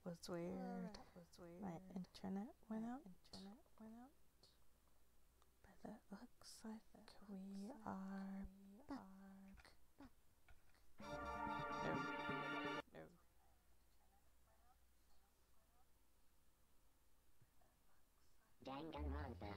was weird. My internet went out. But it looks like we are back. No. Danganronpa.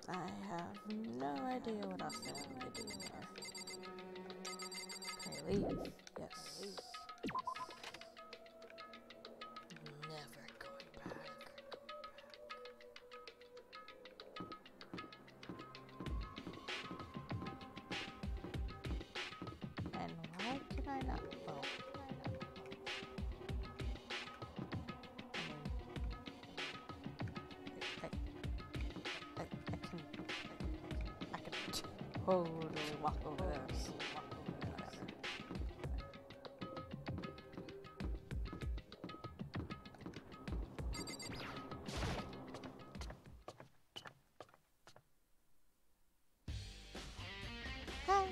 I have no idea what else I need to do here. Can I leave? Yes. Never going back. And why can I not? Oh. I can totally walk over there. Hi.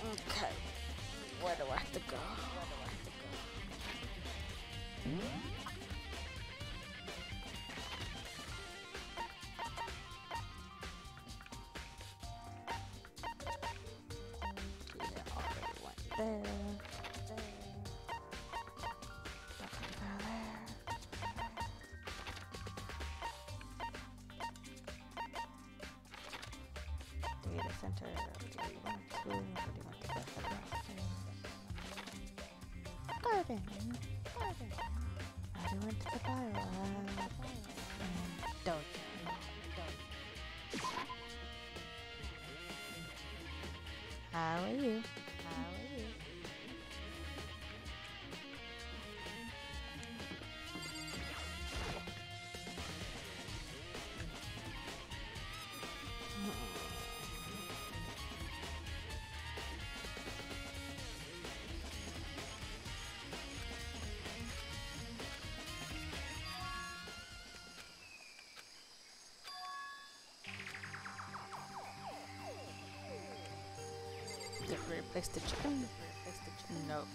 Okay, where do I have to go? Yeah, already went there. Nothing there. Data center. Do you want to? Or do you want to go garden? I went to the biolab. Don't. How are you? Did we replace the chicken? Nope.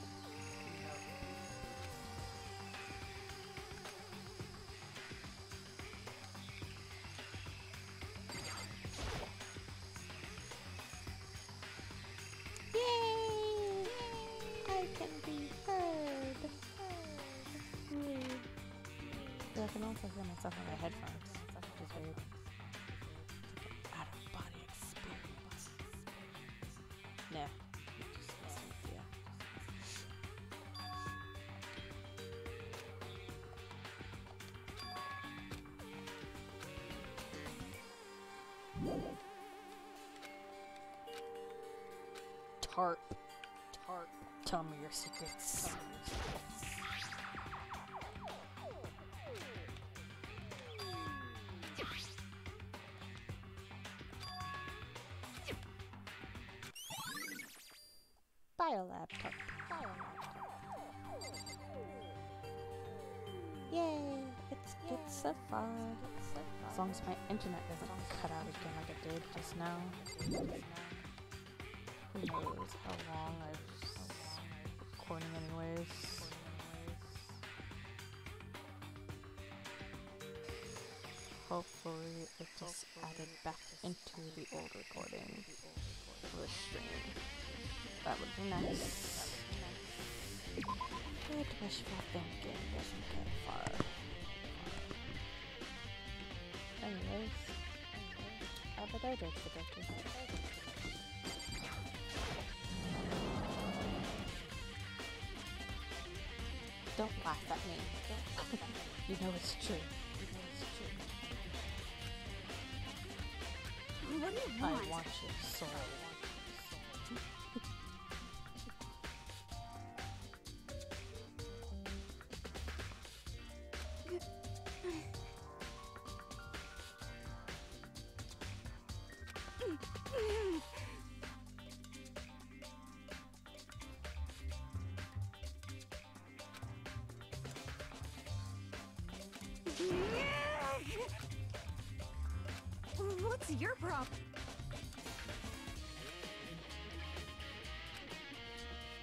Yay! I can be heard. Yay. But I can also hear myself in my headphones, which is weird. Out of body experience. No. Yeah. Tarp. Tell me your secrets. Biolab Tarp. Yay! It's so fun. As long as my internet doesn't cut out again like it did just now. Who knows how long I've recording anyways. Hopefully it just added back into the old recording of the stream. That would be nice. Good wishful thinking doesn't get far. Anyways, but I did forget to. Don't laugh at me. You know it's true. What do you want? I want your soul. What's your problem?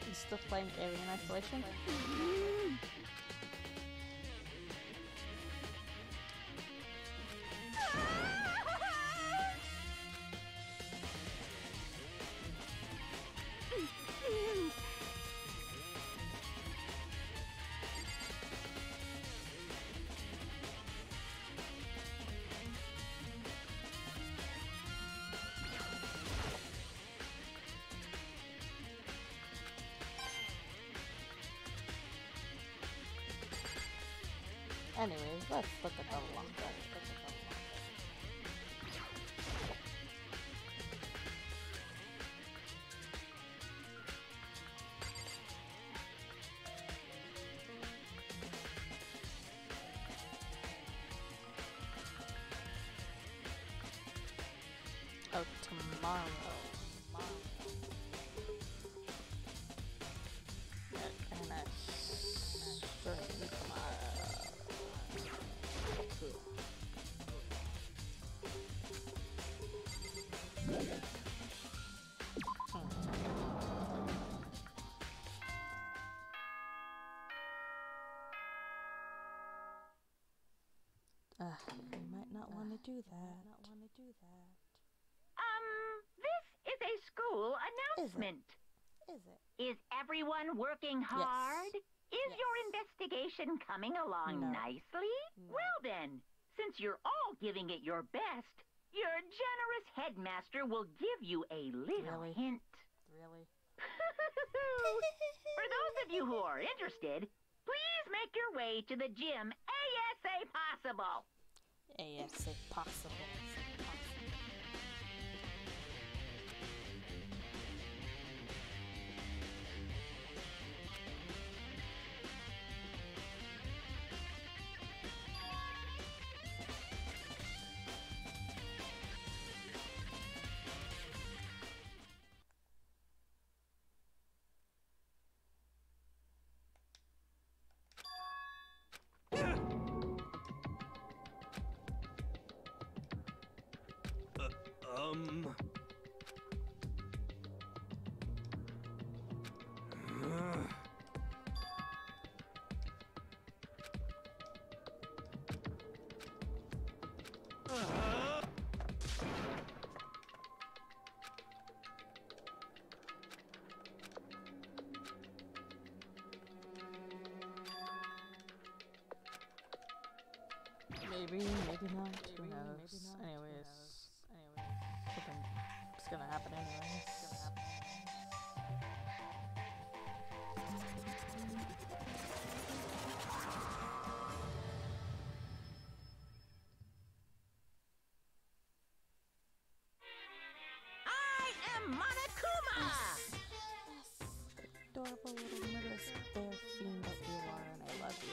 You still playing Alien Isolation? Anyways, let's look at the long run. Oh, tomorrow. And a stream tomorrow. You might not want to do that. This is a school announcement. Is it? Is everyone working hard? Is your investigation coming along No. nicely? No. Well then, since you're all giving it your best, your generous headmaster will give you a little Really? hint. Really? For those of you who are interested, please make your way to the gym ASA possible. ASA possible. Maybe, maybe not. Who knows? Anyways, it's gonna happen anyways. I am Monokuma! Adorable little murderous bear fiend that you are, and I love you.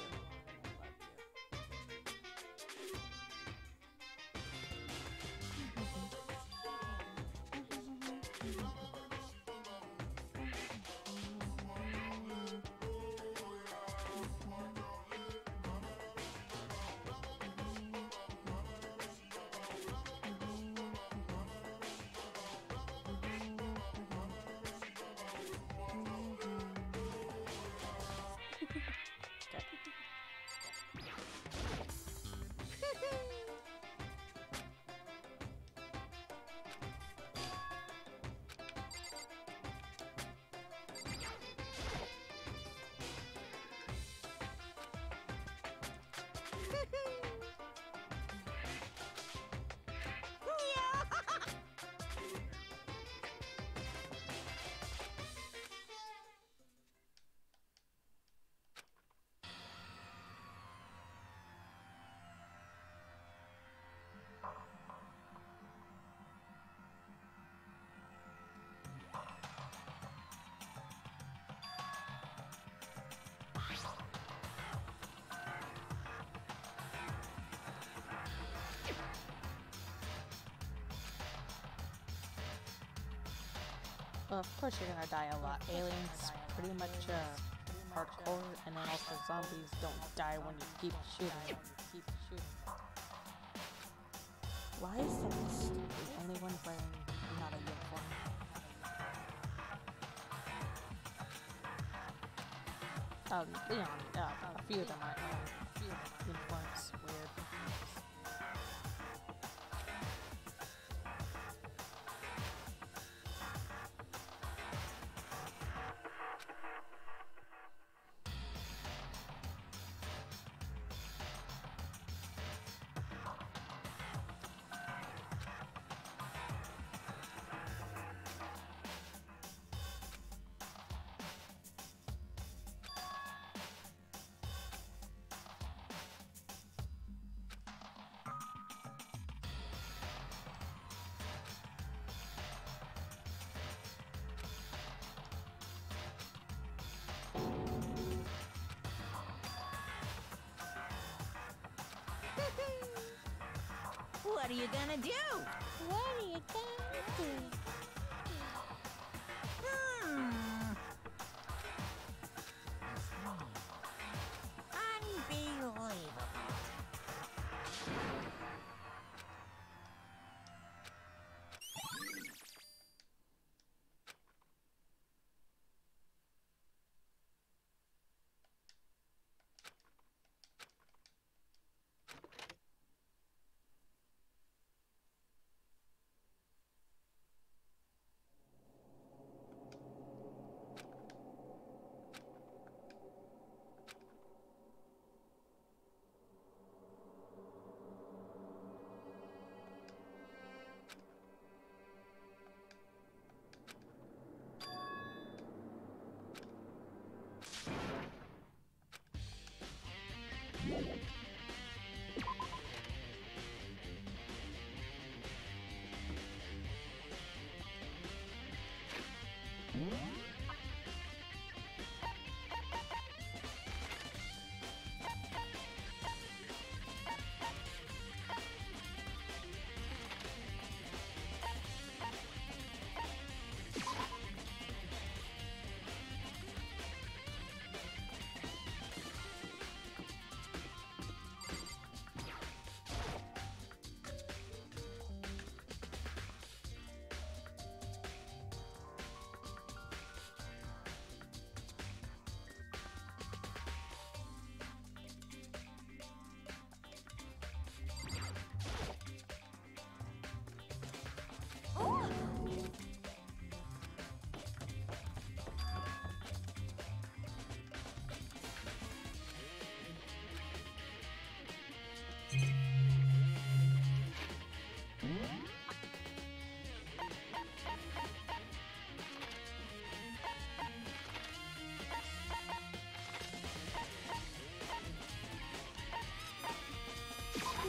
Of course you're gonna die a lot. Aliens pretty much hardcore, and then also zombies don't die when you keep shooting. Why is Celeste the only one wearing not a uniform? Leon, a few of them are uniforms. Weird. What are you gonna do? Unbelievable.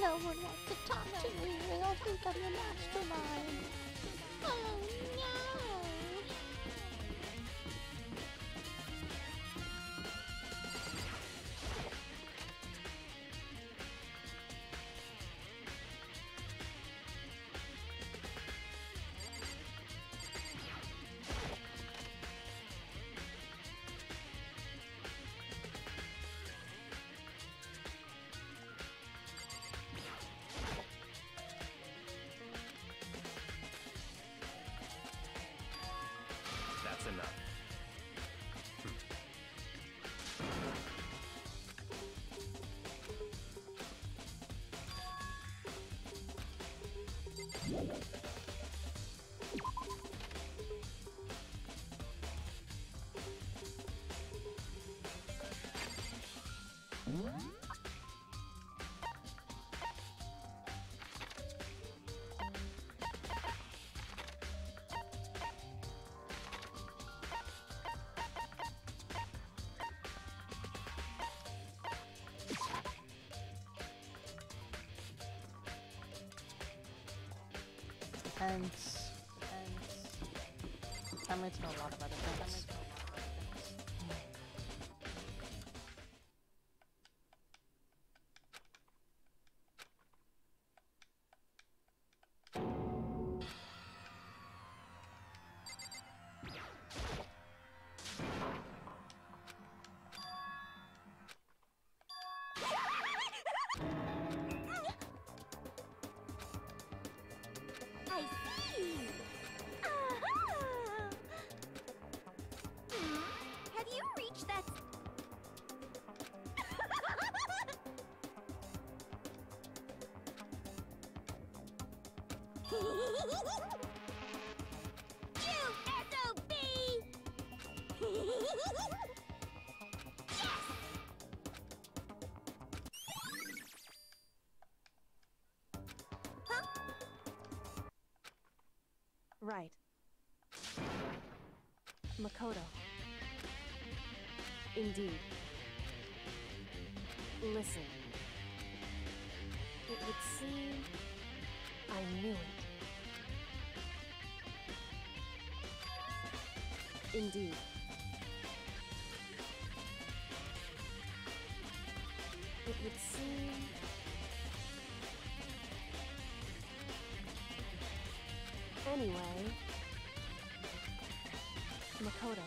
No one wants to talk to me. They all think I'm the mastermind. Oh no! That's enough. And I'm into a lot of other things. I see! Aha! Have you reached that... You SOB! Yes! Huh? Right. Makoto. Indeed. Listen. It would seem I knew it. Indeed. It would seem... Anyway... Makoto.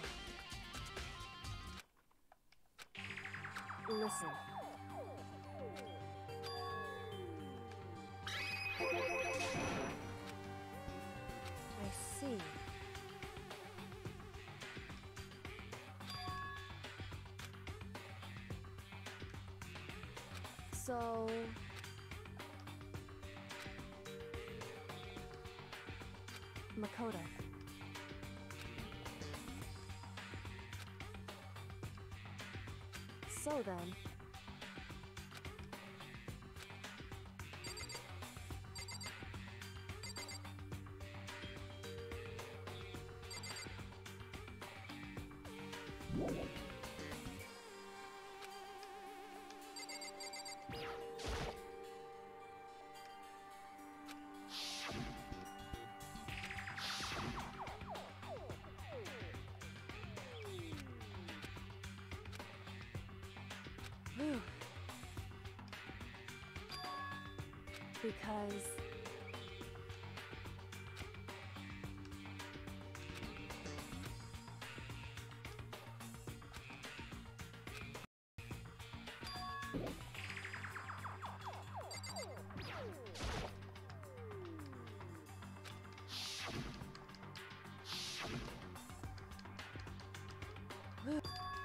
Listen. I see. So... Makoto. So then... Whew. Because... Whew.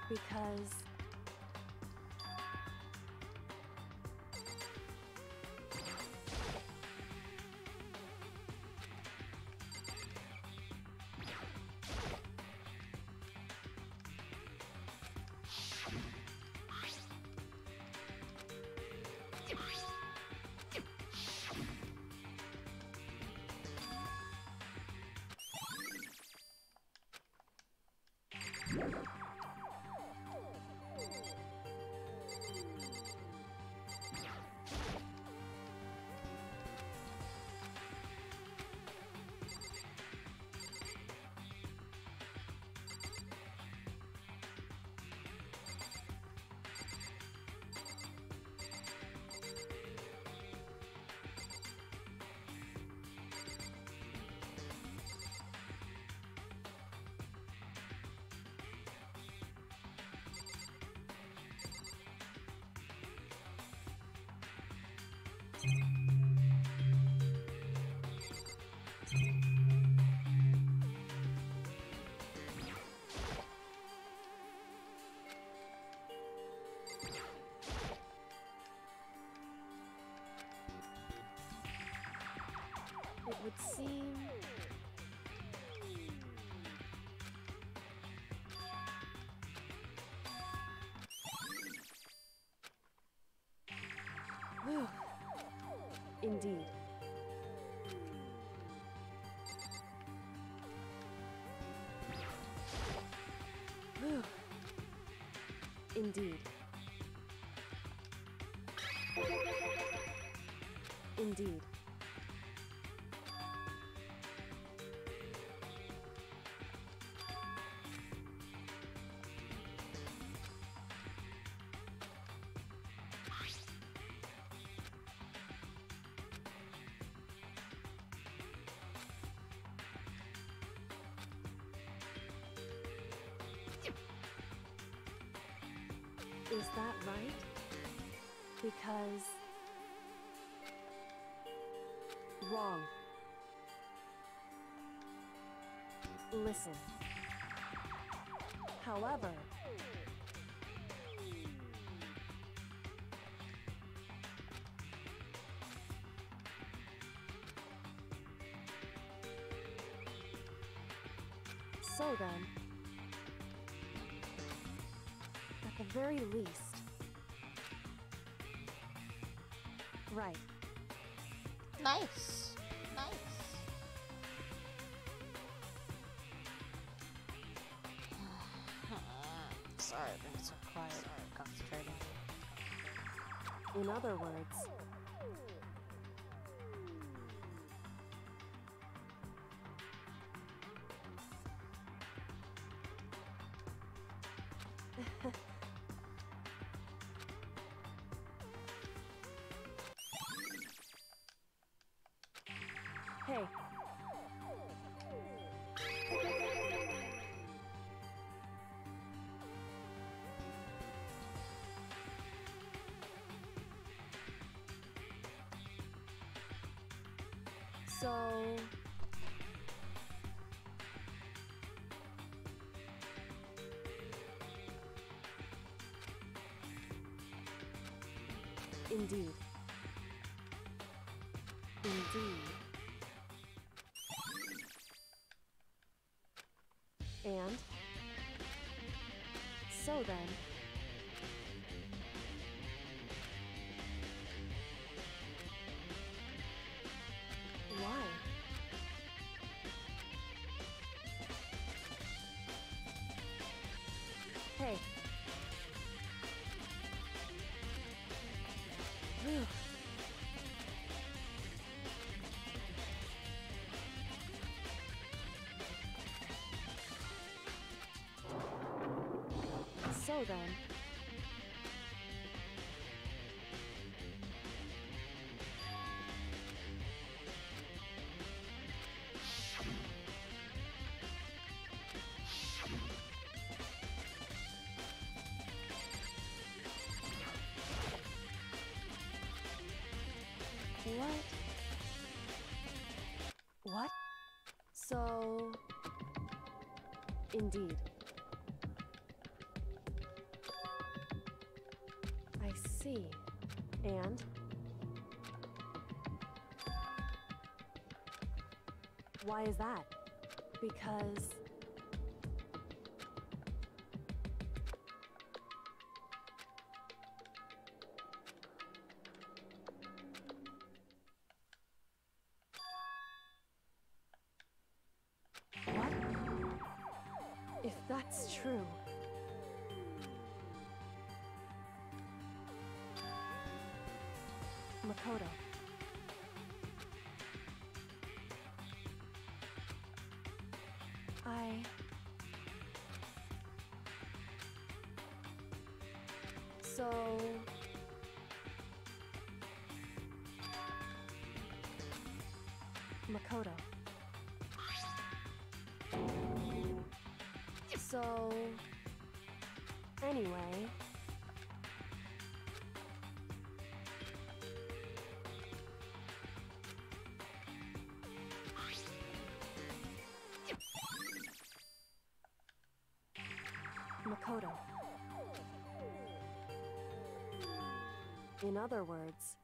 Because... It would seem... Whew. Indeed. Whew. Indeed. Indeed. Is that right? Because... Wrong. Listen. However, so then, at the very least, right. Nice. Nice. Sorry, I've been so quiet. Concentrating. In other words, hey. So... Indeed. Indeed. And... So then... Why? Hey. Phew. So then... What? What? So... Indeed. I see. And? Why is that? Because... What? If that's true... Makoto. So... Makoto. So... Anyway... Makoto. In other words...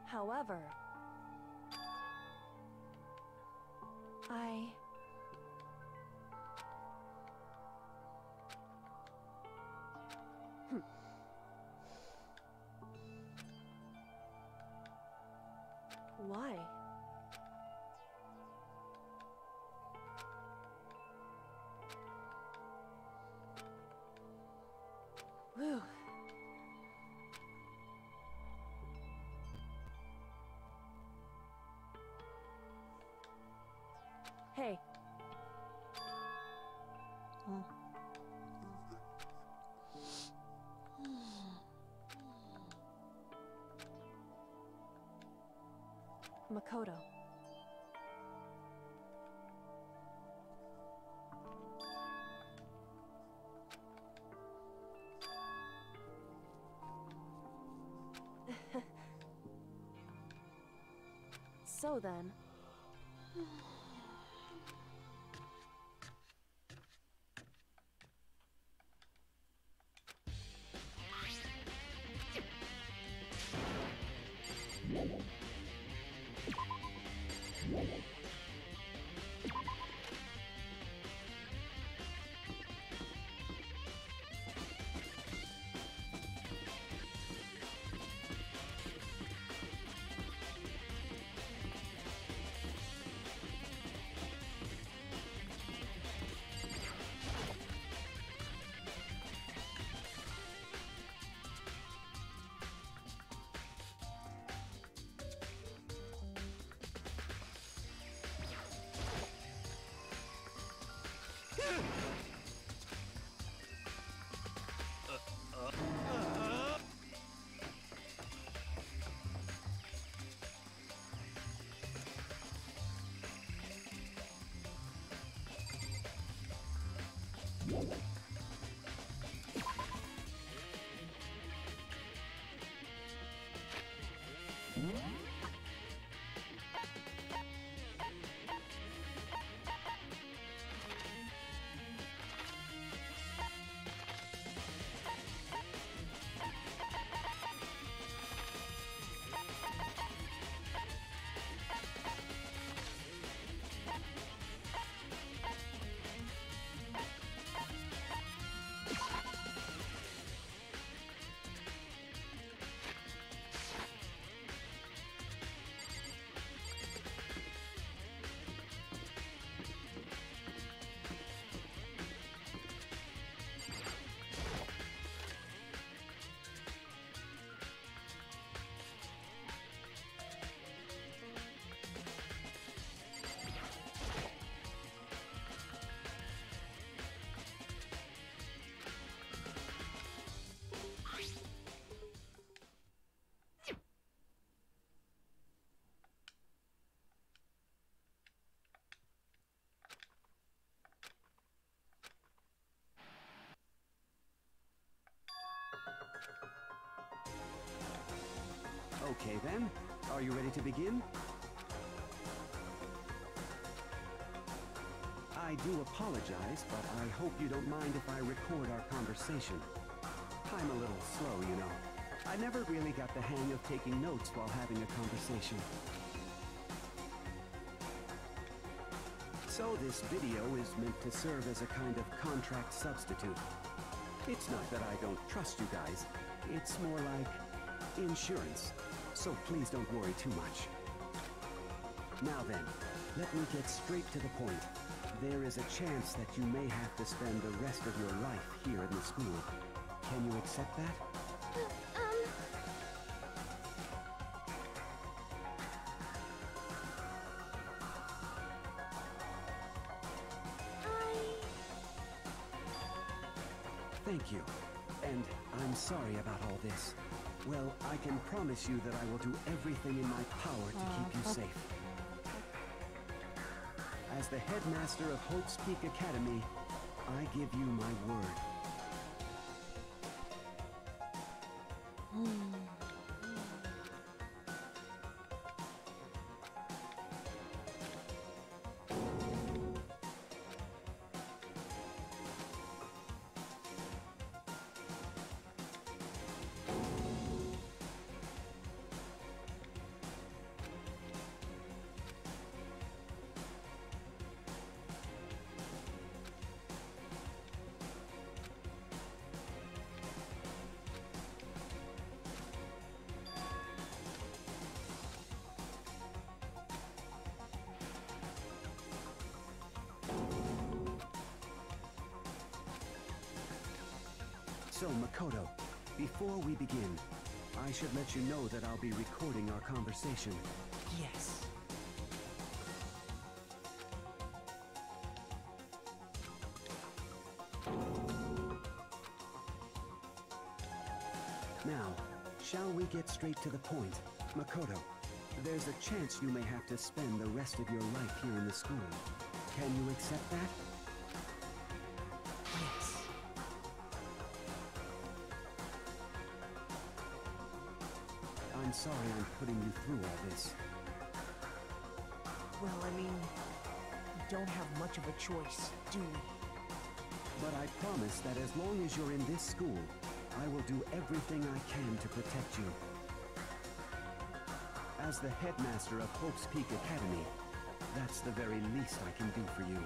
However... Why? Whew. Hey. Makoto. So then... Okay then, are you ready to begin? I do apologize, but I hope you don't mind if I record our conversation. I'm a little slow, you know. I never really got the hang of taking notes while having a conversation. So this video is meant to serve as a kind of contract substitute. It's not that I don't trust you guys. It's more like insurance. So please don't worry too much. Now then, let me get straight to the point. There is a chance that you may have to spend the rest of your life here in the school. Can you accept that? Thank you. And I'm sorry about all this. Well, I can promise you that I will do everything in my power to keep you safe. As the headmaster of Hope's Peak Academy, I give you my word. So, Makoto, before we begin, I should let you know that I'll be recording our conversation. Yes. Now, shall we get straight to the point? Makoto, there's a chance you may have to spend the rest of your life here in the school. Can you accept that? Yes. I'm sorry I'm putting you through all this. Well, I mean, we don't have much of a choice, do we? But I promise that as long as you're in this school, I will do everything I can to protect you. As the headmaster of Hope's Peak Academy, that's the very least I can do for you.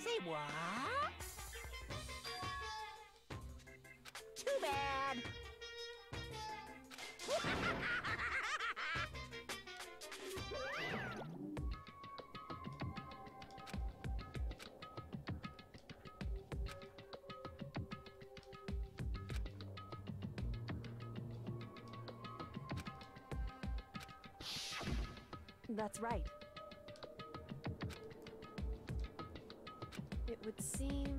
Say what? Too bad. That's right. It would seem...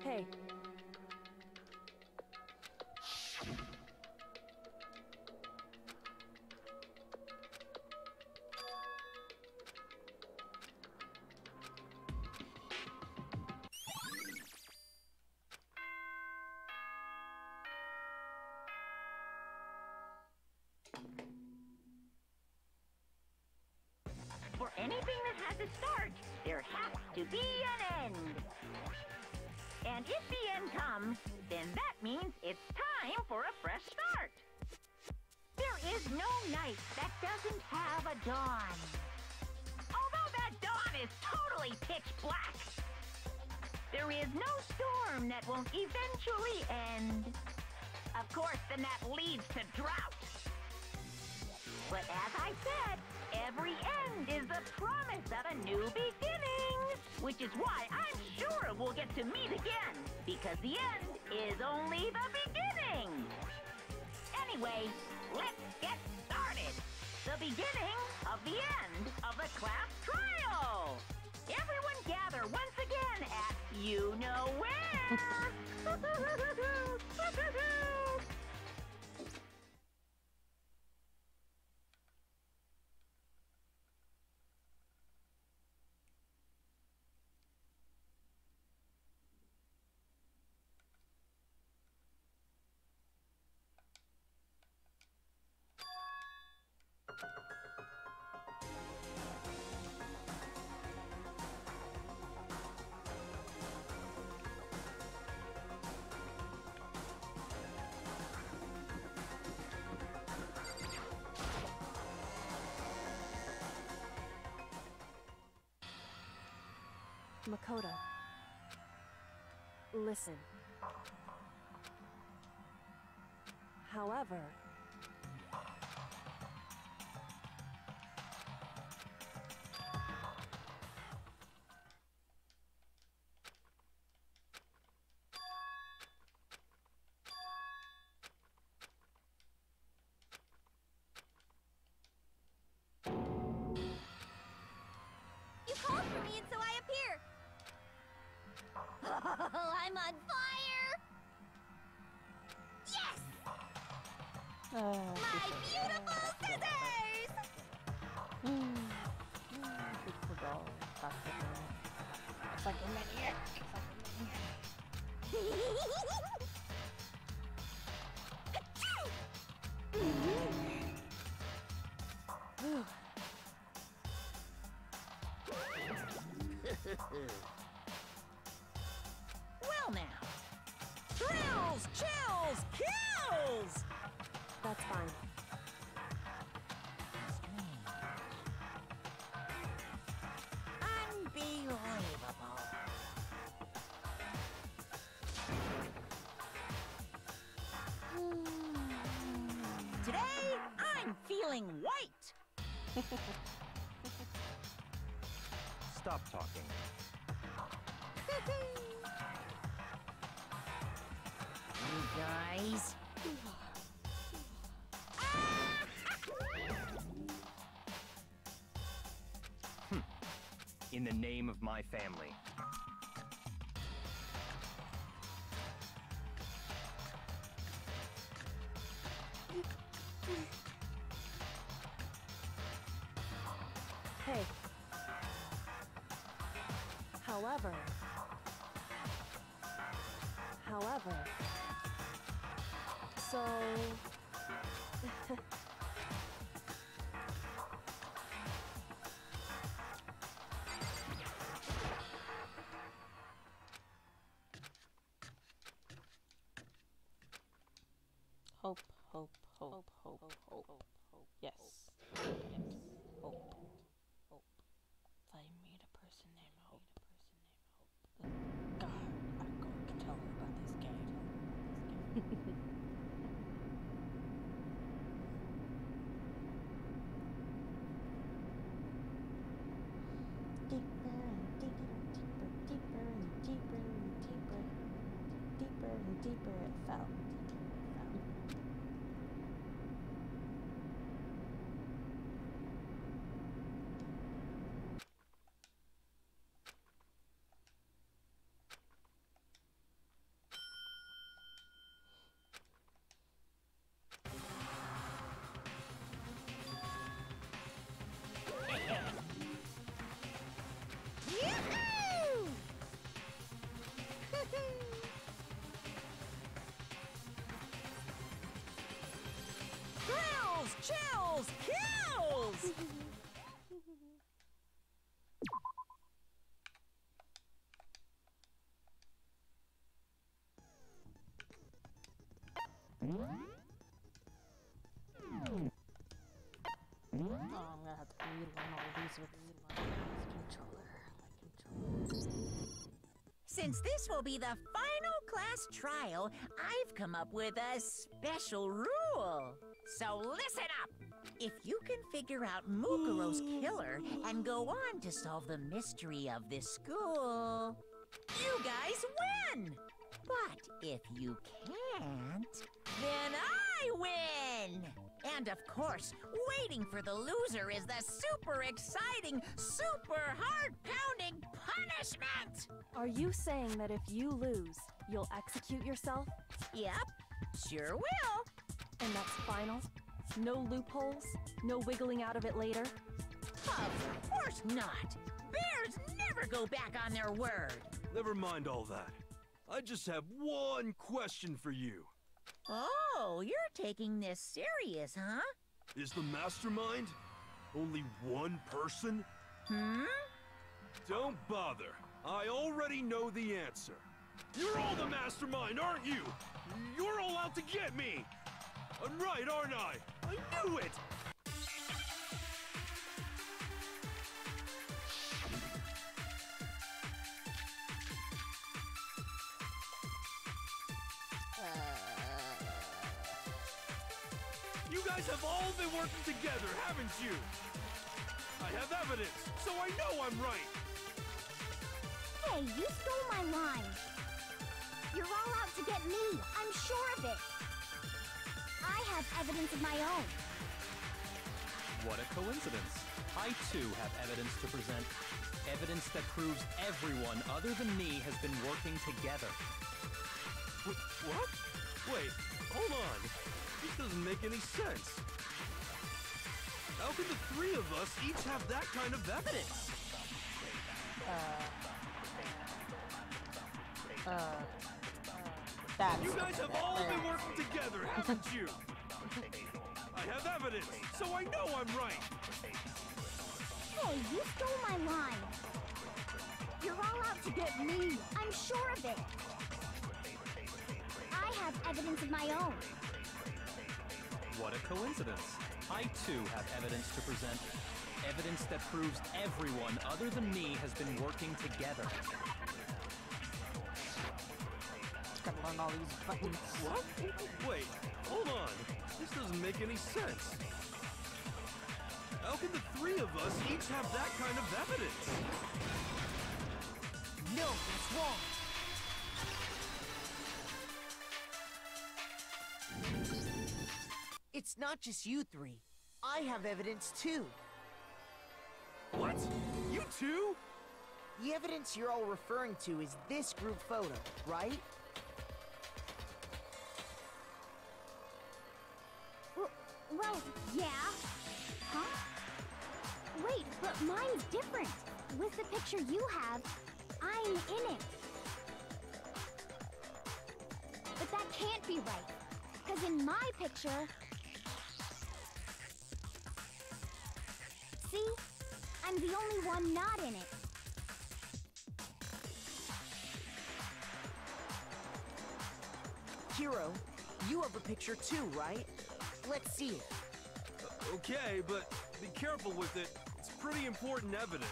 Hey. For anything that has a start, there has to be an end. And if the end comes, then that means it's time for a fresh start. There is no night that doesn't have a dawn. Although that dawn is totally pitch black. There is no storm that won't eventually end. Of course, then that leads to drought. But as I said, every end is the promise of a new beginning. Which is why I'm sure we'll get to meet again. Because the end is only the beginning. Anyway, let's get started. The beginning of the end of the class trial. Everyone gather once again at you know where. Makoto. Listen. However... You called for me and so I appear. Oh, I'm on fire! Yes! My beautiful scissors! Big football. Basketball. It's like a maniac. Well now. Thrills, chills, kills! That's fine. Unbelievable. I'm feeling white. Stop talking. You guys. In the name of my family. Hey. However, so Hope, hope, hope, hope, hope, hope. Yes. Yes. Hope. Hope. If I meet a person named Hope. God, I'm going to tell her about this game. Deeper and deeper and deeper, deeper and deeper and deeper, deeper and deeper it fell. Thrills, chills, kills! Oh, I'm gonna have to relearn all these with this controller. Since this will be the final class trial, I've come up with a special rule. So listen up! If you can figure out Mukuro's killer and go on to solve the mystery of this school, you guys win! But if you can't, then I win! And of course, waiting for the loser is the super exciting, super heart-pounding punishment! are you saying that if you lose, you'll execute yourself? Yep, sure will. And that's final? No loopholes? No wiggling out of it later? Of course not! Bears never go back on their word! Never mind all that. I just have one question for you. Oh, you're taking this serious, huh? Is the mastermind only one person? Hmm? Don't bother. I already know the answer. You're all the mastermind, aren't you? You're all out to get me! I'm right, aren't I? I knew it! You guys have all been working together, haven't you? I have evidence, so I know I'm right. Hey, you stole my line. You're all out to get me. I'm sure of it. I have evidence of my own. What a coincidence. I too have evidence to present. Evidence that proves everyone other than me has been working together. What? Wait, hold on. This doesn't make any sense. How can the three of us each have that kind of evidence? That's You guys have all been working together, haven't you? I have evidence, so I know I'm right. Hey, you stole my line. You're all out to get me. I'm sure of it. I have evidence of my own. What a coincidence. I too have evidence to present. Evidence that proves everyone other than me has been working together. gotta learn on all these buttons. What? Wait, hold on. This doesn't make any sense. How can the three of us each have that kind of evidence? No, that's wrong. It's not just you three. I have evidence too. What? You too? The evidence you're all referring to is this group photo, right? Well, yeah. Huh? Wait, but mine's different. With the picture you have, I'm in it. But that can't be right. Because in my picture... See? I'm the only one not in it. Hero, you have a picture too, right? Let's see it. Okay, but be careful with it. It's pretty important evidence.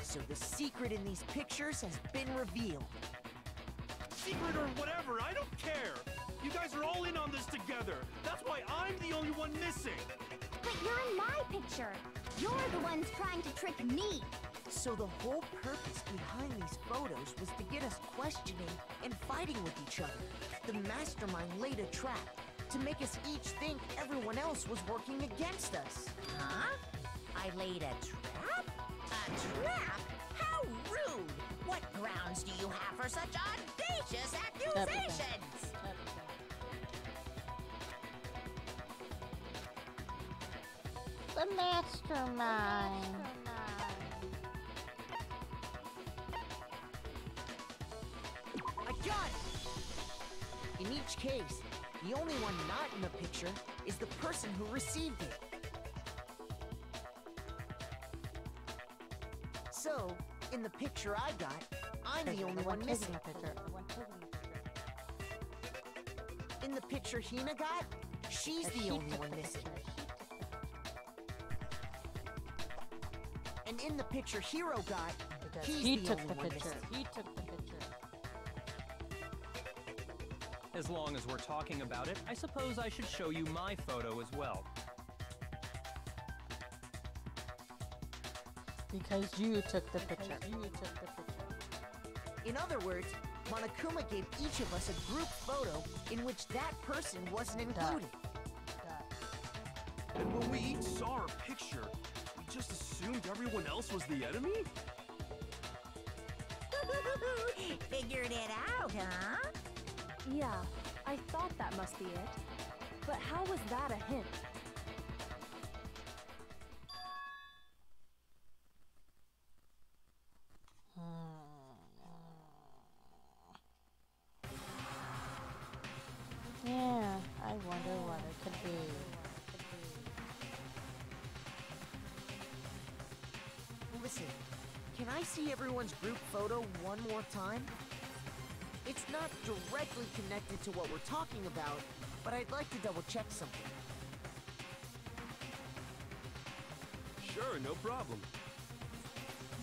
So the secret in these pictures has been revealed. Secret or whatever, I don't care. You guys are all in on this together. That's why I'm the only one missing. But you're in my picture. You're the ones trying to trick me. So the whole purpose behind these photos was to get us questioning and fighting with each other. The mastermind laid a trap to make us each think everyone else was working against us. Huh? I laid a trap? A trap? How rude! What grounds do you have for such audacious accusations? The mastermind. I got it! In each case, the only one not in the picture is the person who received it. So, in the picture I got, I'm the only one missing. In the picture Hina got, she's the only one missing. And in the picture Hero got, He he's took the the only one picture. missing. He took the picture. As long as we're talking about it, I suppose I should show you my photo as well. Because you took the picture. You took the picture. In other words, Monokuma gave each of us a group photo in which that person wasn't included. And when we each saw our picture, we just assumed everyone else was the enemy? Figured it out, huh? Yeah, I thought that must be it. But how was that a hint? Yeah, I wonder what it could be. Listen, can I see everyone's group photo one more time? It's not directly connected to what we're talking about, but I'd like to double check something. Sure, no problem.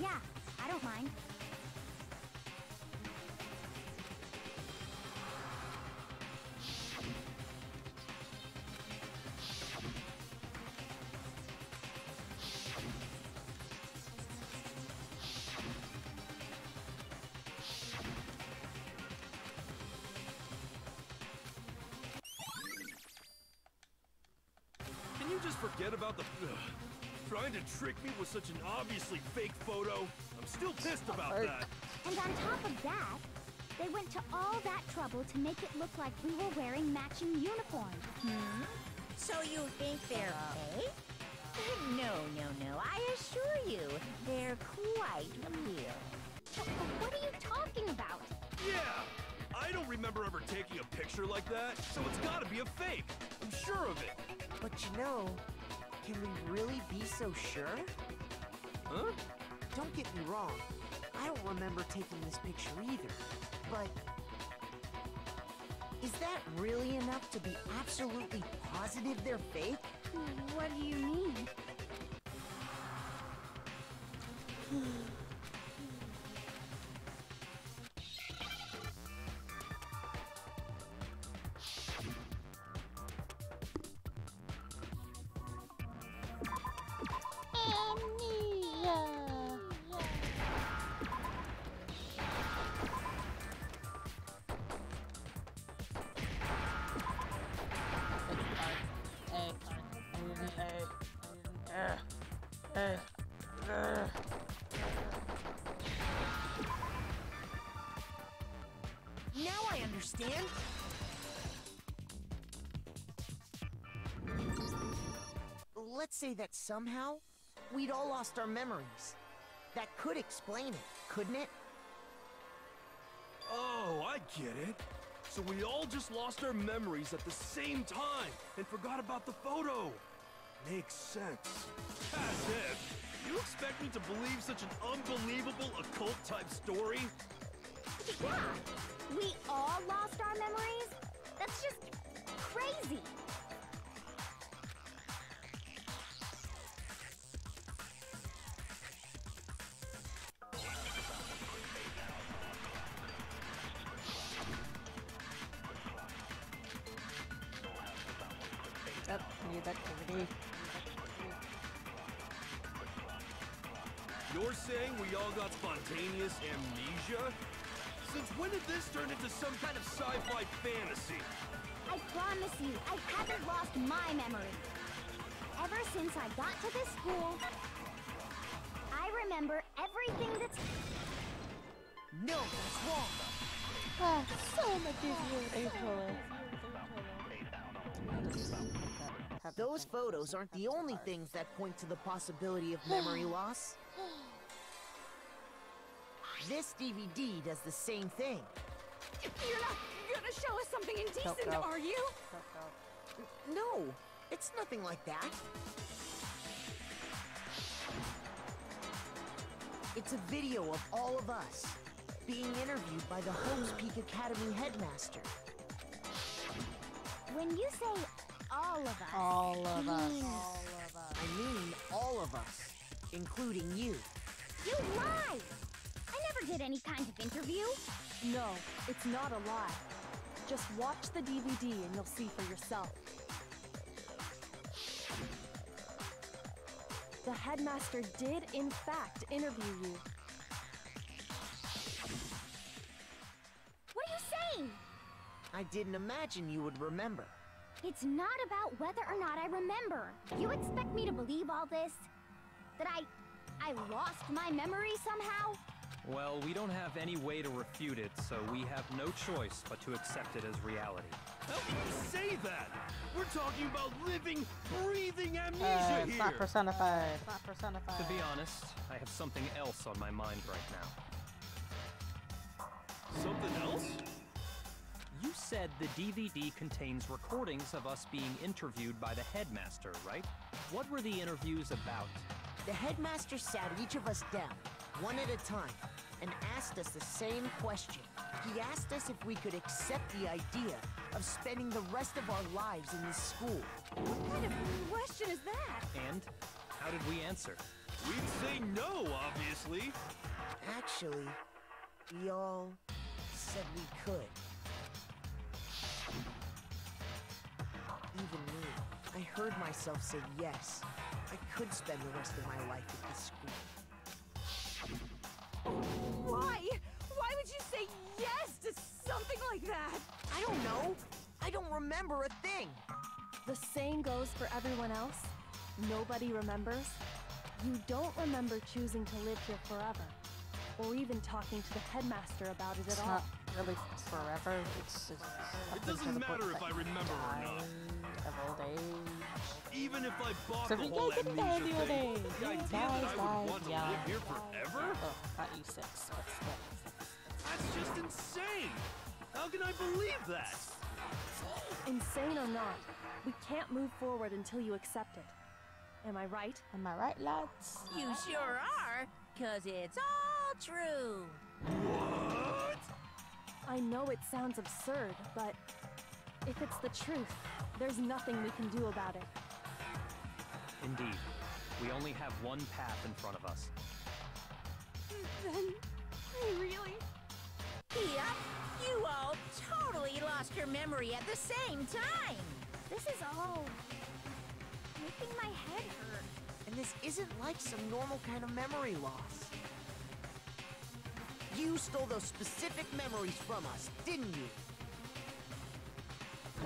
Yeah, I don't mind. Can you just forget about the... trying to trick me with such an obviously fake photo? I'm still pissed about that. And on top of that, they went to all that trouble to make it look like we were wearing matching uniforms. So you think they're fake? No. I assure you, they're quite real. What are you talking about? Yeah! I don't remember ever taking a picture like that, so it's gotta be a fake. I'm sure of it. But you know, can we really be so sure? Huh? Don't get me wrong, I don't remember taking this picture either, but... is that really enough to be absolutely positive they're fake? What do you mean? Now I understand. Let's say that somehow we'd all lost our memories. That could explain it, couldn't it? Oh, I get it. So we all just lost our memories at the same time and forgot about the photo. Makes sense. As if. You expect me to believe such an unbelievable occult-type story? Yeah, we all lost our memories? That's just crazy. Yep, need activity. You're saying we all got spontaneous amnesia? Since when did this turn into some kind of sci-fi fantasy? I promise you, I haven't lost my memory. Ever since I got to this school, I remember everything that's... No, that's wrong. Ah, so much easier. Those photos aren't the only things that point to the possibility of memory loss. This DVD does the same thing. You're not gonna show us something indecent, go. are you? No, it's nothing like that. It's a video of all of us being interviewed by the Hope's Peak Academy headmaster. When you say all of us, All of you us. mean I mean all of us, including you. you lied! I never did any kind of interview. No, it's not a lie. Just watch the DVD and you'll see for yourself. The headmaster did, in fact, interview you. What are you saying? I didn't imagine you would remember. It's not about whether or not I remember. You expect me to believe all this? That I lost my memory somehow? Well, we don't have any way to refute it, so we have no choice but to accept it as reality. How can you say that? We're talking about living, breathing amnesia It's here. not personified. It's not personified. To be honest, I have something else on my mind right now. Something else? You said the DVD contains recordings of us being interviewed by the headmaster, right? What were the interviews about? The headmaster sat each of us down, one at a time, and asked us the same question. He asked us if we could accept the idea of spending the rest of our lives in this school. What kind of question is that? And how did we answer? We'd say no, obviously. Actually, we all said we could. Even me, I heard myself say yes. I could spend the rest of my life at this school. Why? Why would you say yes to something like that? I don't know. I don't remember a thing. The same goes for everyone else. Nobody remembers. You don't remember choosing to live here forever, or even talking to the headmaster about it It's at all. not really forever. It's It up until doesn't the matter point if that I remember you or not. die of old age. Even if I bought So the if you whole guys didn't die amnesia the other thing, day, the you idea guys that I would died want to young. live here forever? Oh, not E6, but still. That's just insane! How can I believe that? Insane or not, we can't move forward until you accept it. Am I right? Am I right, lads? You sure are, 'cause it's all true. What? I know it sounds absurd, but if it's the truth, there's nothing we can do about it. Indeed, we only have one path in front of us. Then I really... Yep, you all totally lost your memory at the same time. This is all... making my head hurt. And this isn't like some normal kind of memory loss. You stole those specific memories from us, didn't you?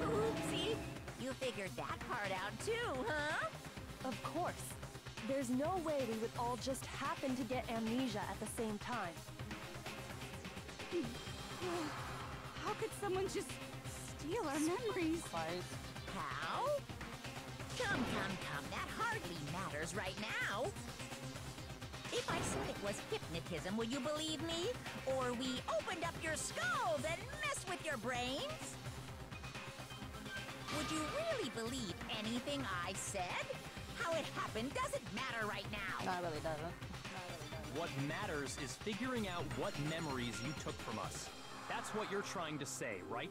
Oopsie, you figured that part out too, huh? Of course. There's no way we would all just happen to get amnesia at the same time. How could someone just steal our memories? Quiet. How? Come, that hardly matters right now. If I said it was hypnotism, would you believe me? Or we opened up your skulls and messed with your brains? Would you really believe anything I said? How it happened doesn't matter right now. No, it really doesn't. What matters is figuring out what memories you took from us. That's what you're trying to say, right?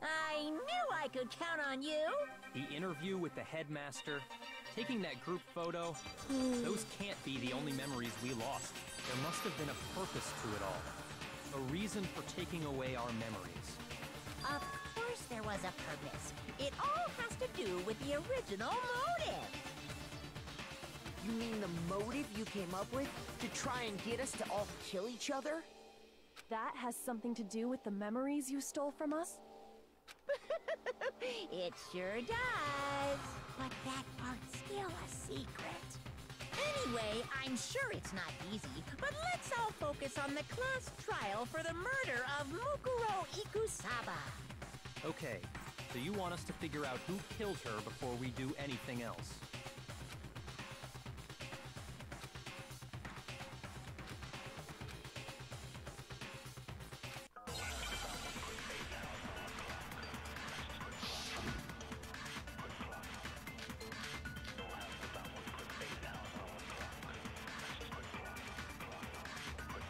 I knew I could count on you. The interview with the headmaster, taking that group photo, those can't be the only memories we lost. There must have been a purpose to it all. A reason for taking away our memories. Of course there was a purpose. It all has to do with the original motive. You mean the motive you came up with to try and get us to all kill each other? That has something to do with the memories you stole from us? It sure does. But that part's still a secret. Anyway, I'm sure it's not easy, but let's all focus on the class trial for the murder of Mukuro Ikusaba. Okay, so you want us to figure out who killed her before we do anything else.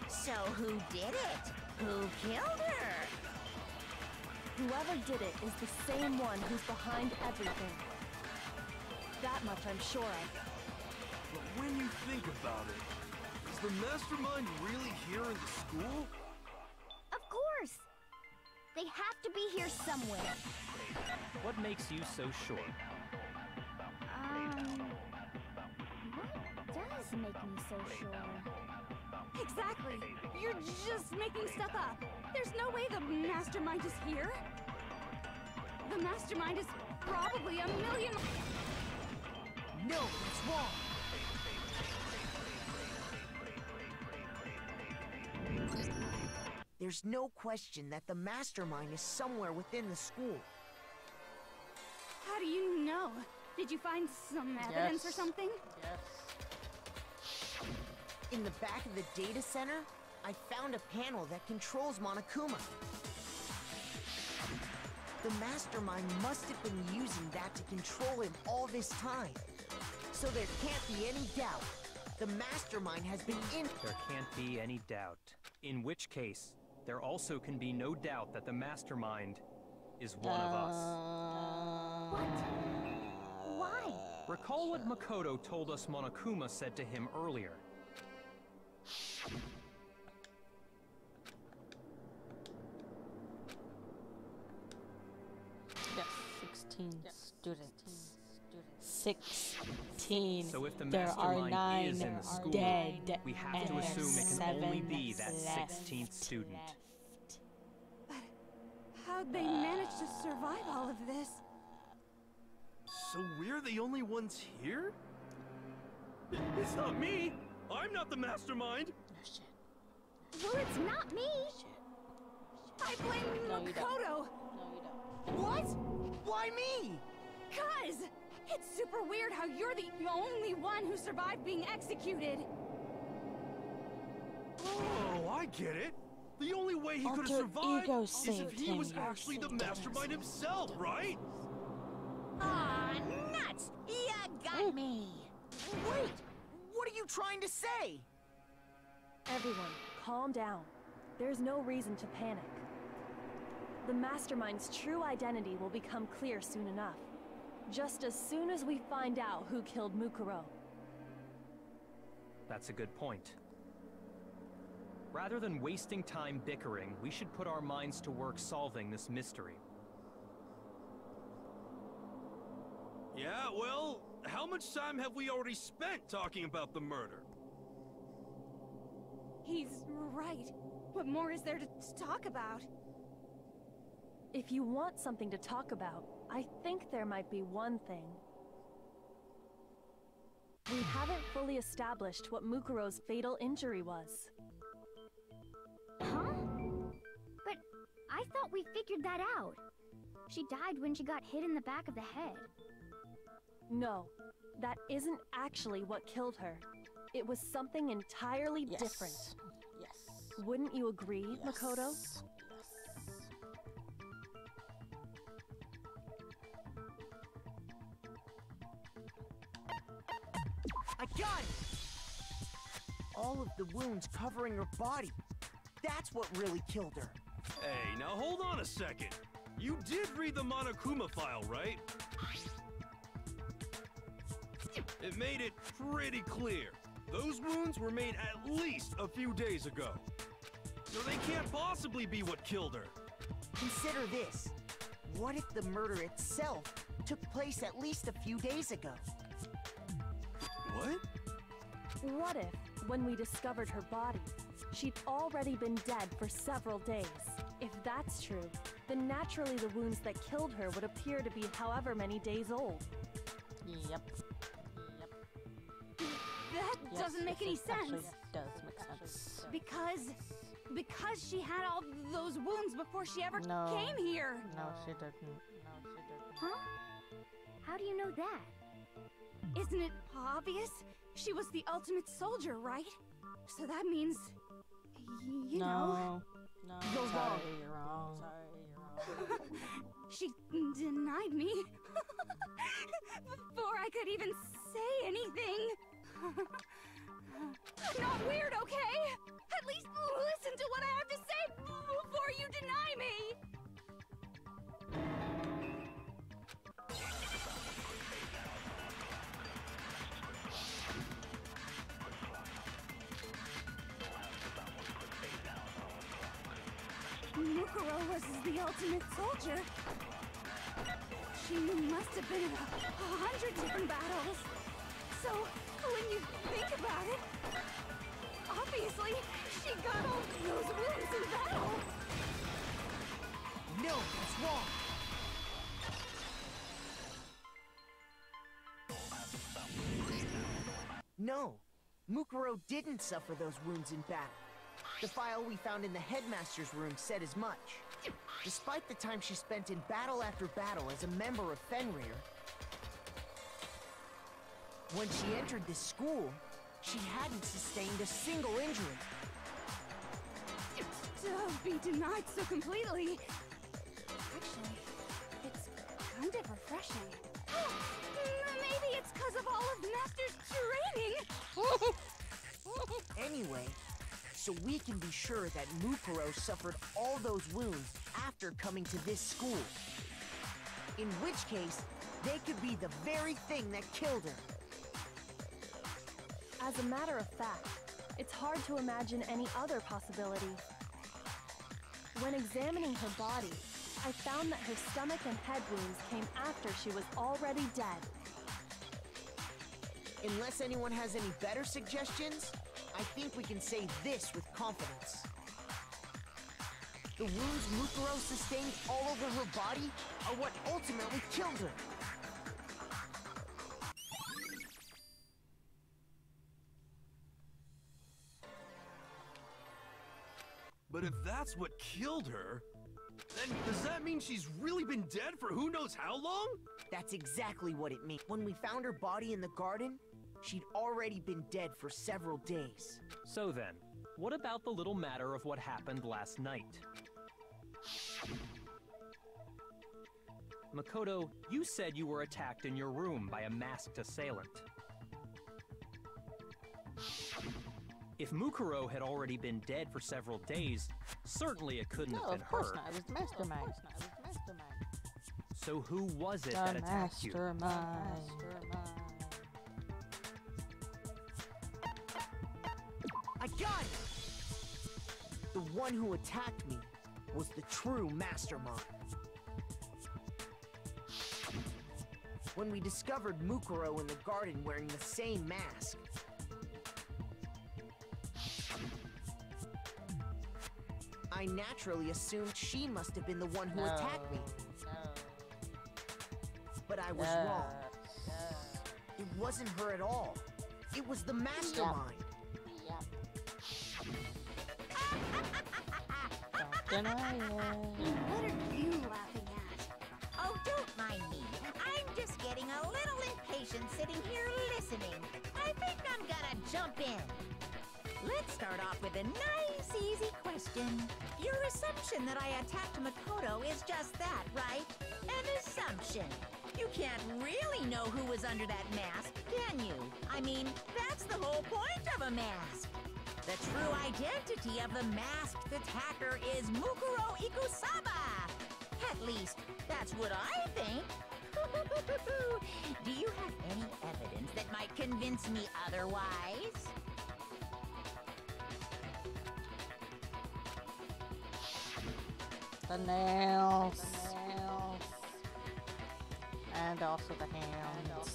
So who did it? Who killed her? Whoever did it is the same one who's behind everything. That much I'm sure of. But when you think about it, is the mastermind really here in the school? Of course! They have to be here somewhere. What makes you so sure? What does make me so sure? Exactly! You're just making stuff up. There's no way the mastermind is here. The mastermind is probably a million... No, it's wrong. There's no question that the mastermind is somewhere within the school. How do you know? Did you find some evidence or something? Yes. In the back of the data center, I found a panel that controls Monokuma. The mastermind must have been using that to control him all this time. So there can't be any doubt. The mastermind has been in... There can't be any doubt. In which case, there also can be no doubt that the mastermind is one of us. What? Why? Recall what Makoto told us Monokuma said to him earlier. Yes, 16 students. 16. So if the there are mastermind 9 is in the school, dead, we have and to assume it can only 7 be that left 16th student. How'd they manage to survive all of this? So we're the only ones here? It's not me! I'm not the mastermind! Oh, shit. Well, it's not me! I blame No, you don't. Makoto! No, you don't. What? Why me? 'Cause it's super weird how you're the only one who survived being executed. Oh, I get it! The only way he could have Alter survived ego is if saved he him. was actually the mastermind himself, right? Aw, nuts! Ya got me! Wait! What are you trying to say? Everyone, calm down. There's no reason to panic. The mastermind's true identity will become clear soon enough. Just as soon as we find out who killed Mukuro. That's a good point. Rather than wasting time bickering, we should put our minds to work solving this mystery. Yeah, well, how much time have we already spent talking about the murder? He's right. What more is there to talk about? If you want something to talk about, I think there might be one thing. We haven't fully established what Mukuro's fatal injury was. Huh? But I thought we figured that out. She died when she got hit in the back of the head. No, that isn't actually what killed her. It was something entirely different. Yes. Wouldn't you agree, Yes. Makoto? Yes. I got it! All of the wounds covering her body. That's what really killed her. Hey, now hold on a second. You did read the Monokuma file, right? It made it pretty clear. Those wounds were made at least a few days ago. So they can't possibly be what killed her. Consider this. What if the murder itself took place at least a few days ago? What? What if, when we discovered her body, she'd already been dead for several days? If that's true, then naturally the wounds that killed her would appear to be however many days old. Yep. That Yes, doesn't make yes, any it actually sense. does make sense. Because she had all those wounds before she ever No. came here. No, she didn't. No, she didn't. Huh? How do you know that? Isn't it obvious? She was the ultimate soldier, right? So that means, you know, No, You're sorry, wrong. you're wrong. Sorry, you're wrong. she denied me before I could even say anything. I'm not weird, okay? At least listen to what I have to say before you deny me. Mukuro was the ultimate soldier. She must have been in 100 different battles. So, when you think about it, obviously, she got all those wounds in battle. No, that's wrong. No, Mukuro didn't suffer those wounds in battle. The file we found in the headmaster's room said as much. Despite the time she spent in battle after battle as a member of Fenrir, when she entered this school, she hadn't sustained a single injury. To be denied so completely. Actually, it's kind of refreshing. Maybe it's because of all of Master's training. Anyway, so we can be sure that Mukuro suffered all those wounds after coming to this school. In which case, they could be the very thing that killed her. As a matter of fact, it's hard to imagine any other possibility. When examining her body, I found that her stomach and head wounds came after she was already dead. Unless anyone has any better suggestions, I think we can say this with confidence. The wounds Mukuro sustained all over her body are what ultimately killed her. But if that's what killed her, then does that mean she's really been dead for who knows how long? That's exactly what it means. When we found her body in the garden, she'd already been dead for several days. So then, what about the little matter of what happened last night? Makoto, you said you were attacked in your room by a masked assailant. If Mukuro had already been dead for several days, certainly it couldn't No, have been of course her. not. It was the mastermind. So who was it The that attacked you? mastermind. got it! The one who attacked me was the true mastermind. When we discovered Mukuro in the garden wearing the same mask, I naturally assumed she must have been the one who attacked me. But I was wrong. It wasn't her at all. It was the mastermind. Don't deny it. What are you laughing at? Oh, don't mind me. I'm just getting a little impatient sitting here listening. I think I'm gonna jump in. Let's start off with a nice, easy question. Your assumption that I attacked Makoto is just that, right? An assumption. You can't really know who was under that mask, can you? I mean, that's the whole point of a mask. The true identity of the masked attacker is Mukuro Ikusaba. At least, that's what I think. Do you have any evidence that might convince me otherwise? The nails. And also the hands.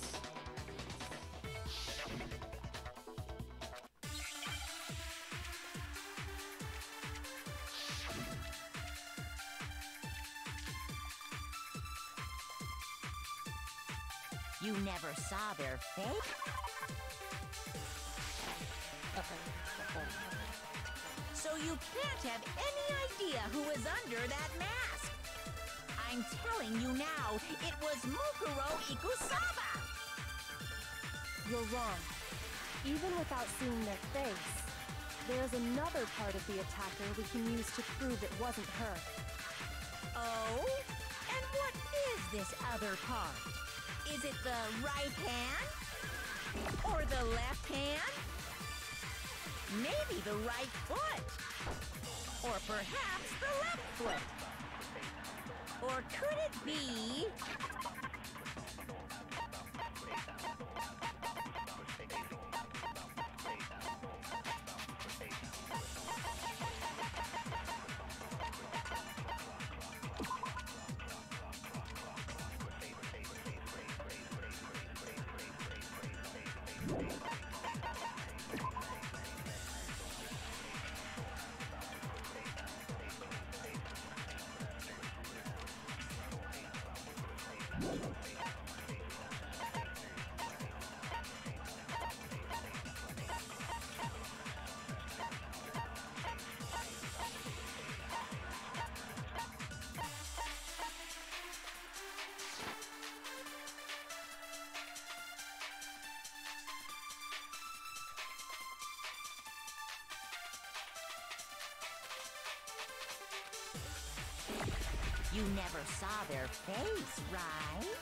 You never saw their face? So you can't have any idea who was under that mask. I'm telling you now, it was Mukuro Ikusaba! You're wrong. Even without seeing their face, there's another part of the attacker we can use to prove it wasn't her. Oh? And what is this other part? Is it the right hand? Or the left hand? Maybe the right foot? Or perhaps the left foot? Or could it be... You never saw their face, right?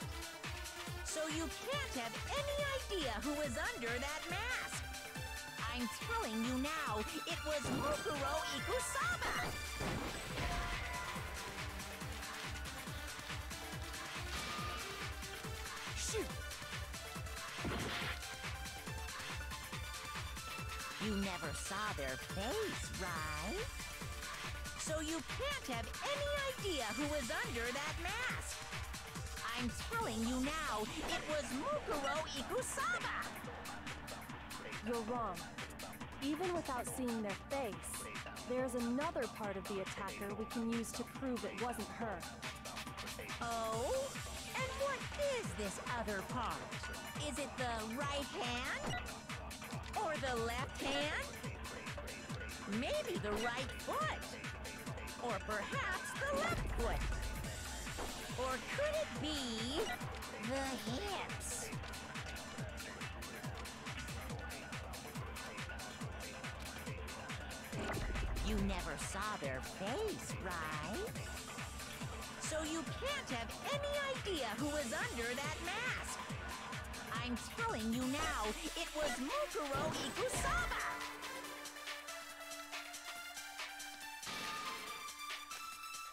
So you can't have any idea who was under that mask. I'm telling you now, it was Mukuro Ikusaba! Shoot! You never saw their face, right? So you can't have any idea who was under that mask. I'm telling you now, it was Mukuro Ikusaba! You're wrong. Even without seeing their face, there's another part of the attacker we can use to prove it wasn't her. Oh? And what is this other part? Is it the right hand? Or the left hand? Maybe the right foot? Or perhaps the left foot? Or could it be the hips? You never saw their face, right? So you can't have any idea who was under that mask. I'm telling you now, it was Mukuro Ikusaba!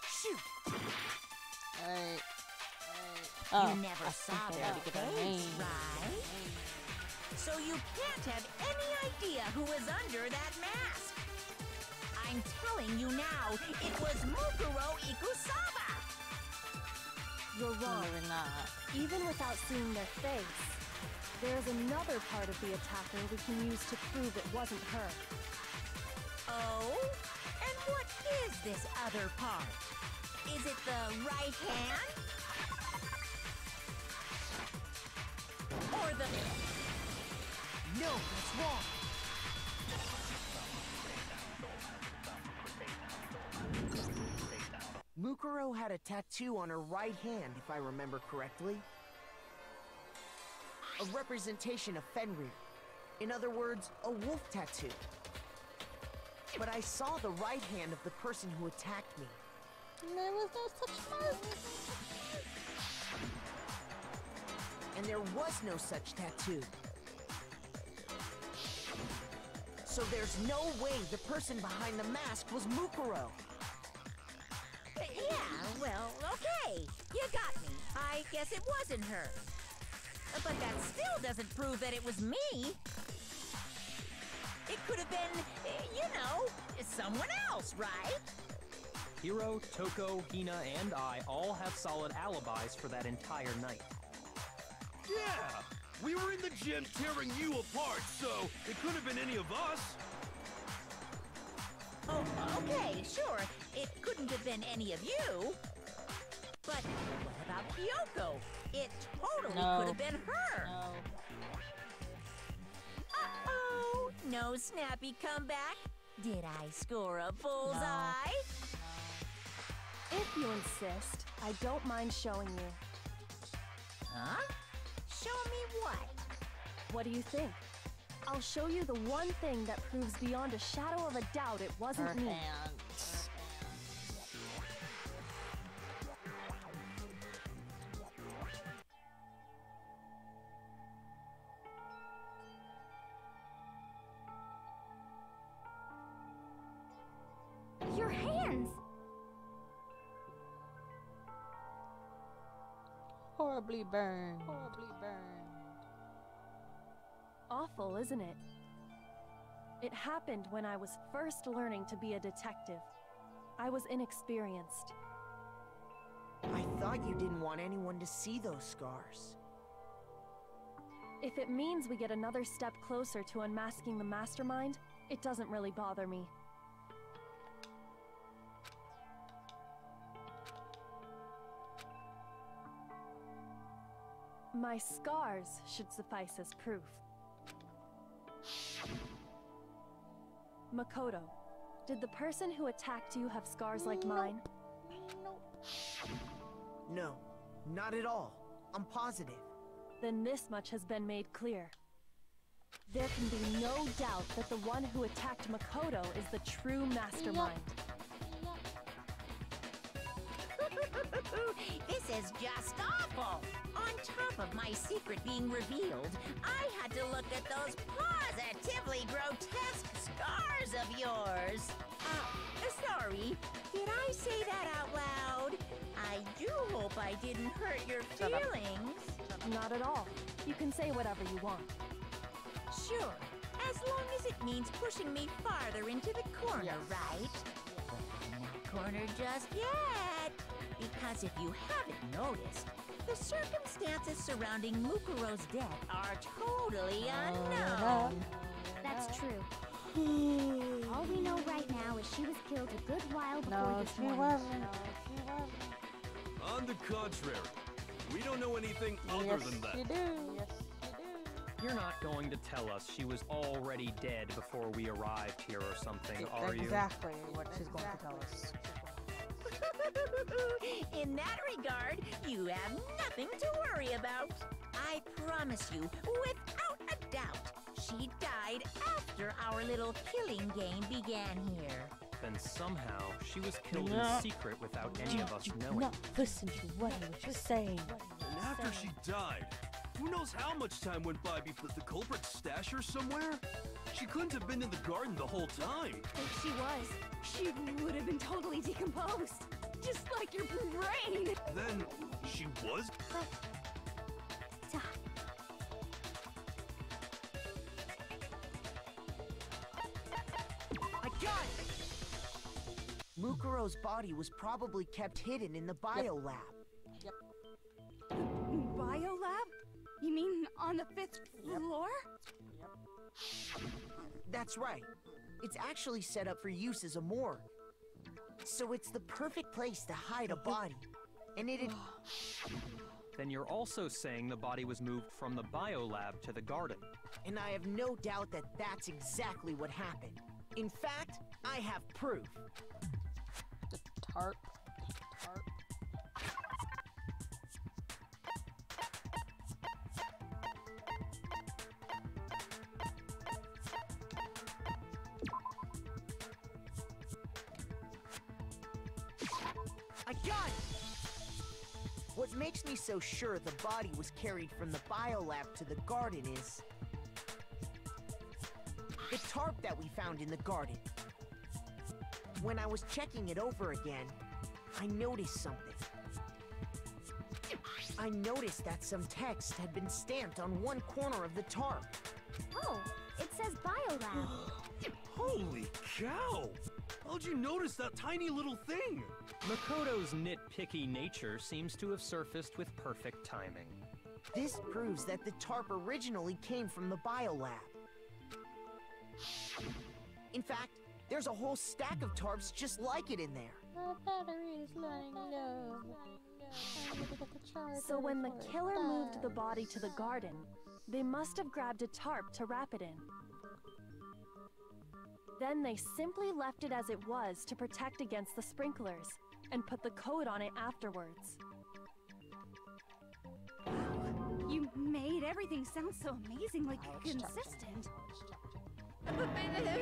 Shoot! Oh, you never saw their face, right? so you can't have any idea who was under that mask. I'm telling you now, it was Mukuro Ikusaba! You're wrong. No, we're not. Even without seeing their face, there's another part of the attacker we can use to prove it wasn't her. Oh? And what is this other part? Is it the right hand? Or the... No, that's wrong. Mukuro had a tattoo on her right hand, if I remember correctly. A representation of Fenrir. In other words, a wolf tattoo. But I saw the right hand of the person who attacked me. There was no such mark. And there was no such tattoo. So there's no way the person behind the mask was Mukuro. Yeah, well, okay. You got me. I guess it wasn't her. But that still doesn't prove that it was me. It could have been, you know, someone else, right? Hiro, Toko, Hina, and I all have solid alibis for that entire night. Yeah! We were in the gym tearing you apart, so it couldn't have been any of us. Oh, okay, sure. It couldn't have been any of you. But what about Kyoko? It totally could have been her. No. Uh-oh! No snappy comeback? Did I score a bullseye? If you insist, I don't mind showing you. Huh? Show me what? What do you think? I'll show you the one thing that proves beyond a shadow of a doubt it wasn't Her me. hands. Your hands! Horribly burned. Horribly burned. Awful, isn't it? It happened when I was first learning to be a detective. I was inexperienced. I thought you didn't want anyone to see those scars. If it means we get another step closer to unmasking the mastermind, it doesn't really bother me. My scars should suffice as proof. Makoto, did the person who attacked you have scars like mine? No, not at all. I'm positive. Then this much has been made clear. There can be no doubt that the one who attacked Makoto is the true mastermind. This is just awful! On top of my secret being revealed, I had to look at those positively grotesque scars of yours. Sorry, did I say that out loud? I do hope I didn't hurt your feelings. Not at all. You can say whatever you want. Sure, as long as it means pushing me farther into the corner, right? But I'm not cornered just yet. Because if you haven't noticed, the circumstances surrounding Mukuro's death are totally unknown. That's true. All we know right now is she was killed a good while before No, this she morning. wasn't. No, she wasn't. On the contrary, we don't know anything other Yes, than that. you do. Yes, you do. You're not going to tell us she was already dead before we arrived here or something, are you? Exactly what she's going to tell us. In that regard, you have nothing to worry about. I promise you, without a doubt, she died after our little killing game began here. Then somehow she was killed No. in secret without any of us knowing. Not listen to what I was just saying. And after she died, who knows how much time went by before the culprit stashed her somewhere? She couldn't have been in the garden the whole time. If she was, she would have been totally decomposed. Just like your brain. Then she was? Mukuro's body was probably kept hidden in the biolab. Yep. Biolab? You mean on the 5th floor? Yep. That's right. It's actually set up for use as a morgue. So it's the perfect place to hide a body. And it'd... Then you're also saying the body was moved from the biolab to the garden. And I have no doubt that that's exactly what happened. In fact, I have proof. The tarp. Tarp. I got it! What makes me so sure the body was carried from the biolab to the garden is... the tarp that we found in the garden. When I was checking it over again, I noticed something. I noticed that some text had been stamped on one corner of the tarp. Oh, it says Biolab. Holy cow! How'd you notice that tiny little thing? Makoto's nitpicky nature seems to have surfaced with perfect timing. This proves that the tarp originally came from the biolab. In fact, there's a whole stack of tarps just like it in there. My battery is running low. I need to get the charger So when the before it killer moved the dies. body to the garden, they must have grabbed a tarp to wrap it in. Then they simply left it as it was to protect against the sprinklers, and put the code on it afterwards. You made everything sound so amazingly Oh, it's charging. consistent.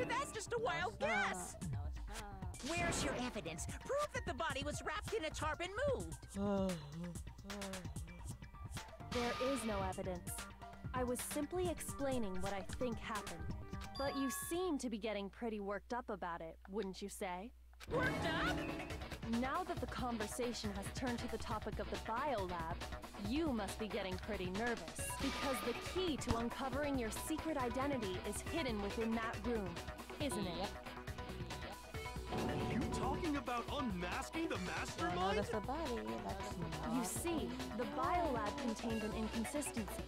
That's just a wild guess. No, it's not. Where's your evidence? Prove that the body was wrapped in a tarp and moved. There is no evidence. I was simply explaining what I think happened. But you seem to be getting pretty worked up about it, wouldn't you say? Worked up? Now that the conversation has turned to the topic of the biolab, you must be getting pretty nervous. Because the key to uncovering your secret identity is hidden within that room, isn't it? You talking about unmasking the You'll mastermind? notice the body. That's not You see, the biolab contained an inconsistency.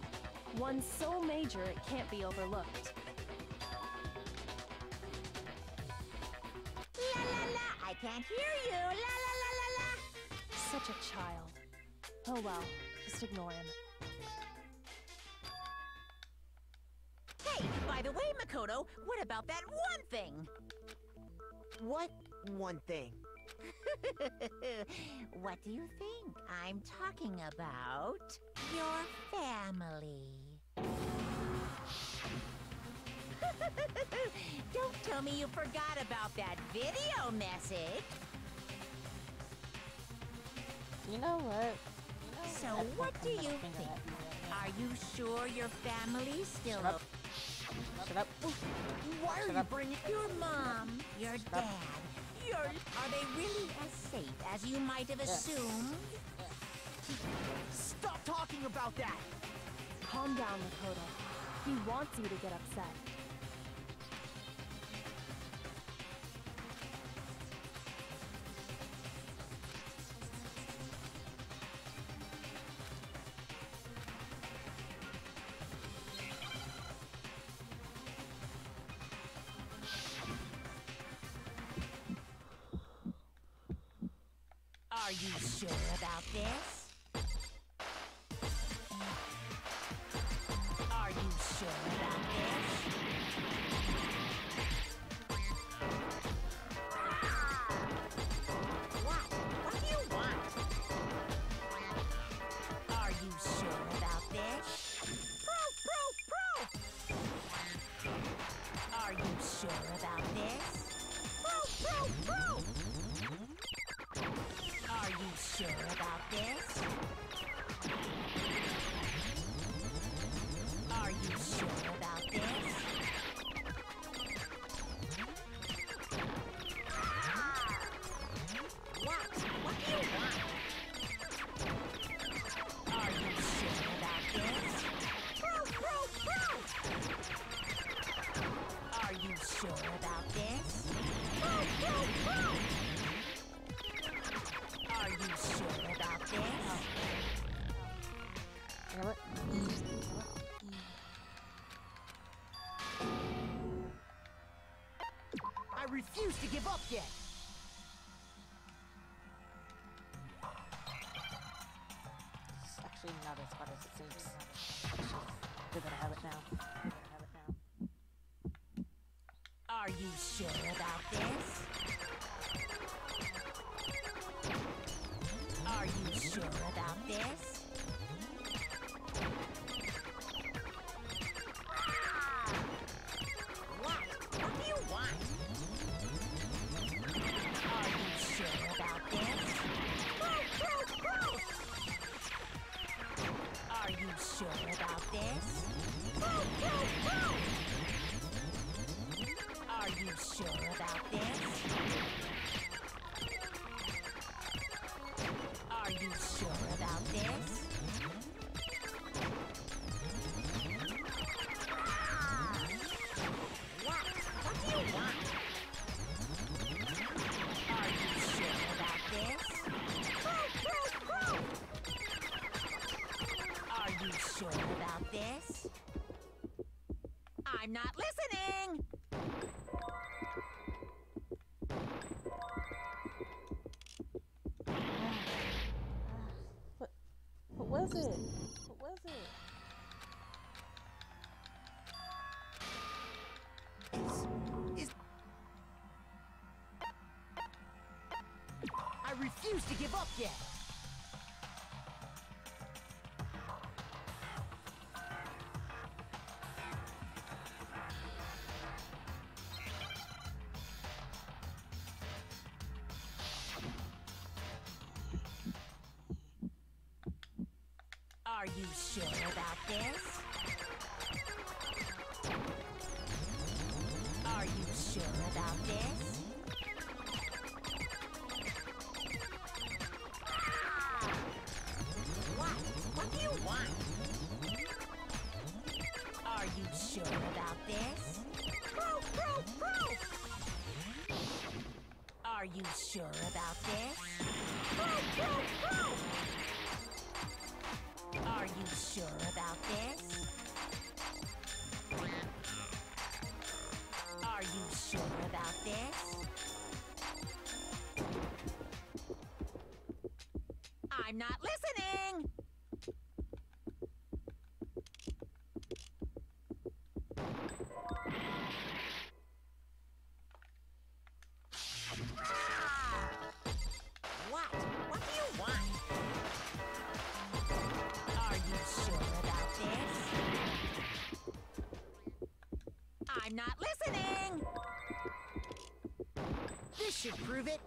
One so major it can't be overlooked. La la la, I can't hear you. La la la la la. Such a child. Oh well, just ignore him. Hey, by the way, Makoto, what about that one thing? What one thing? What do you think? I'm talking about your family. Don't tell me you forgot about that video message. You know what? So what do you think? Are you sure your family's still Shut up. Shut up. Why are Shut you up. bringing your mom, your dad, are they really as safe as you might have Yes. assumed? Stop talking about that! Calm down, Makoto. He wants you to get upset. Are you sure about this? Are you sure about this? What? What do you want? Are you sure about this? Are you sure about this? Are you sure about this? Are you sure about this? What? What do you want? Are you sure about this? Are you sure about this? Actually, not as hot as it seems. We're gonna have it now. Are you sure about this? Are you sure about this? What? What do you want? Are you sure about this? Are you sure about this? Are you sure about this? Are you sure about this? What? What do you want? Are you sure about this? Are you sure about this? I'm not listening! What was it? What was it? I refuse to give up yet. Are you sure about this? Are you sure about this? What? What do you want? Are you sure about this? Are you sure about this? Are you sure about this? Are you sure about this? I'm not listening! What? What do you want? Are you sure about this? I'm not listening! This should prove it.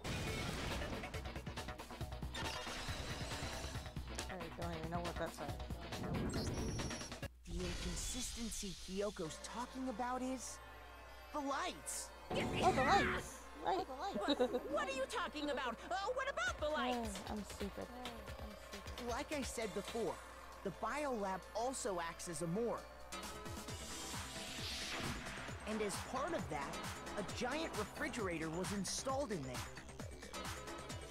I don't even know what that said. The inconsistency Kyoko's talking about is the lights. Oh, the lights! Right. What are you talking about? What about the lights? I'm stupid. Like I said before, the biolab also acts as a morgue. And as part of that, a giant refrigerator was installed in there.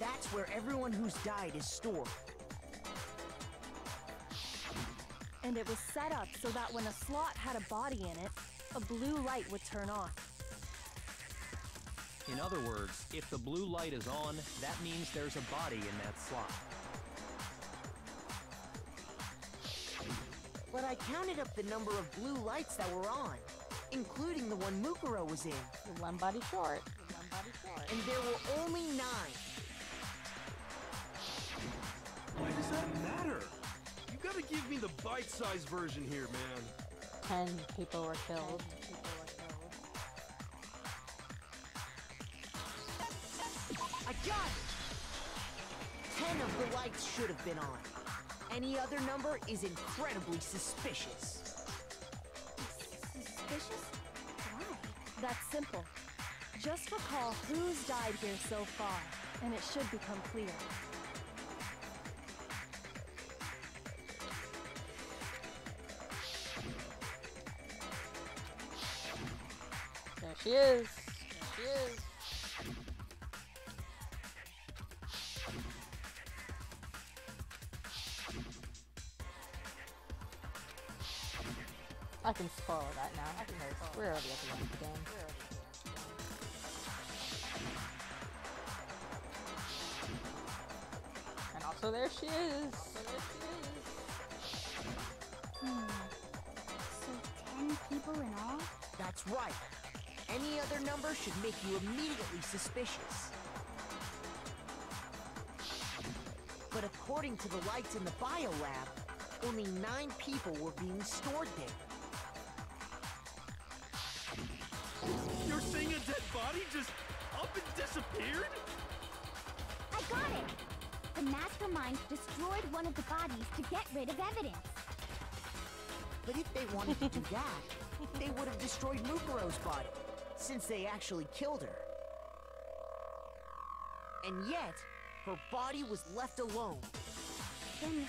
That's where everyone who's died is stored. And it was set up so that when a slot had a body in it, a blue light would turn on. In other words, if the blue light is on, that means there's a body in that slot. But I counted up the number of blue lights that were on, including the one Mukuro was in. One body short. And there were only 9. Why does that matter? You gotta give me the bite-sized version here, man. 10 people were killed. I got it! 10 of the lights should have been on. Any other number is incredibly suspicious. Suspicious? Why? That's simple. Just recall who's died here so far, and it should become clear. There she is. There she is. I can spoil that now because we're already at the end of the game. And also there she is. So 10 people in all? That's right. Any other number should make you immediately suspicious. But according to the lights in the biolab, only 9 people were being stored there. You're saying a dead body just up and disappeared? I got it! The mastermind destroyed one of the bodies to get rid of evidence. But if they wanted to do that, they would have destroyed Mukuro's body, since they actually killed her. And yet, her body was left alone. Then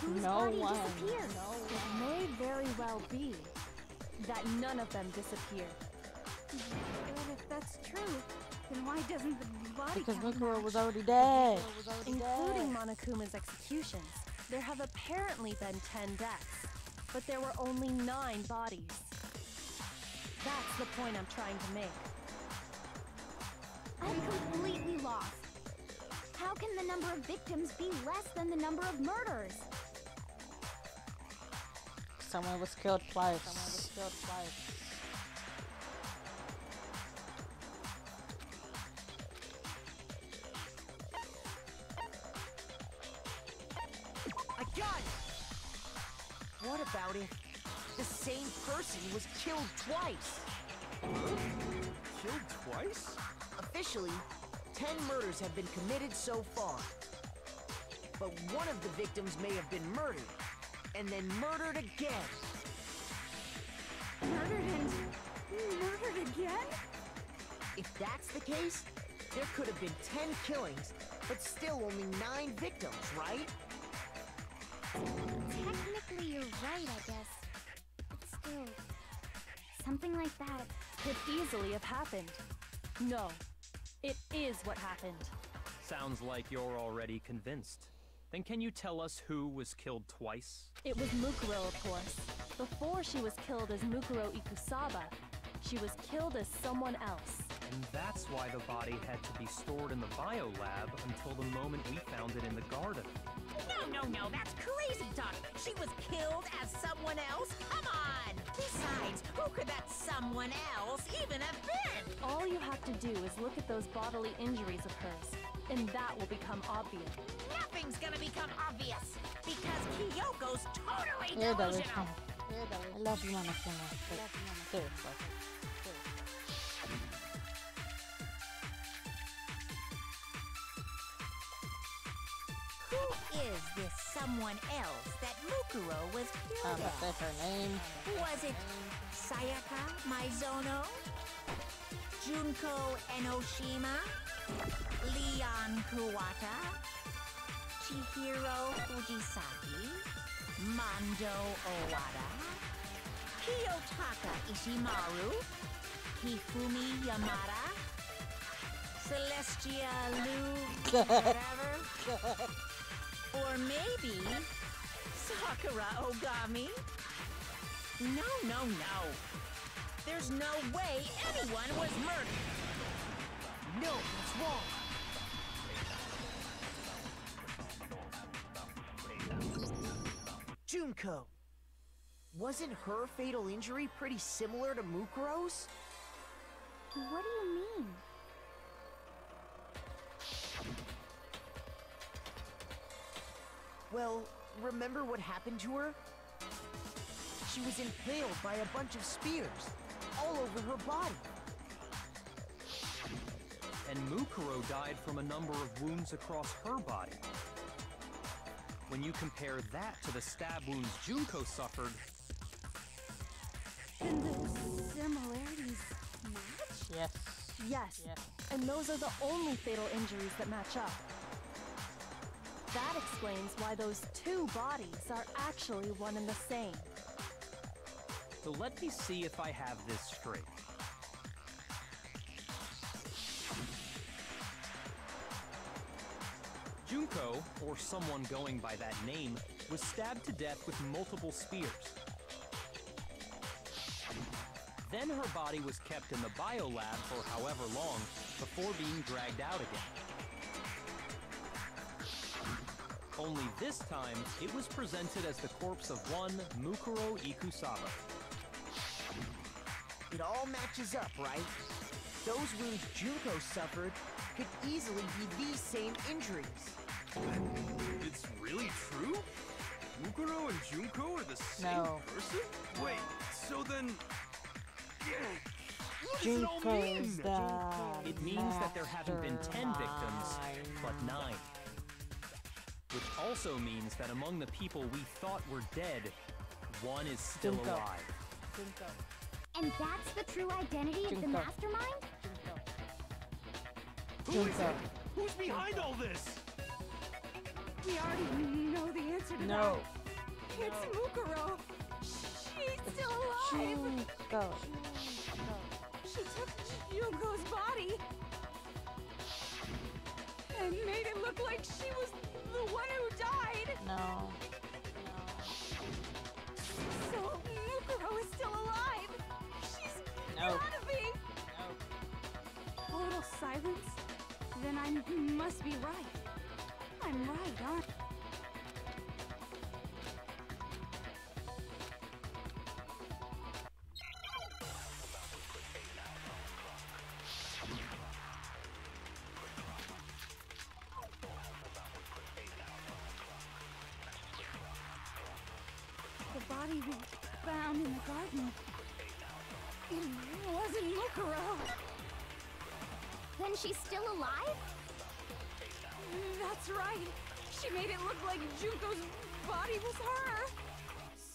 whose No body one. disappeared? It may very well be that none of them disappeared. But if that's true, then why doesn't the body Because count Mukuro match? was already dead. Including Monokuma's executions, there have apparently been 10 deaths, but there were only 9 bodies. That's the point I'm trying to make. I'm completely lost. How can the number of victims be less than the number of murders? Someone was killed twice. I got it! What about if the same person was killed twice? Killed twice? Officially, 10 murders have been committed so far. But one of the victims may have been murdered, and then murdered again. Murdered and murdered again? If that's the case, there could have been 10 killings, but still only 9 victims, right? Technically, you're right, I guess. But still, something like that. Could easily have happened. No, it is what happened. Sounds like you're already convinced. Then can you tell us who was killed twice? It was Mukuro, of course. Before she was killed as Mukuro Ikusaba, she was killed as someone else. And that's why the body had to be stored in the biolab until the moment we found it in the garden. No, that's crazy talk. She was killed as someone else? Come on! Besides, who could that someone else even have been? All you have to do is look at those bodily injuries of hers, and that will become obvious. Nothing's gonna become obvious, because Kyoko's totally You're delusional. I love you, Monokuma. Seriously. Who is this someone else that Mukuro was killed That's her name. Was it Sayaka Maizono? Junko Enoshima? Leon Kuwata? Chihiro Fujisaki? Mondo Owada? Kiyotaka Ishimaru? Hifumi Yamada? Celestia Lu... whatever? Or maybe Sakura Ogami? No. There's no way anyone was murdered. No, that's wrong. Junko. Wasn't her fatal injury pretty similar to Mukuro's? What do you mean? Well, remember what happened to her? She was impaled by a bunch of spears, all over her body. And Mukuro died from a number of wounds across her body. When you compare that to the stab wounds Junko suffered, Then the similarities match? Yes, and those are the only fatal injuries that match up. That explains why those 2 bodies are actually one and the same. so let me see if I have this straight. Junko, or someone going by that name, was stabbed to death with multiple spears. Then her body was kept in the biolab for however long before being dragged out again. Only this time, it was presented as the corpse of one Mukuro Ikusaba. It all matches up, right? Those wounds Junko suffered could easily be these same injuries. It's really true? Mukuro and Junko are the same No. person? Wait, so then... What does it all mean? Junko's the It means that there haven't been 10 victims, but 9. Which also means that among the people we thought were dead, one is still Junko. alive. Junko. And that's the true identity of the Junko. mastermind? Who is Junko. it? Who's behind all this? We already know the answer to No. that. It's Mukuro. She's still alive. Junko. She took Junko's body and made it look like she was the one who died. No. So Mukuro is still alive. She's No. gotta be. Total silence? Then I must be right. I'm right, aren't I? The body we found in the garden. It wasn't Mukuro. Then she's still alive? That's right. She made it look like Junko's body was her.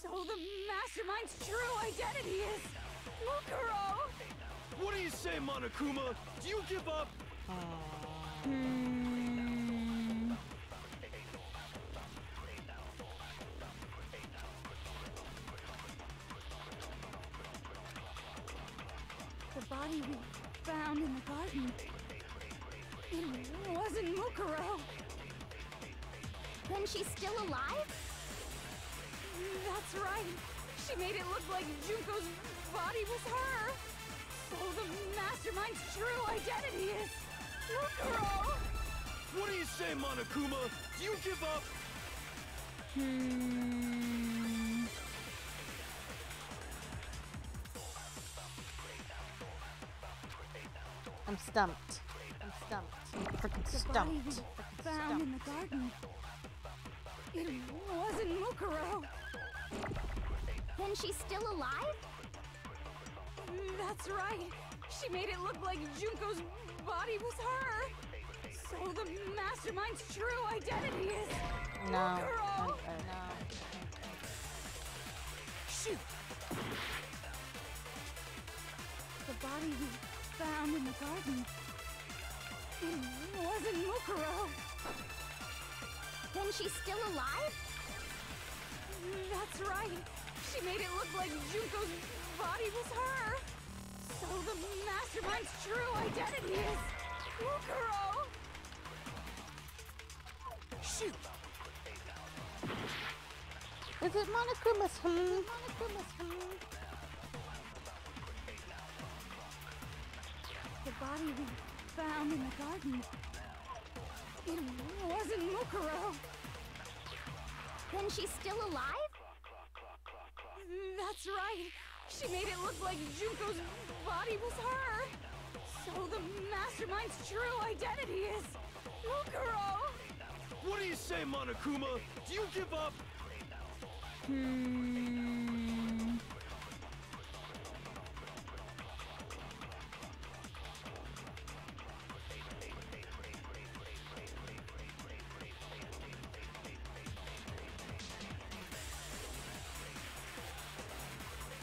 So the mastermind's true identity is Mukuro. What do you say, Monokuma? Do you give up? The body we found in the garden. It wasn't Mukuro. Then she's still alive? That's right. She made it look like Junko's body was her. So the mastermind's true identity is Mukuro. What do you say, Monokuma? Do you give up? I'm stumped. I'm stumped. I'm freaking The body we stumped. found in the garden. It wasn't Mukuro. Then she's still alive? That's right. She made it look like Junko's body was her. So the mastermind's true identity is No. Mukuro. No. Shoot! The body we found in the garden. It wasn't Mukuro. Then she's still alive? That's right. She made it look like Junko's body was her. So the mastermind's true identity is Mukuro. Shoot! Is it Monokuma's The body we found in the garden. It wasn't Mukuro. Then she's still alive? That's right. She made it look like Junko's body was her. So the mastermind's true identity is Mukuro. What do you say, Monokuma? Do you give up?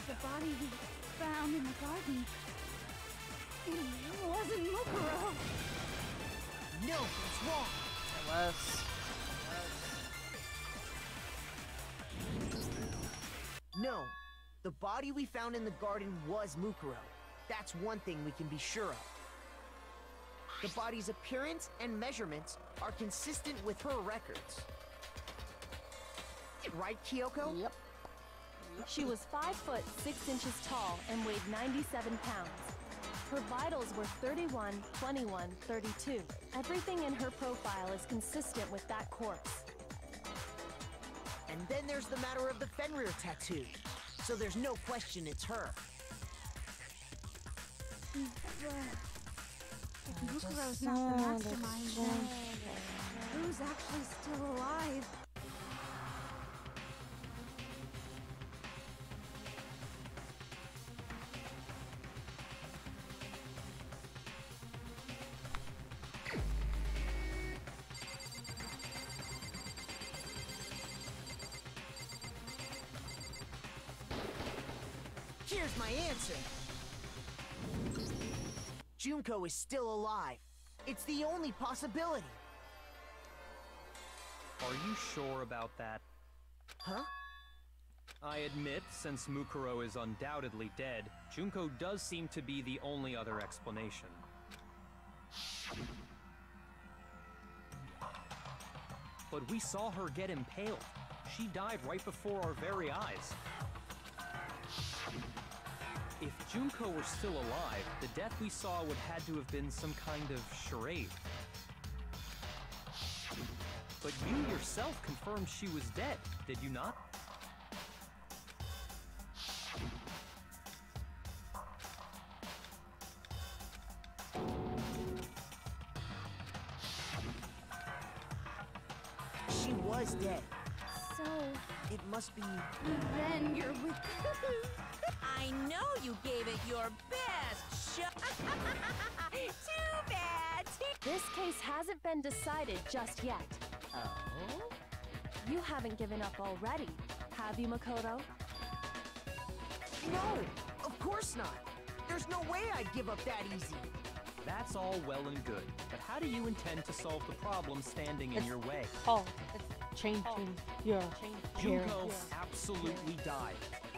The body we found in the garden. It wasn't Mukuro. No, it's wrong. It was. No, the body we found in the garden was Mukuro. That's one thing we can be sure of. The body's appearance and measurements are consistent with her records. Right, Kyoko? Yep. She was 5 foot 6 inches tall and weighed 97 pounds. Her vitals were 31, 21, 32. Everything in her profile is consistent with that corpse. And then there's the matter of the Fenrir tattoo. So there's no question it's her. If Mukuro's not the mastermind, then who's actually still alive? Here's my answer. Junko is still alive. It's the only possibility. Are you sure about that? Huh? I admit, since Mukuro is undoubtedly dead, Junko does seem to be the only other explanation. But we saw her get impaled. She died right before our very eyes. If Junko were still alive, the death we saw would had to have been some kind of charade. But you yourself confirmed she was dead, did you not? She was dead. So, It must be... Then you're with... I know you gave it your best shot. Too bad. This case hasn't been decided just yet. Oh? You haven't given up already, have you, Makoto? No, of course not. There's no way I'd give up that easy. That's all well and good, but how do you intend to solve the problem standing in your way? Oh, it's changing your Junko absolutely died.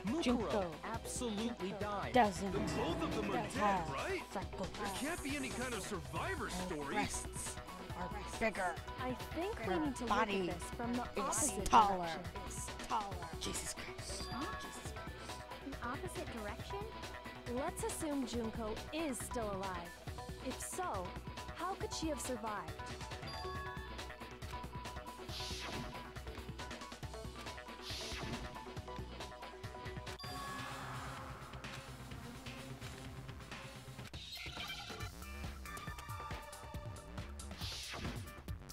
Mukuro Junko absolutely died. doesn't Then both of them are dead, have right? freckles. There can't be any kind of survivor story. Breasts are bigger. I think we Her need to look body at this from the is opposite taller. direction. Taller. Jesus Christ. Huh? An opposite direction? Let's assume Junko is still alive. If so, how could she have survived?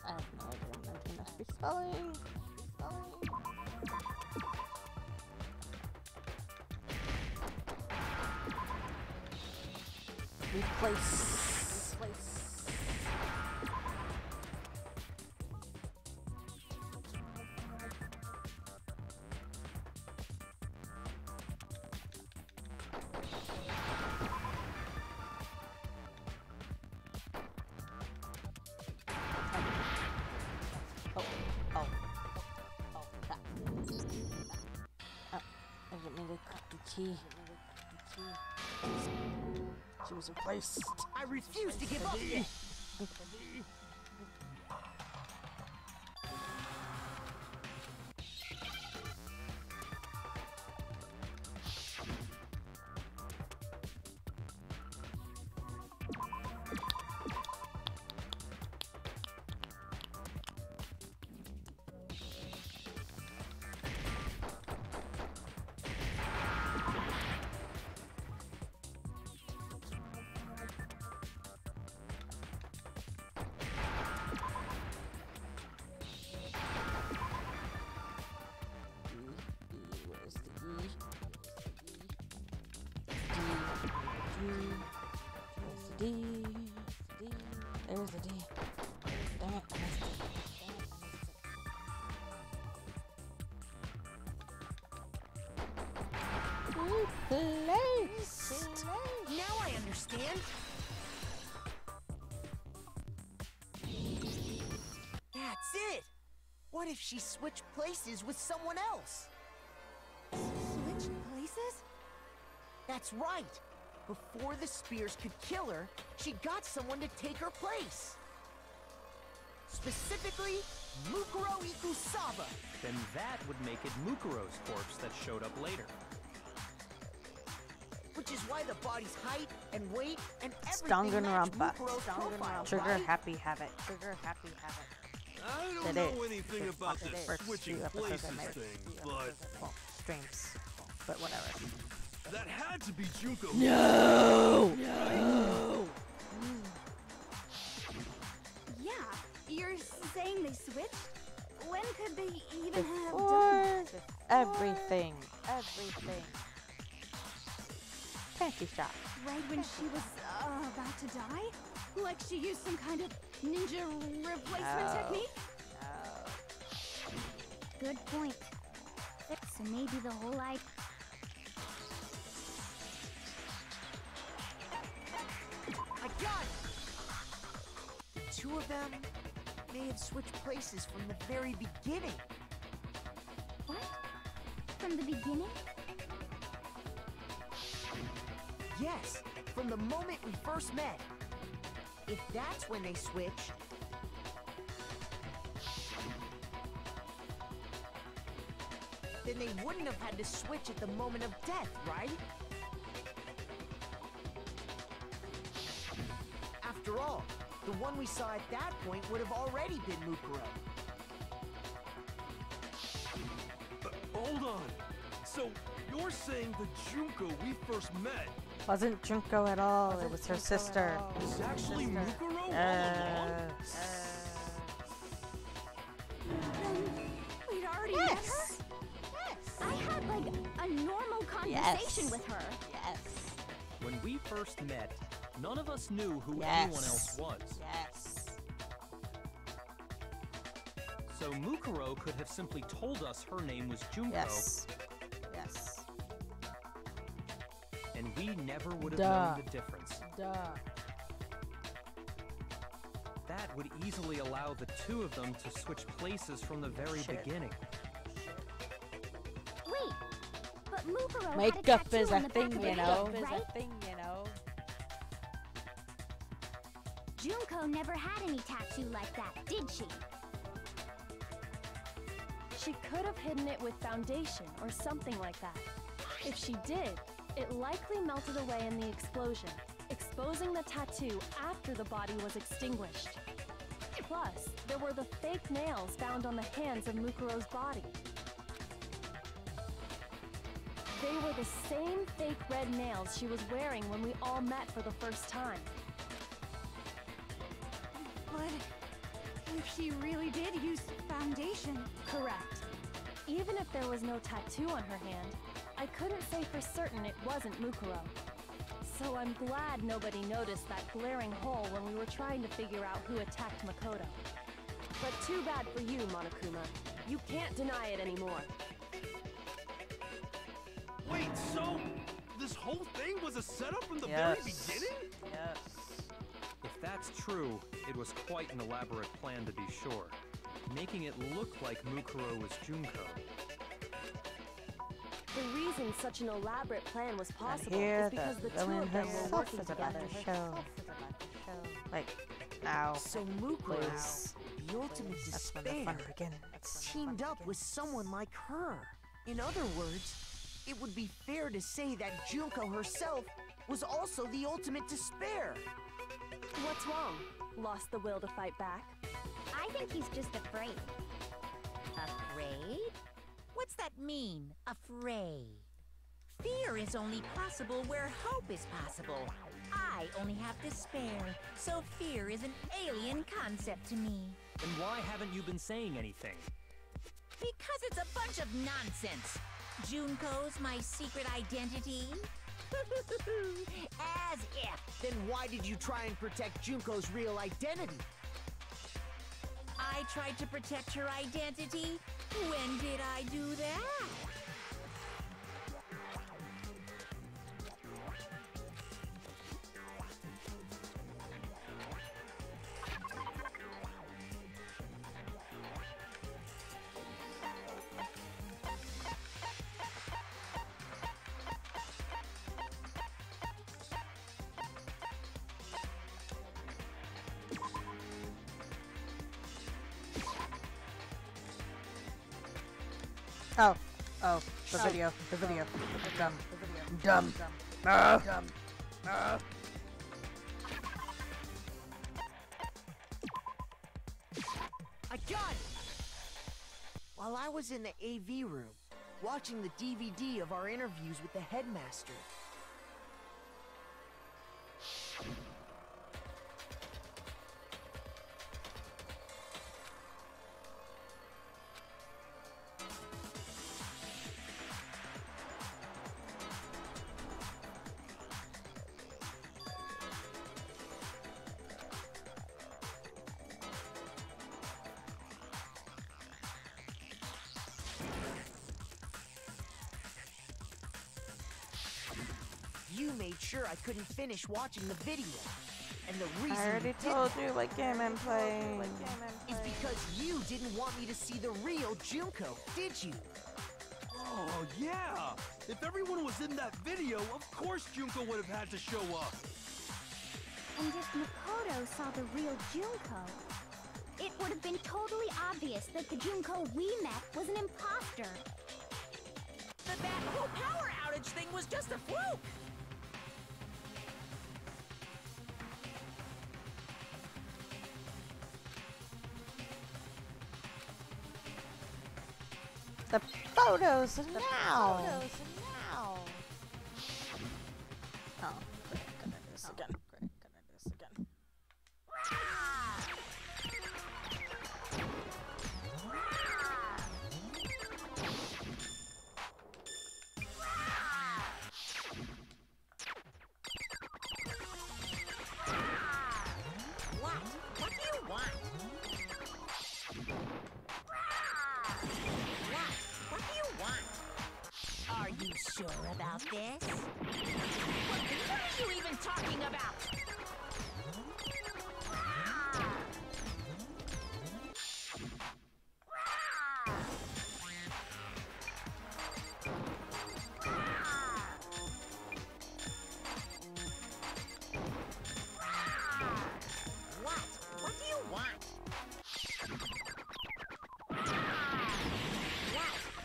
I have no idea what my team must be spelling. Replace. Crap. Oh, I didn't mean to cut the key. She was replaced. I refuse to give up yet. Where's the E? Where's the D? There's the D. Damn it, I missed it. Replaced. Now I understand. That's it. What if she switched places with someone else? Switched places? That's right. Before the spears could kill her, she got someone to take her place. Specifically, Mukuro Ikusaba. Then that would make it Mukuro's corpse that showed up later. Which is why the body's height and weight and everything match Danganronpa. Mukuro's profile, Trigger right? happy habit. Trigger happy habit. I don't know anything about this switching places thing, but... Well, streams. But whatever. That had to be Junko. No! No! Yeah, you're saying they switched? When could they even have Before done everything. Everything. Panty shot. Right when she was about to die? Like she used some kind of ninja replacement technique? Good point. So maybe the whole idea. I got it! The two of them may have switched places from the very beginning. What? From the beginning? Yes, from the moment we first met. If that's when they switched, then they wouldn't have had to switch at the moment of death, right? After all, the one we saw at that point would have already been Mukuro. Hold on. So, you're saying the Junko we first met Wasn't Junko at all. It was her sister. is actually Mukuro all along? We'd already met her? I had like a normal conversation with her. Yes. When we first met, none of us knew who Yes. anyone else was. Yes. So Mukuro could have simply told us her name was Junko, Yes. Yes. and we never would have Duh. known the difference. Duh. That would easily allow the two of them to switch places from the very Shit. beginning. Wait, but Mukuro had Makeup a tattoo is on a the back thing, of you her know. head, Is right? a thing, you know. Junko never had any tattoo like that, did she? She could have hidden it with foundation or something like that. If she did, it likely melted away in the explosion, exposing the tattoo after the body was extinguished. Plus, there were the fake nails found on the hands of Mukuro's body. They were the same fake red nails she was wearing when we all met for the first time. But if she really did use foundation... Correct. Even if there was no tattoo on her hand, I couldn't say for certain it wasn't Mukuro. So I'm glad nobody noticed that glaring hole when we were trying to figure out who attacked Makoto. But too bad for you, Monokuma. You can't deny it anymore. Wait, so this whole thing was a setup from the Yes. very beginning? Yes. If that's true, it was quite an elaborate plan to be sure, making it look like Mukuro was Junko. The reason such an elaborate plan was possible Here is because the two villain of them were herself working is about together. to show. Like, now. So Mukuro, Please. the ultimate That's when the fun despair, begins. That's when the teamed fun up with begins. someone like her. In other words, it would be fair to say that Junko herself was also the ultimate despair. What's wrong? Lost the will to fight back? I think he's just afraid. Afraid? What's that mean, afraid? Fear is only possible where hope is possible. I only have despair, so fear is an alien concept to me. Then why haven't you been saying anything? Because it's a bunch of nonsense. Junko's my secret identity? As if. Then why did you try and protect Junko's real identity? I tried to protect her identity? When did I do that? Oh, the video. Dumb. Dumb. Dumb. I I got it! While I was in the AV room, watching the DVD of our interviews with the headmaster. You made sure I couldn't finish watching the video. And the reason I already told you what game I'm playing. is because you didn't want me to see the real Junko, did you? Oh, yeah! If everyone was in that video, of course Junko would have had to show up. And if Makoto saw the real Junko, it would have been totally obvious that the Junko we met was an imposter. That whole power outage thing was just a fluke! The photos now! Oh, great, gonna do this again. Great, gonna do this again. What? What do you want? What do you want? Are you sure about this? What are you even talking about? What? What do you want?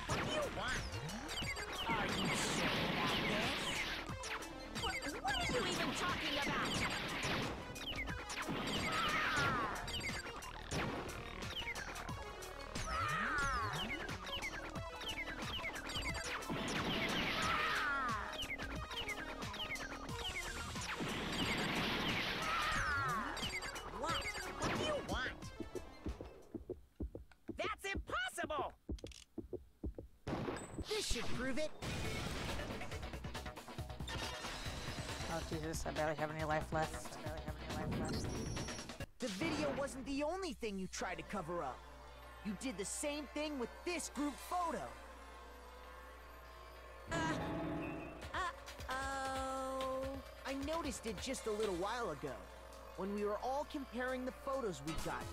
What do you want? Are you sure about this? What are you even talking about? What? What do you want? That's impossible! This should prove it. Oh Jesus, I barely have any life left. The video wasn't the only thing you tried to cover up. You did the same thing with this group photo. Uh-oh. I noticed it just a little while ago, when we were all comparing the photos we got.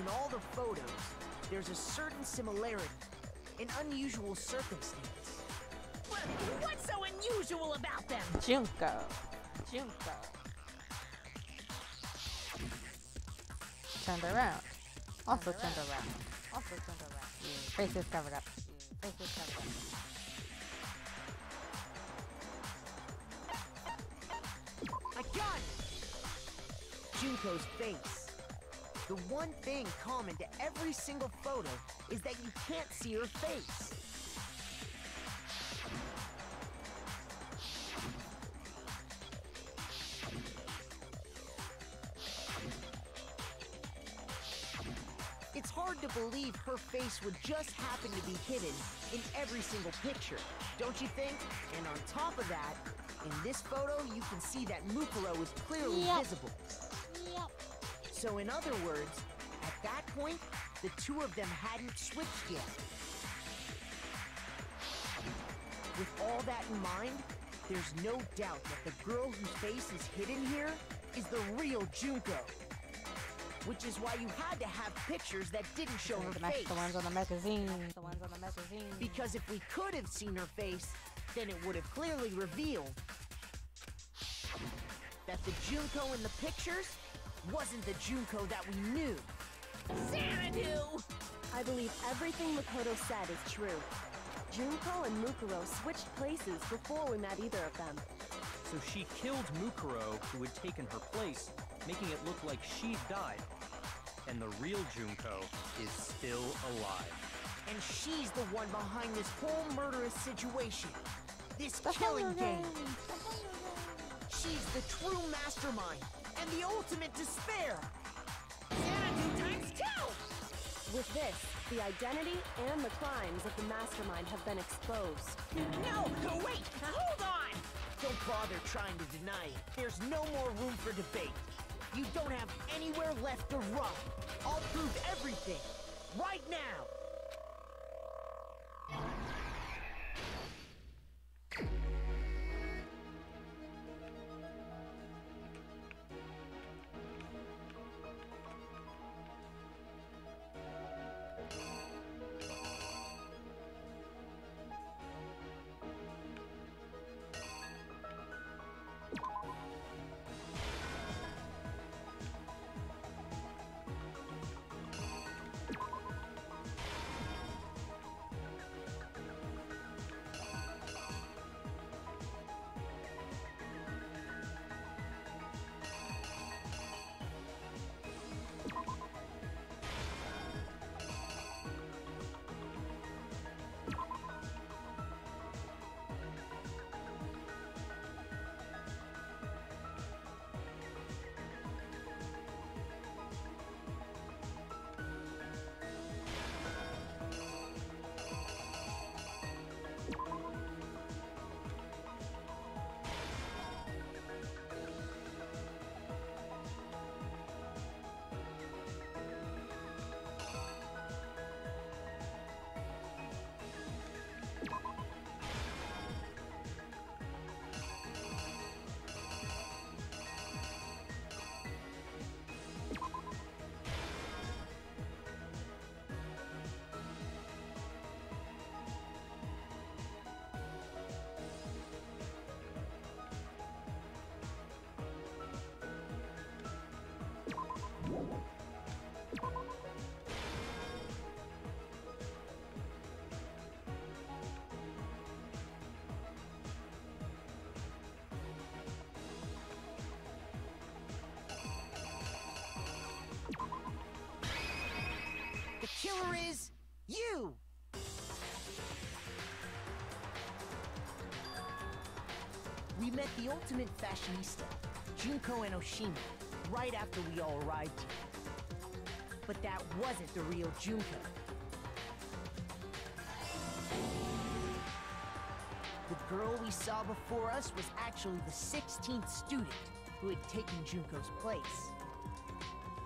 In all the photos, there's a certain similarity, an unusual circumstance. What's so unusual about them? Junko. Turned around. Also turned around. Face is covered up. I got it! Junko's face. The one thing common to every single photo is that you can't see her face. It's hard to believe her face would just happen to be hidden in every single picture, don't you think? And on top of that, in this photo, you can see that Mukuro is clearly visible. So in other words, at that point, the two of them hadn't switched yet. With all that in mind, there's no doubt that the girl whose face is hidden here is the real Junko. Which is why you had to have pictures that didn't show her face. The ones on the magazine. Because if we could have seen her face, then it would have clearly revealed that the Junko in the pictures wasn't the Junko that we knew. Xanadu! I believe everything Makoto said is true. Junko and Mukuro switched places before we met either of them. So she killed Mukuro, who had taken her place, making it look like she'd died. and the real Junko is still alive. And she's the one behind this whole murderous situation. This killing game. She's the true mastermind and the ultimate despair. Xanadu times 2! With this, the identity and the crimes of the mastermind have been exposed. No, wait, hold on! Don't bother trying to deny it. There's no more room for debate. You don't have anywhere left to run. I'll prove everything, right now! The killer is you! We met the ultimate fashionista, Junko Enoshima, right after we all arrived here. But that wasn't the real Junko. The girl we saw before us was actually the 16th student who had taken Junko's place.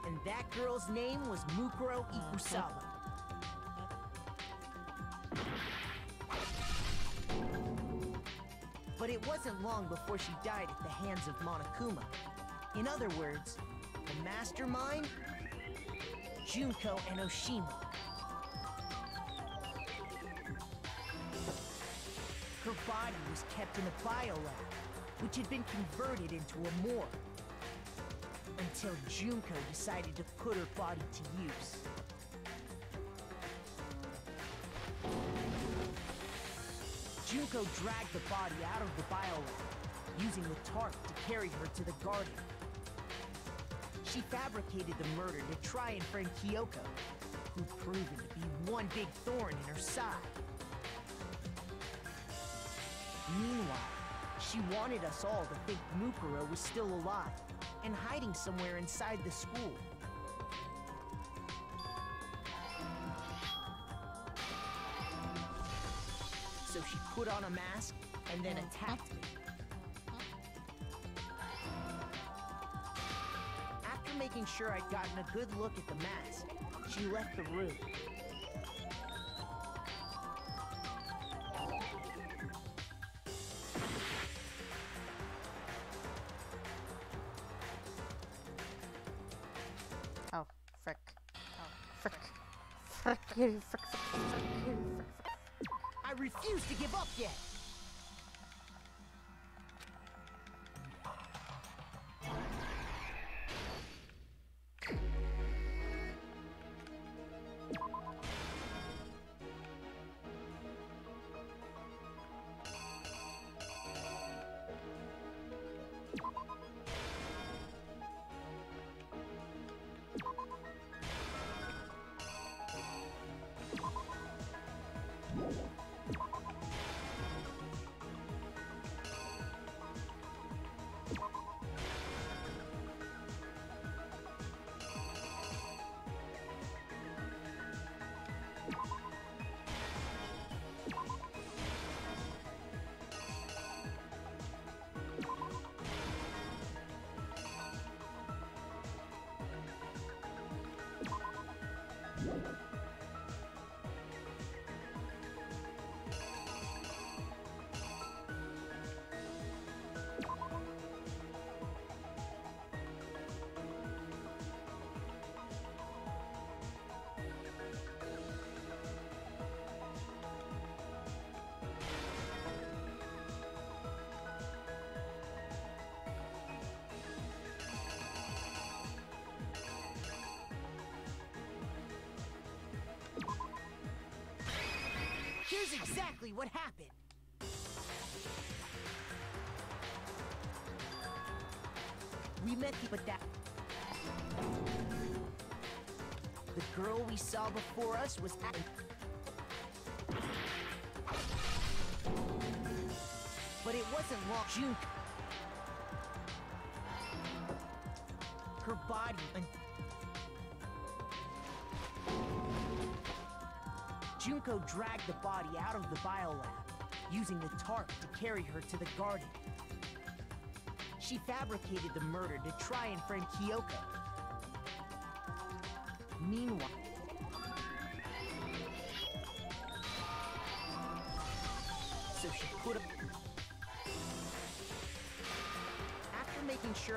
And that girl's name was Mukuro Ikusawa. But it wasn't long before she died at the hands of Monokuma. In other words, the mastermind, Junko Enoshima. Her body was kept in a biolab, which had been converted into a morgue. Until Junko decided to put her body to use. Junko dragged the body out of the biolab, using the tarp to carry her to the garden. She fabricated the murder to try and frame Kyoko, who'd proven to be one big thorn in her side. Meanwhile, she wanted us all to think Mukuro was still alive and hiding somewhere inside the school. So she put on a mask and then attacked me. After making sure I'd gotten a good look at the mask, she left the room. Oh, frick. Oh, frick. Frick you, frick, frick, frick you, frick, frick. I refuse to give up yet! Here's exactly what happened. We met the but that the girl we saw before us was but it wasn't long. Junko. Her body Junko dragged the body out of the biolab, using the tarp to carry her to the garden. She fabricated the murder to try and friend Kyoko. Meanwhile, so she put up. After making sure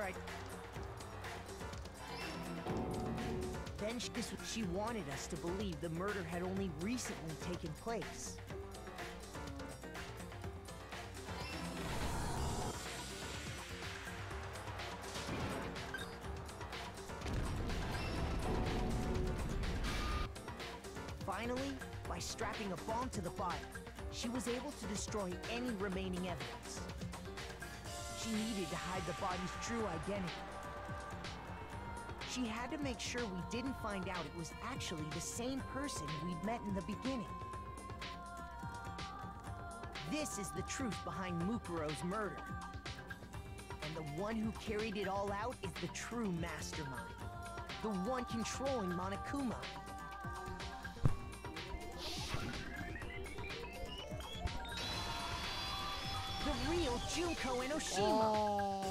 Then she wanted us to believe the murder had only recently taken place. Finally, by strapping a bomb to the body, she was able to destroy any remaining evidence. She needed to hide the body's true identity. She had to make sure we didn't find out it was actually the same person we'd met in the beginning. This is the truth behind Mukuro's murder. And the one who carried it all out is the true mastermind. The one controlling Monokuma. The real Junko Enoshima! Oh.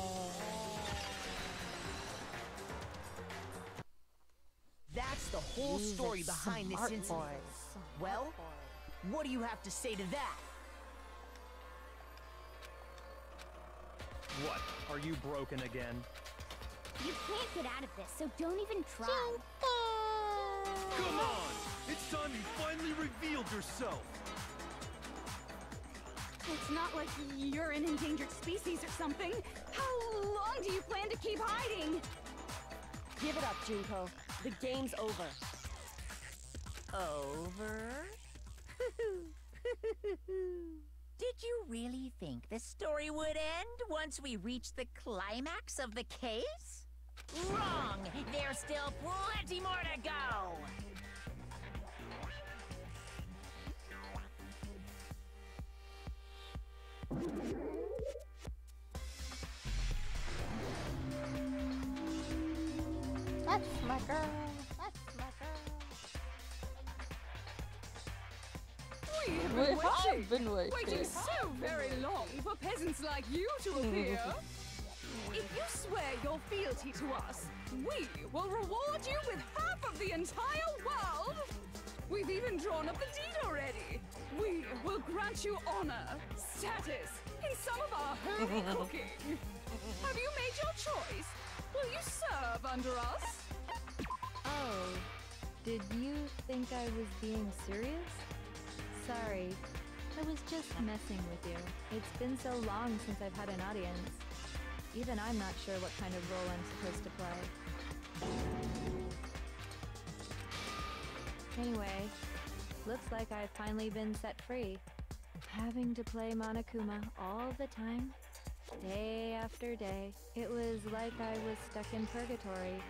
That's the whole story behind this incident. Well, what do you have to say to that? What? Are you broken again? You can't get out of this, so don't even try. Come on! It's time you finally revealed yourself! It's not like you're an endangered species or something. How long do you plan to keep hiding? Give it up, Junko. The game's over. Over? Did you really think the story would end once we reached the climax of the case? Wrong! There's still plenty more to go! That's my girl. That's my girl. We have been waiting. Waiting so very long for peasants like you to appear. If you swear your fealty to us, we will reward you with half of the entire world. We've even drawn up the deed already. We will grant you honor, status, and some of our holy cooking. Have you made your choice? Will you serve under us? Oh, did you think I was being serious? Sorry, I was just messing with you. It's been so long since I've had an audience. Even I'm not sure what kind of role I'm supposed to play. Anyway, looks like I've finally been set free. Having to play Monokuma all the time, day after day, it was like I was stuck in purgatory.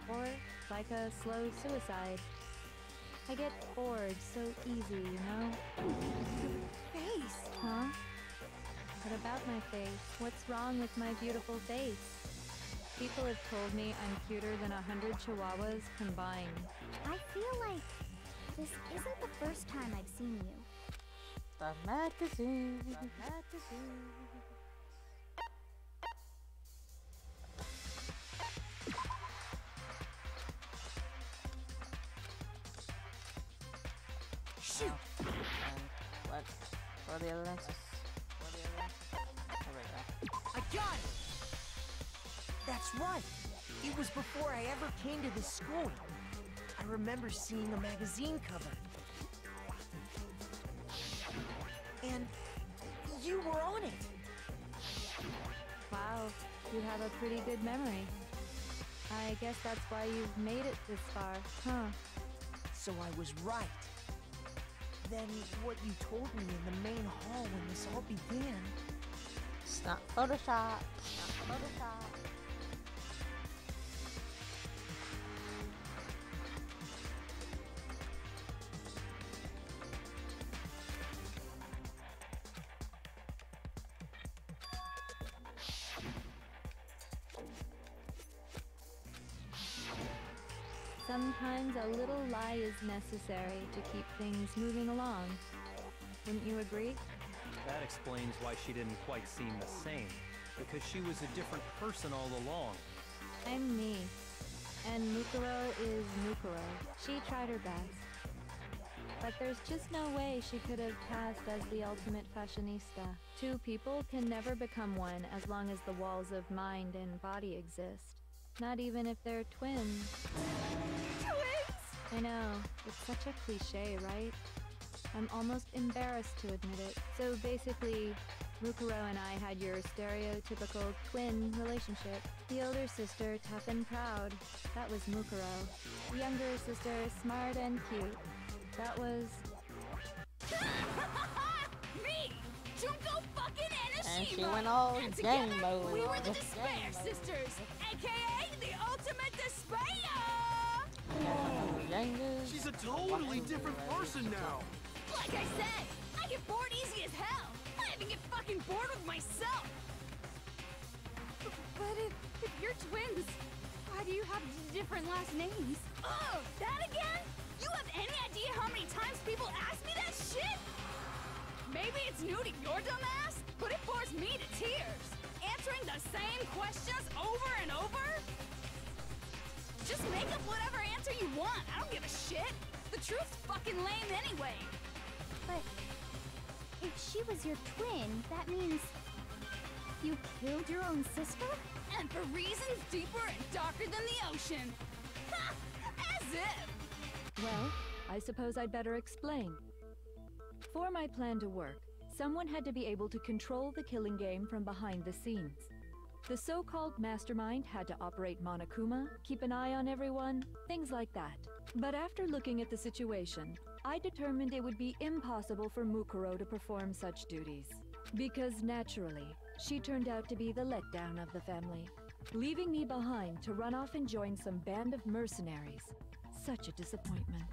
Or like a slow suicide. I get bored so easy, you know? Face! Huh? What about my face? What's wrong with my beautiful face? People have told me I'm cuter than 100 chihuahuas combined. I feel like this isn't the first time I've seen you. The magazine. The magazine. Shoot! What? Where are the other Nexus? Oh, right there. I got it! That's right. It was before I ever came to this school. I remember seeing a magazine cover. And you were on it. Wow, you have a pretty good memory. I guess that's why you've made it this far, huh? So I was right. Then what you told me in the main hall when this all began... It's not Photoshop. It's not Photoshop. Sometimes a little lie is necessary to keep things moving along. Wouldn't you agree? That explains why she didn't quite seem the same. Because she was a different person all along. I'm me. And Mukuro is Mukuro. She tried her best. But there's just no way she could have passed as the ultimate fashionista. Two people can never become one as long as the walls of mind and body exist. Not even if they're twins. Twins! I know, it's such a cliche, right? I'm almost embarrassed to admit it. So basically, Mukuro and I had your stereotypical twin relationship. The older sister, tough and proud. That was Mukuro. The younger sister, smart and cute. That was... Me! Junko fucking Enoshima! And she went all And gang together, mode. we were the Despair Sisters, aka the ultimate despair! She's a totally different person now. Like I said, I get bored easy as hell. I even get fucking bored with myself. But if you're twins, why do you have different last names? Oh, that again? You have any idea how many times people ask me that shit? Maybe it's new to your dumb ass, but it bores me to tears. Answering the same questions over and over? Just make up whatever answer you want. I don't give a shit. The truth's fucking lame anyway. But if she was your twin, that means you killed your own sister? And for reasons deeper and darker than the ocean. Ha! As if! Well, I suppose I'd better explain. For my plan to work, someone had to be able to control the killing game from behind the scenes. The so-called mastermind had to operate Monokuma, keep an eye on everyone, things like that. But after looking at the situation, I determined it would be impossible for Mukuro to perform such duties. Because naturally, she turned out to be the letdown of the family, leaving me behind to run off and join some band of mercenaries. Such a disappointment.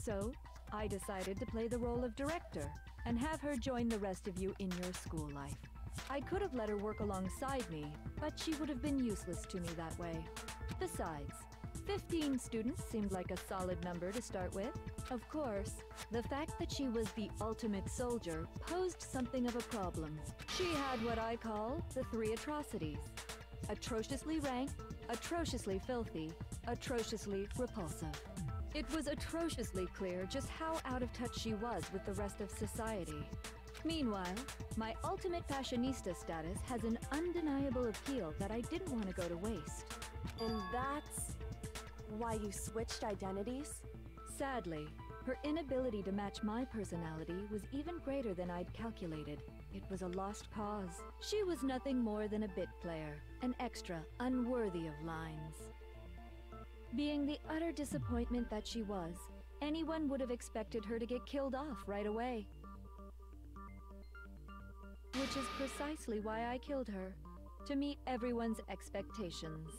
So, I decided to play the role of director and have her join the rest of you in your school life. I could have let her work alongside me, but she would have been useless to me that way. Besides, 15 students seemed like a solid number to start with. Of course, the fact that she was the ultimate soldier posed something of a problem. She had what I call the 3 atrocities. Atrociously rank, atrociously filthy, atrociously repulsive. It was atrociously clear just how out of touch she was with the rest of society. Meanwhile, my ultimate fashionista status has an undeniable appeal that I didn't want to go to waste. And that's why you switched identities? Sadly, her inability to match my personality was even greater than I'd calculated. It was a lost cause. She was nothing more than a bit player, an extra unworthy of lines. Being the utter disappointment that she was, anyone would have expected her to get killed off right away. Which is precisely why I killed her, to meet everyone's expectations.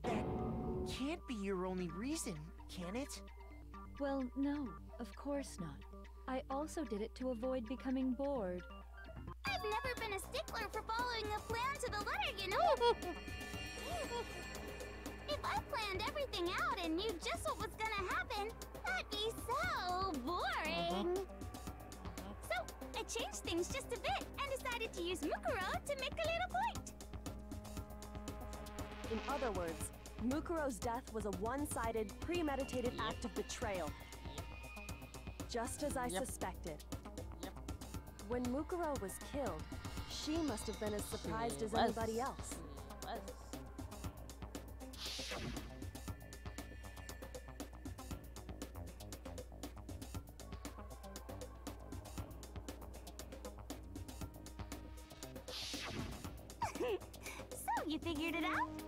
That can't be your only reason, can it? Well, no, of course not. I also did it to avoid becoming bored. I've never been a stickler for following a plan to the letter, you know? If I planned everything out and knew just what was gonna happen, that'd be so boring. So, I changed things just a bit and decided to use Mukuro to make a little point. In other words, Mukuro's death was a one-sided, premeditated act of betrayal. Just as I suspected. Yep. When Mukuro was killed, she must have been as surprised as anybody else. Was. So, you figured it out?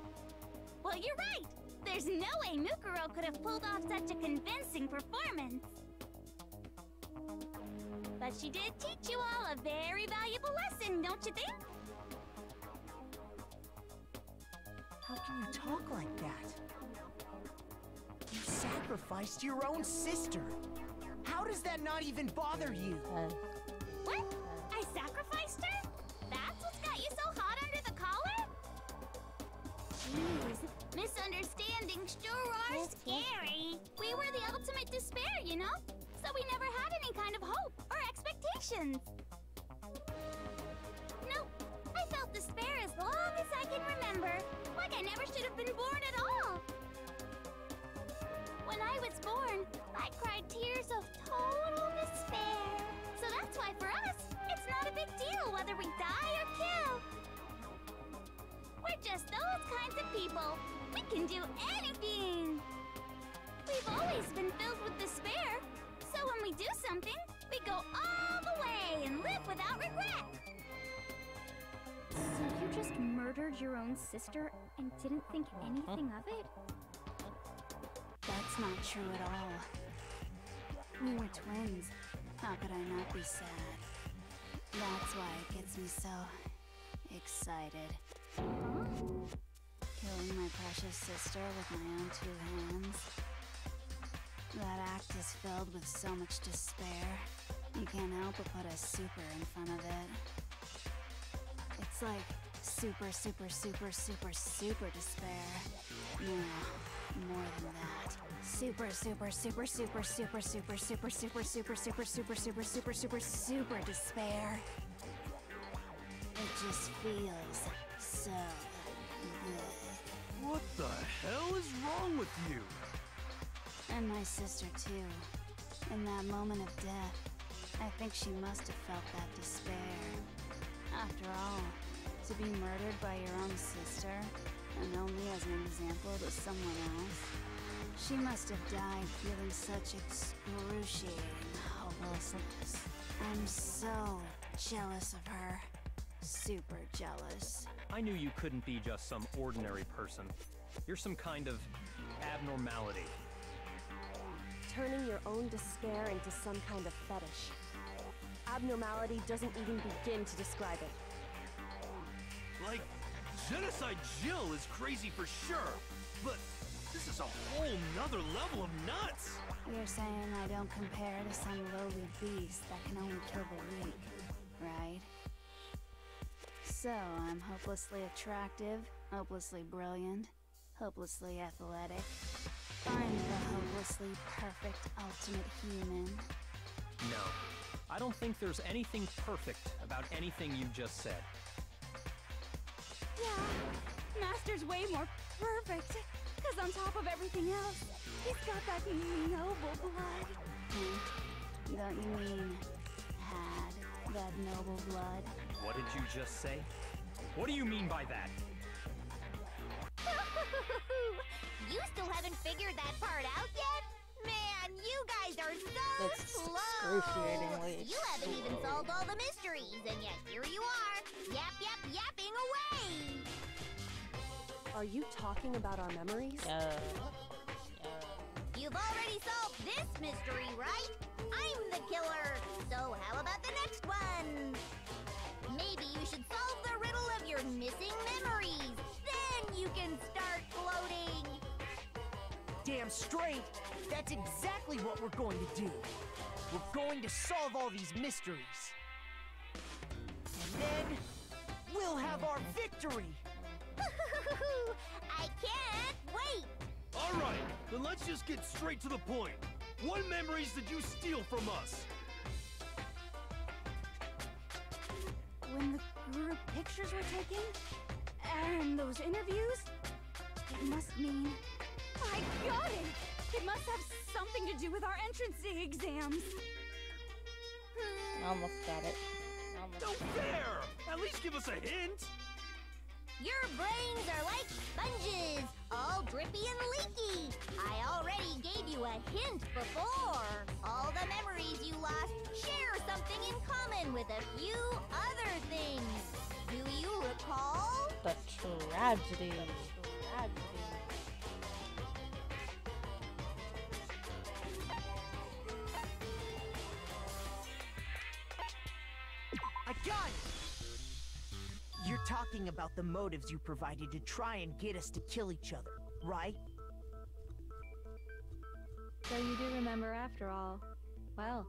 Well, you're right. There's no way Mukuro could have pulled off such a convincing performance. But she did teach you all a very valuable lesson, don't you think? How can you talk like that? You sacrificed your own sister. How does that not even bother you? What? I sacrificed her? That's what's got you so hot under the collar? Jeez, misunderstandings sure are scary. We were the ultimate despair, you know? So we never had any kind of hope or expectations. Nope, I felt despair as long as I can remember. Like I never should have been born at all. When I was born, I cried tears of total despair. So that's why for us, it's not a big deal whether we die or kill. We're just those kinds of people. We can do anything. We've always been filled with despair. So when we do something, we go all the way and live without regret. So you just murdered your own sister and didn't think anything of it? That's not true at all. We were twins. How could I not be sad? That's why it gets me so excited. Killing my precious sister with my own two hands. That act is filled with so much despair. You can't help but put a super in front of it. It's like super, super, super, super, super despair. No, more than that. Super, super, super, super, super, super, super, super, super, super, super, super, super, super, super despair. It just feels so good. What the hell is wrong with you? And my sister too. In that moment of death, I think she must have felt that despair. After all, to be murdered by your own sister, and only as an example to someone else, she must have died feeling such excruciating hopelessness. I'm so jealous of her. Super jealous. I knew you couldn't be just some ordinary person. You're some kind of abnormality. Turning your own despair into some kind of fetish. Abnormality doesn't even begin to describe it. Like, Genocide Jill is crazy for sure, but this is a whole nother level of nuts! You're saying I don't compare to some lowly beast that can only kill the weak, right? So, I'm hopelessly attractive, hopelessly brilliant, hopelessly athletic. I'm the hopelessly perfect ultimate human. No, I don't think there's anything perfect about anything you just said. Yeah, Master's way more perfect. Because on top of everything else, he's got that noble blood. Don't you mean had that noble blood? What did you just say? What do you mean by that? You still haven't figured that part out yet? Man, you guys are so That's slow! excruciatingly You haven't even solved all the mysteries, and yet here you are, yapping away! Are you talking about our memories? You've already solved this mystery, right? I'm the killer, so how about the next one? Maybe you should solve the riddle of your missing memories. Then you can start floating. Damn straight! That's exactly what we're going to do. We're going to solve all these mysteries. And then, we'll have our victory! I can't wait! Alright, then let's just get straight to the point. What memories did you steal from us? When the group pictures were taken, and those interviews, it must mean... I got it! It must have something to to do with our entrance exams. Almost got it. No fair! At least give us a hint! Your brains are like sponges, all drippy and leaky. I already gave you a hint before. All the memories you lost share something in common with a few other things. Do you recall? The tragedy. I got it! You're talking about the motives you provided to try and get us to kill each other, right? So you do remember after all. Well,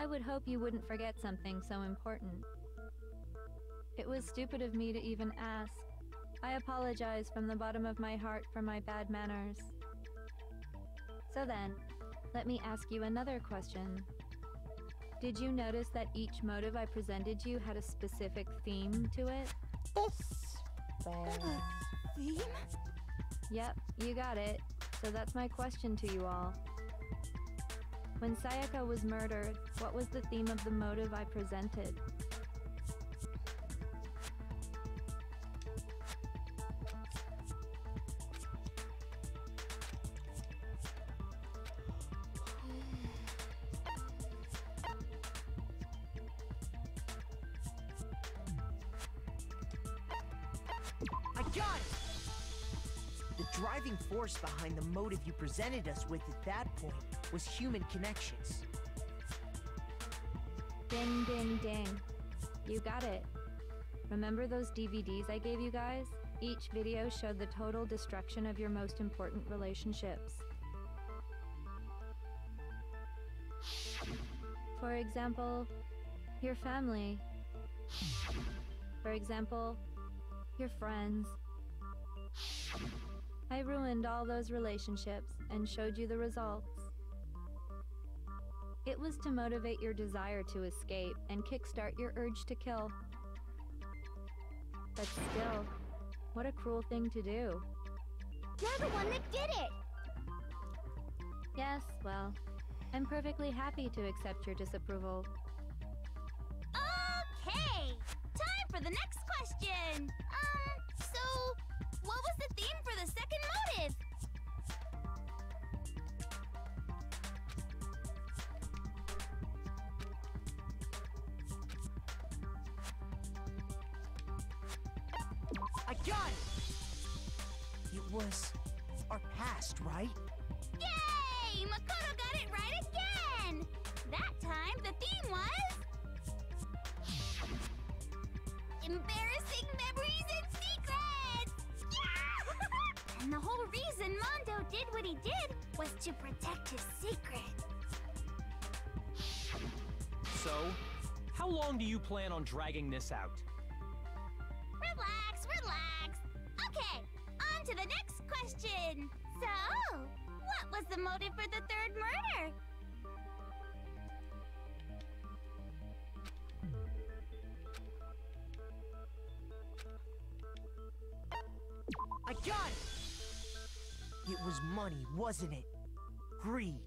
I would hope you wouldn't forget something so important. It was stupid of me to even ask. I apologize from the bottom of my heart for my bad manners. So then, let me ask you another question. Did you notice that each motive I presented you had a specific theme to it? Theme? Yep, you got it. So that's my question to you all. When Sayaka was murdered, what was the theme of the motive I presented? I got it! The driving force behind the motive you presented us with at that point was human connections. Ding, ding, ding. You got it. Remember those DVDs I gave you guys? Each video showed the total destruction of your most important relationships. For example, your family. For example, your friends. I ruined all those relationships and showed you the results. It was to motivate your desire to escape and kickstart your urge to kill. But still, what a cruel thing to do. You're the one that did it! Yes, well, I'm perfectly happy to accept your disapproval. Okay! Time for the next question! So, what was the theme for the second motive? I got it! It was our past, right? Yay! Makoto got it right again! That time, the theme was... embarrassing memories and secrets! Yeah! And the whole reason Mondo did what he did was to protect his secret. So, how long do you plan on dragging this out? Relax, relax. Okay, on to the next question. So, what was the motive for the third murder? I got it! It was money, wasn't it? Greed.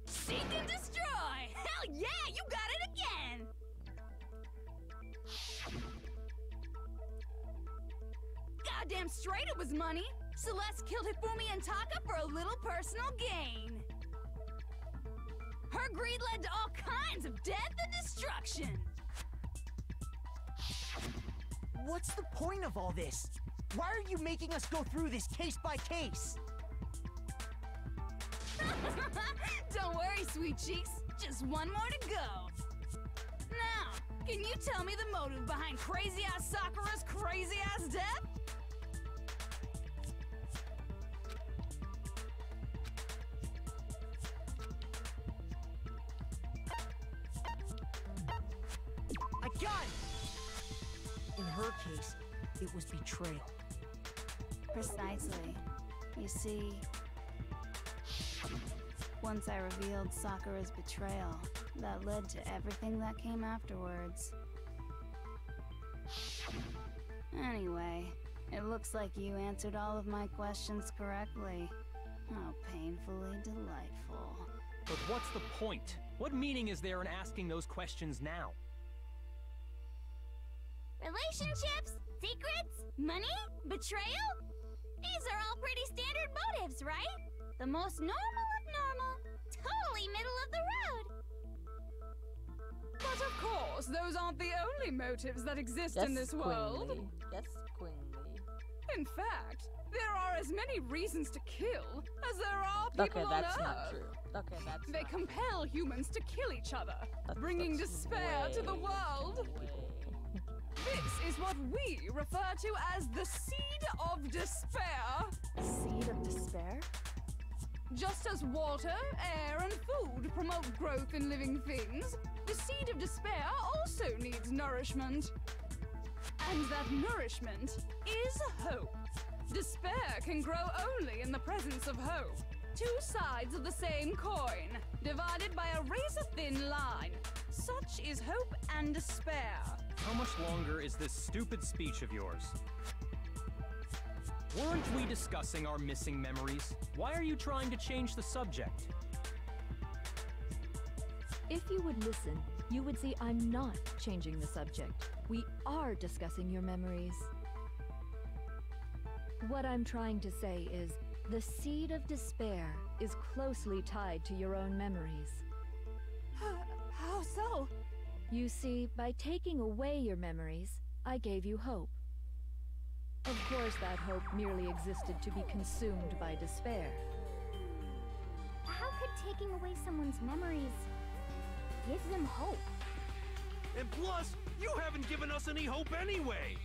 Seek and destroy! Hell yeah, you got it again! Goddamn straight it was money! Celeste killed Hifumi and Taka for a little personal gain. Her greed led to all kinds of death and destruction. What's the point of all this? Why are you making us go through this case by case? Don't worry, sweet cheeks. Just one more to go. Now, can you tell me the motive behind crazy-ass Sakura's crazy-ass death? I got it! In her case, it was betrayal. Precisely. You see, once I revealed Sakura's betrayal, that led to everything that came afterwards. Anyway, it looks like you answered all of my questions correctly. How painfully delightful. But what's the point? What meaning is there in asking those questions now? Relationships? Secrets? Money? Betrayal? These are all pretty standard motives, right? The most normal of normal. Totally middle of the road. But of course, those aren't the only motives that exist in this world. Yes, Queenly. In fact, there are as many reasons to kill as there are people on Earth. Okay, that's not true. Okay, that's They not compel humans to kill each other, bringing despair to the world. This is what we refer to as the Seed of Despair. Seed of Despair? Just as water, air, and food promote growth in living things, the Seed of Despair also needs nourishment. And that nourishment is hope. Despair can grow only in the presence of hope. Two sides of the same coin, divided by a razor-thin line. Such is hope and despair. How much longer is this stupid speech of yours? Weren't we discussing our missing memories? Why are you trying to change the subject? If you would listen, you would see I'm not changing the subject. We are discussing your memories. What I'm trying to say is, the Seed of Despair is closely tied to your own memories. How so? You see, by taking away your memories, I gave you hope. Of course, that hope merely existed to be consumed by despair. How could taking away someone's memories give them hope? And plus, you haven't given us any hope anyway!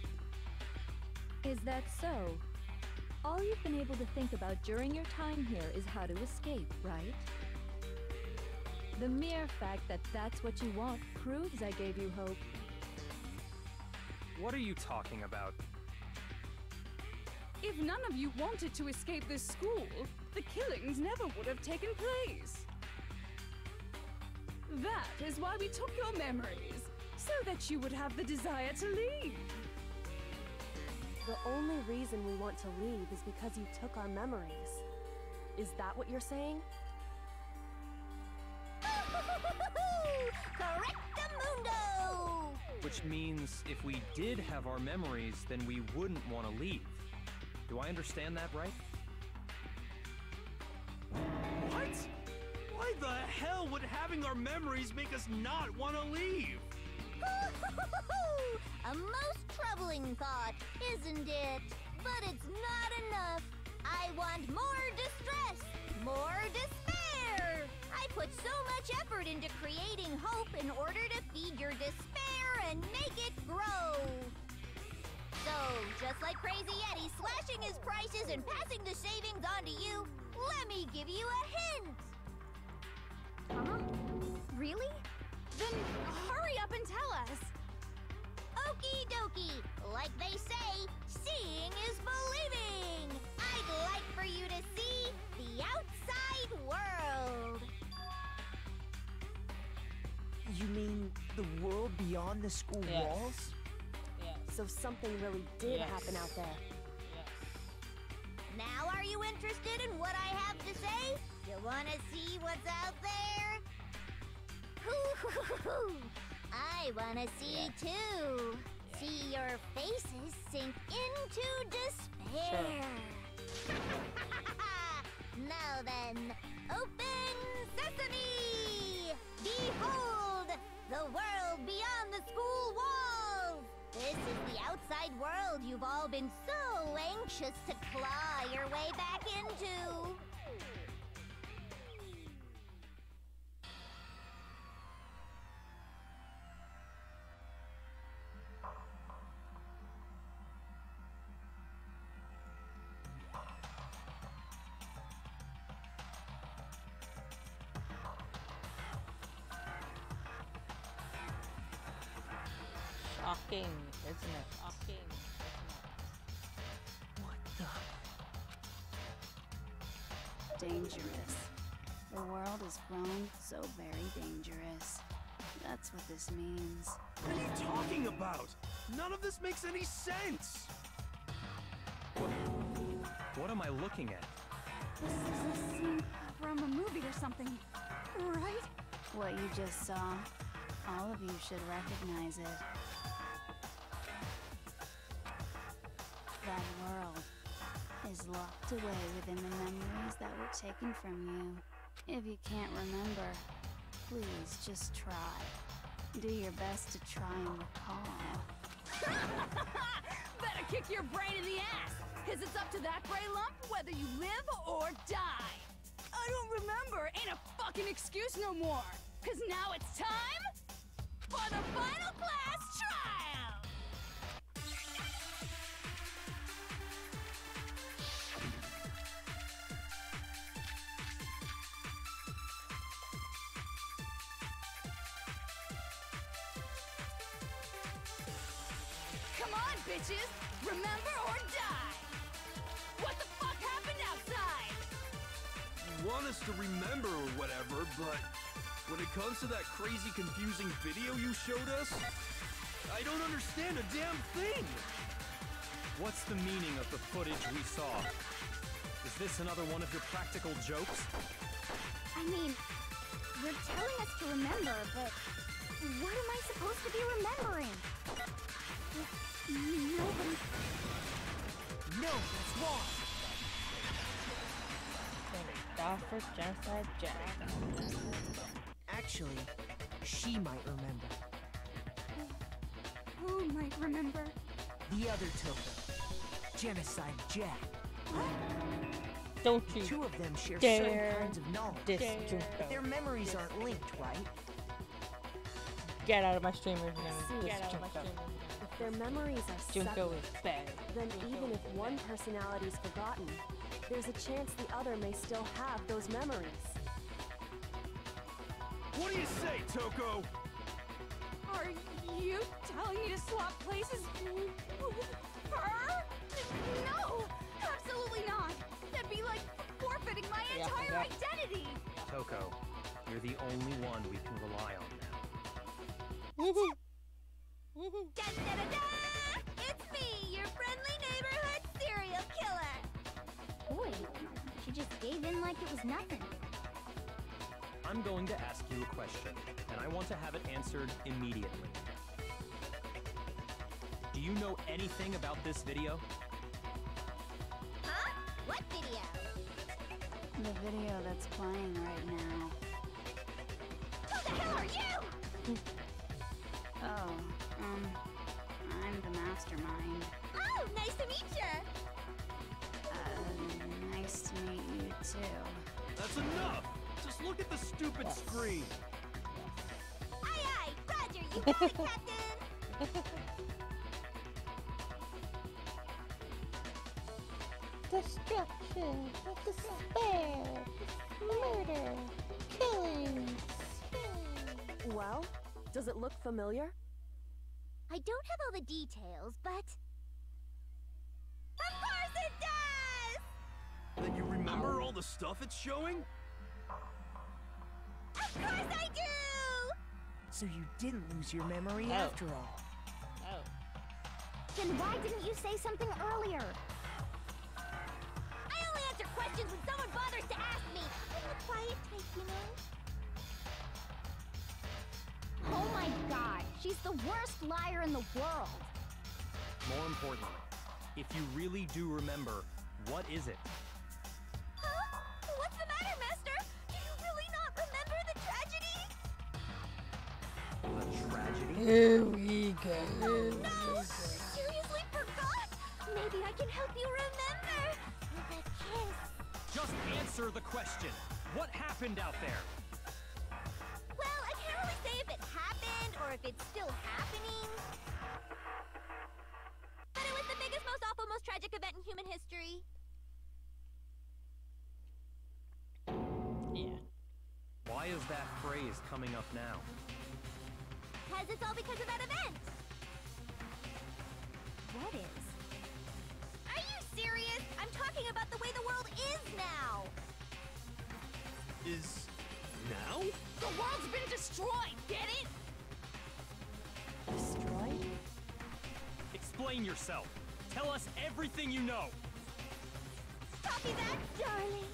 Is that so? All you've been able to think about during your time here is how to escape, right? The mere fact that that's what you want proves I gave you hope. What are you talking about? If none of you wanted to escape this school, the killings never would have taken place. That is why we took your memories, so that you would have the desire to leave. The only reason we want to leave is because you took our memories. Is that what you're saying? Correctamundo! Which means if we did have our memories, then we wouldn't want to leave. Do I understand that right? What? Why the hell would having our memories make us not want to leave? A most troubling thought, isn't it? But it's not enough. I want more distress, more despair. I put so much effort into creating hope in order to feed your despair and make it grow. So, just like Crazy Eddie slashing his prices and passing the savings on to you, let me give you a hint. Huh? Really? Then hurry up and tell us. Okie dokie. Like they say, seeing is believing. I'd like for you to see the outside world. You mean the world beyond the school walls? Yes. So something really did happen out there. Yes. Now are you interested in what I have to say? You wanna see what's out there? Hoo-hoo-hoo-hoo. I wanna see too. See your faces sink into despair. Now then, open sesame! Behold, the world beyond the school walls! This is the outside world you've all been so anxious to claw your way back into. Shocking, isn't it? Shocking. What the? Dangerous. The world has grown so very dangerous. That's what this means. What are you talking about? None of this makes any sense! What am I looking at? This is a scene from a movie or something, right? What you just saw, all of you should recognize it. That world is locked away within the memories that were taken from you. If you can't remember, please just try. Do your best to try and recall. Better kick your brain in the ass, because it's up to that gray lump whether you live or die. I don't remember ain't a fucking excuse no more, because now it's time for the final class trial! Come on, bitches! Remember or die! What the fuck happened outside? You want us to remember or whatever, but when it comes to that crazy, confusing video you showed us, I don't understand a damn thing! What's the meaning of the footage we saw? Is this another one of your practical jokes? I mean, you're telling us to remember, but what am I supposed to be remembering? Nobody... No, that's wrong. Doffer, Genocide, Jack. Actually, she might remember. Who might remember? The other Toko. Genocide Jack. Don't you The two of them share dare certain kinds of knowledge. Junko. But their memories aren't linked, right? Get out of my streamers now. See, This Junko. If their memories are Junko separate, is bad. then even if one personality's forgotten, there's a chance the other may still have those memories. What do you say, Toko? Are you telling me to swap places with her? No! Absolutely not! That'd be like forfeiting my entire identity! Toko, you're the only one we can rely on now. Da-da-da-da! It's me, your friendly neighborhood serial killer! Boy, she just gave in like it was nothing. I'm going to ask you a question, and I want to have it answered immediately. Do you know anything about this video? Huh? What video? The video that's playing right now. Who the hell are you? Oh, I'm the mastermind. Oh, nice to meet you! Nice to meet you too. That's enough! Just look at the stupid screen! Aye aye! Roger, you got it, Captain! Destruction, despair, murder, killings. Well, does it look familiar? I don't have all the details, but... Of course it does! Then you remember all the stuff it's showing? Of course I do! So you didn't lose your memory after all. Oh. Then why didn't you say something earlier? I only answer questions when someone bothers to ask me. I'm the quiet type, you know? Oh my god, she's the worst liar in the world. More importantly, if you really do remember, what is it? Huh? What's the matter, Master? Do you really not remember the tragedy? The tragedy? Here we go. Oh no! Seriously forgot? Maybe I can help you remember. With a kiss. Just answer the question. What happened out there? Well, I can't really say if it happened or if it's still happening. But it was the biggest, most awful, most tragic event in human history. Yeah. Why is that phrase coming up now? Because it's all because of that event. What is? Are you serious? I'm talking about the way the world is now. Is... now? The world's been destroyed, get it? Destroyed? Explain yourself. Tell us everything you know. Copy that, darling.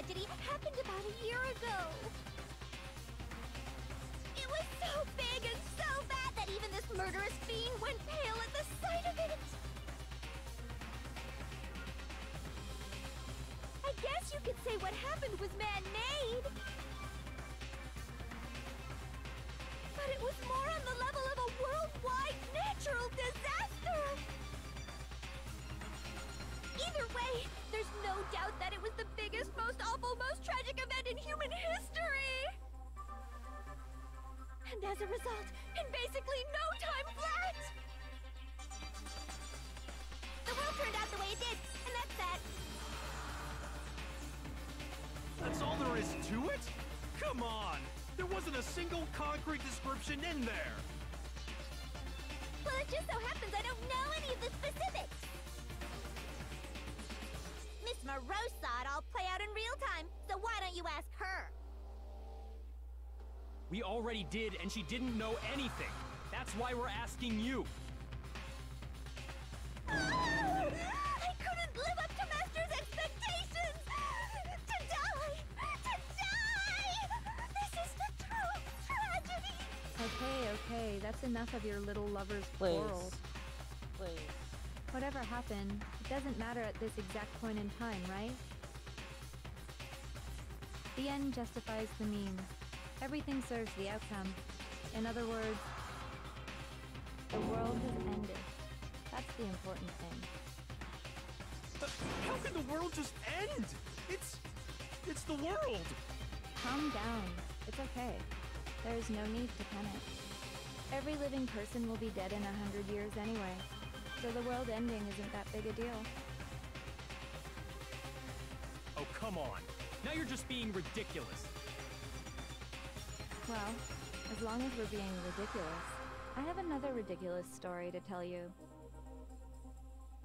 tragedy happened about a year ago. It was so big and so bad that even this murderous fiend went pale at the sight of it. I guess you could say what happened was man-made. But it was more on the level of a worldwide natural disaster. Either way, there's no doubt that it was the biggest, most awful, most tragic event in human history. And as a result, in basically no time flat, the world turned out the way it did, and that's that. That's all there is to it? Come on! There wasn't a single concrete description in there! Well, it just so happens I don't know any of the specifics. Miss Morose saw it all play out in real time, so why don't you ask her? We already did, and she didn't know anything. That's why we're asking you. Oh, I couldn't live up to Master's expectations! To die! To die! This is the true tragedy! Okay, that's enough of your little lovers' Please. quarrels. Please. Whatever happened, it doesn't matter at this exact point in time, right? The end justifies the means. Everything serves the outcome. In other words, the world has ended. That's the important thing. How can the world just end? It's the world! Calm down. It's okay. There's no need to panic. Every living person will be dead in 100 years anyway, so the world ending isn't that big a deal. Oh, come on. Now you're just being ridiculous. Well, as long as we're being ridiculous, I have another ridiculous story to tell you.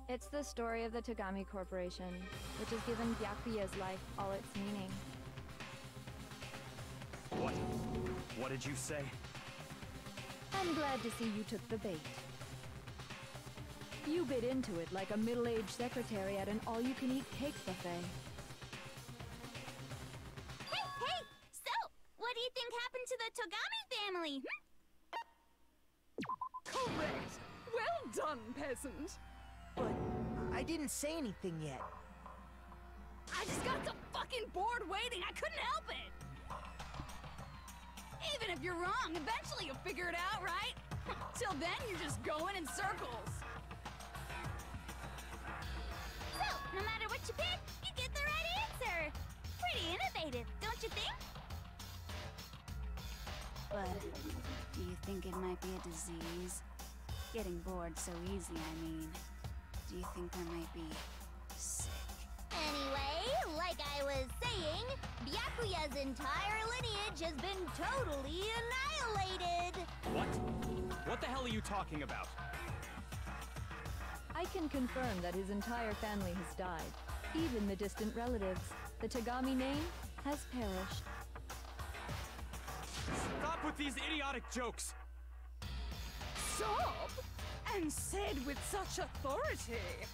It's the story of the Togami Corporation, which has given Byakuya's life all its meaning. What? What did you say? I'm glad to see you took the bait. You bit into it like a middle-aged secretary at an all-you-can-eat cake buffet. Hey! So, what do you think happened to the Togami family? Correct! Well done, peasant! But I didn't say anything yet. I just got so fucking bored waiting, I couldn't help it! Even if you're wrong, eventually you'll figure it out, right? Till then, you're just going in circles. So, no matter what you pick, you get the right answer! Pretty innovative, don't you think? But do you think it might be a disease? Getting bored so easy, I mean. Do you think there might be sick? Anyway, like I was saying, Byakuya's entire lineage has been totally annihilated! What? What the hell are you talking about? I can confirm that his entire family has died. Even the distant relatives. The Togami name has perished. Stop with these idiotic jokes! Sob? And said with such authority.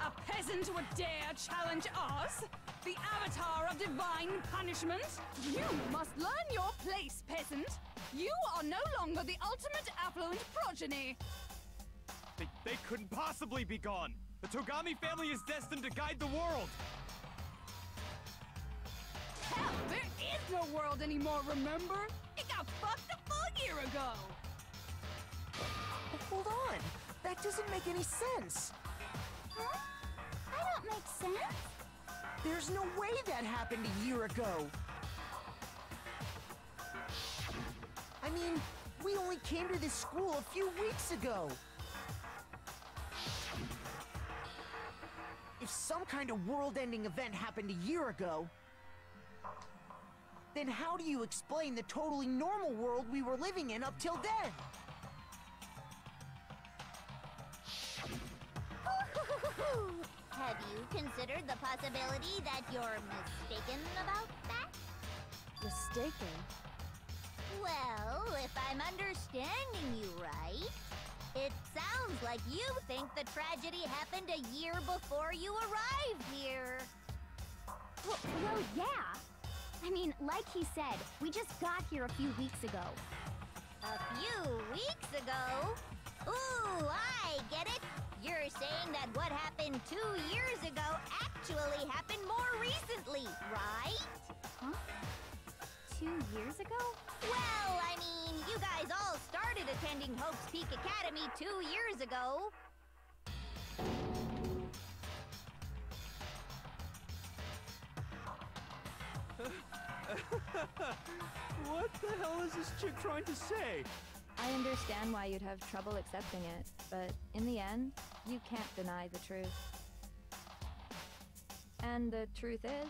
A peasant would dare challenge us? The avatar of divine punishment? You must learn your place, peasant! You are no longer the ultimate affluent progeny! They couldn't possibly be gone! The Togami family is destined to guide the world! Hell, there is no world anymore, remember? It got fucked a full year ago! But hold on! That doesn't make any sense! Huh? I don't make sense. There's no way that happened a year ago! I mean, we only came to this school a few weeks ago! If some kind of world-ending event happened a year ago, then how do you explain the totally normal world we were living in up till then? Have you considered the possibility that you're mistaken about that? Mistaken? Well, if I'm understanding you right, it sounds like you think the tragedy happened a year before you arrived here. Well, yeah. I mean, like he said, we just got here a few weeks ago. A few weeks ago? Ooh, I get it. You're saying that what happened 2 years ago actually happened more recently, right? Huh? 2 years ago? Well, I mean, you guys all started attending Hope's Peak Academy 2 years ago. What the hell is this chick trying to say? I understand why you'd have trouble accepting it, but in the end, you can't deny the truth. And the truth is,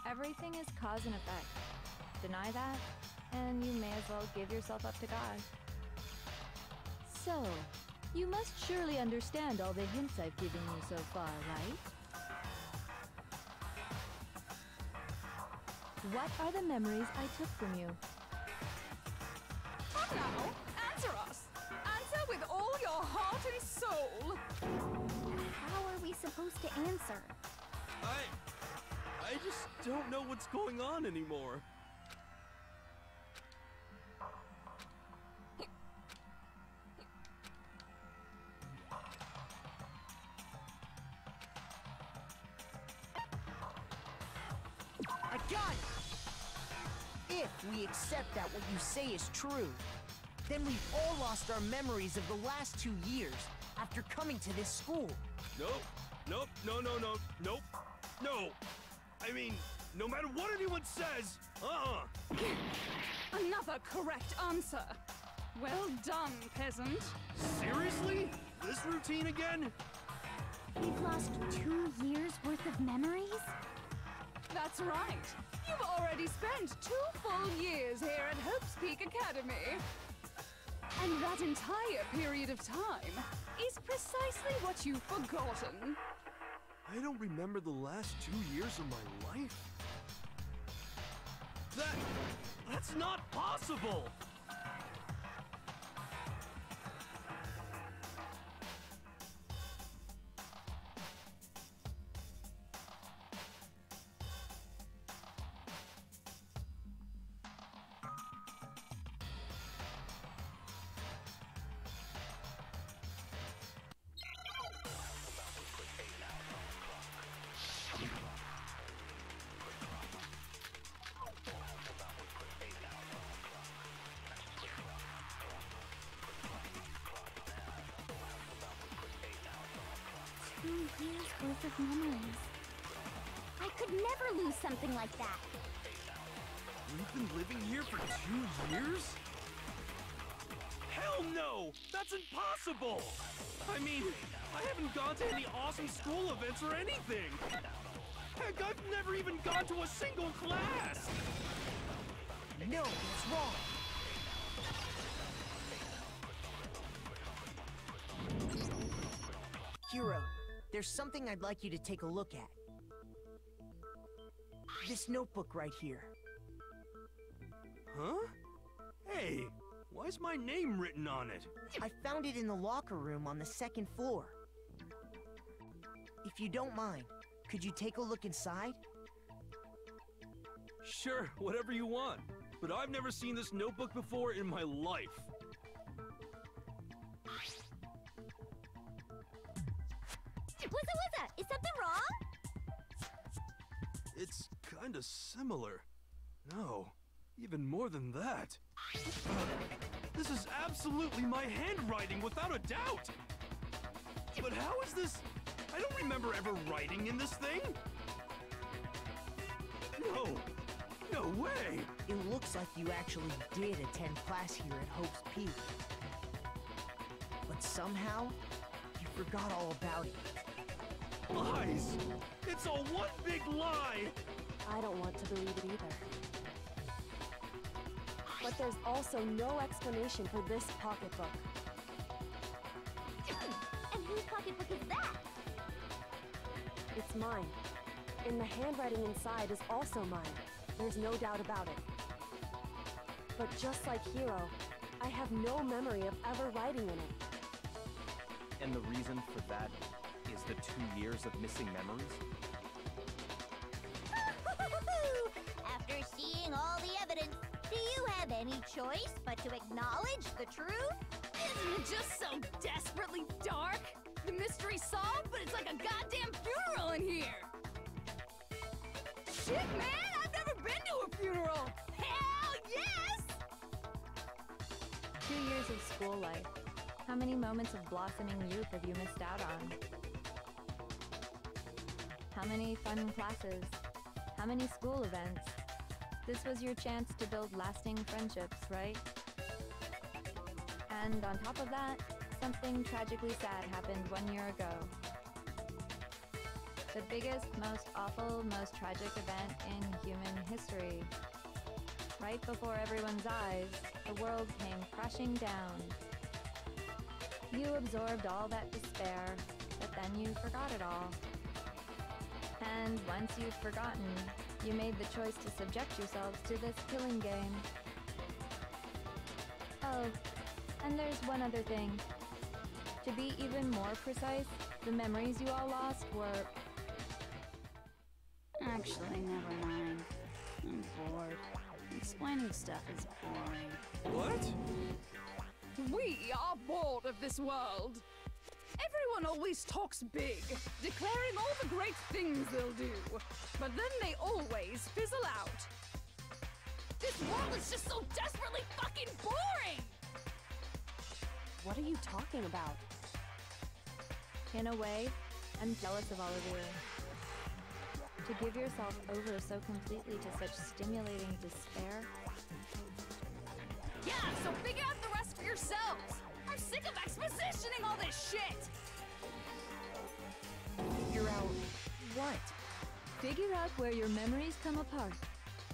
everything is cause and effect. Deny that, and you may as well give yourself up to God. So, you must surely understand all the hints I've given you so far, right? What are the memories I took from you? Come now, answer us! Answer with all your heart and soul! How are we supposed to answer? I just don't know what's going on anymore. I got it! If we accept that what you say is true, then we've all lost our memories of the last 2 years after coming to this school. Nope. No. I mean, no matter what anyone says, Another correct answer. Well done, peasant. Seriously? This routine again? We've lost 2 years worth of memories? That's right. You've already spent 2 full years here at Hope's Peak Academy. And that entire period of time is precisely what you've forgotten. I don't remember the last 2 years of my life. That's not possible! Years worth of memories. I could never lose something like that. We've been living here for 2 years? Hell no! That's impossible! I mean, I haven't gone to any awesome school events or anything! Heck, I've never even gone to a single class! No, it's wrong! Hiro, there's something I'd like you to take a look at. This notebook right here. Huh? Hey, why is my name written on it? I found it in the locker room on the 2nd floor. If you don't mind, could you take a look inside? Sure, whatever you want. But I've never seen this notebook before in my life. Wuzza! Is something wrong? It's kinda similar. No, even more than that. This is absolutely my handwriting, without a doubt! But how is this? I don't remember ever writing in this thing! No way! It looks like you actually did attend class here at Hope's Peak. But somehow, you forgot all about it. Lies! It's all one big lie! I don't want to believe it either. But there's also no explanation for this pocketbook. And whose pocketbook is that? It's mine. And the handwriting inside is also mine. There's no doubt about it. But just like Hiro, I have no memory of ever writing in it. And the reason for that is the 2 years of missing memories? reviewing all the evidence. Do you have any choice but to acknowledge the truth? Isn't it just so desperately dark? The mystery solved, but it's like a goddamn funeral in here! Shit, man! I've never been to a funeral! Hell yes! 2 years of school life. How many moments of blossoming youth have you missed out on? How many fun classes? How many school events? This was your chance to build lasting friendships, right? And on top of that, something tragically sad happened 1 year ago. The biggest, most awful, most tragic event in human history. Right before everyone's eyes, the world came crashing down. You absorbed all that despair, but then you forgot it all. And once you've forgotten, you made the choice to subject yourselves to this killing game. Oh, and there's one other thing. To be even more precise, the memories you all lost were... Actually, never mind. I'm bored. Explaining stuff is boring. What? We are bored of this world. Everyone always talks big, declaring all the great things they'll do. But then they always fizzle out. This world is just so desperately fucking boring! What are you talking about? In a way, I'm jealous of all of you. To give yourself over so completely to such stimulating despair. Yeah, so figure out the rest for yourselves! I'm sick of expositioning all this shit! Figure out what? Figure out where your memories come apart.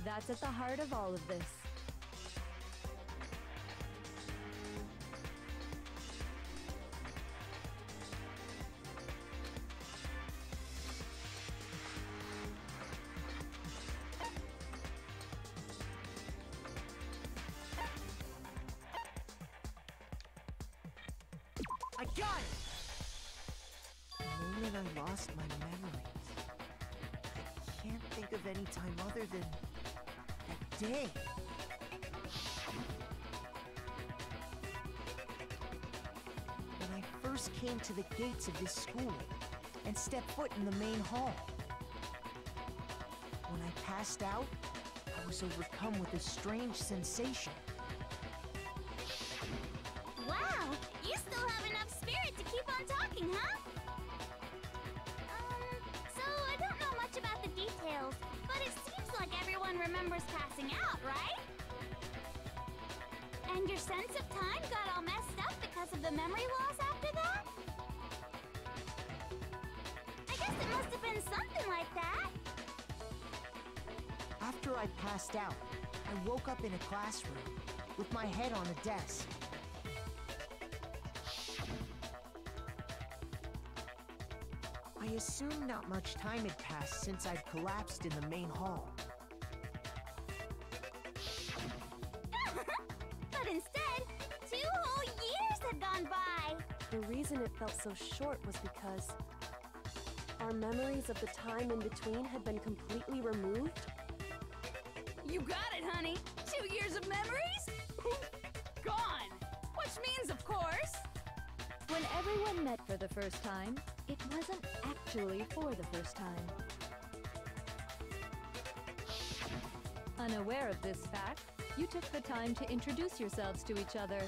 That's at the heart of all of this. I got it! The moment I lost my memories, I can't think of any time other than that day. When I first came to the gates of this school and stepped foot in the main hall. When I passed out, I was overcome with a strange sensation. Wow, you still have enough spirit to keep on talking, huh? So I don't know much about the details, but it seems like everyone remembers passing out, right? And your sense of time got all messed up because of the memory loss after that? I guess it must have been something like that. After I passed out, I woke up in a classroom with my head on a desk. I assumed not much time had passed since I'd collapsed in the main hall. But instead, 2 whole years had gone by. The reason it felt so short was because our memories of the time in between had been completely removed. You got it, honey. 2 years of memories? Poof, gone. Which means, of course... When everyone met for the first time, it wasn't actually for the first time. Unaware of this fact, you took the time to introduce yourselves to each other,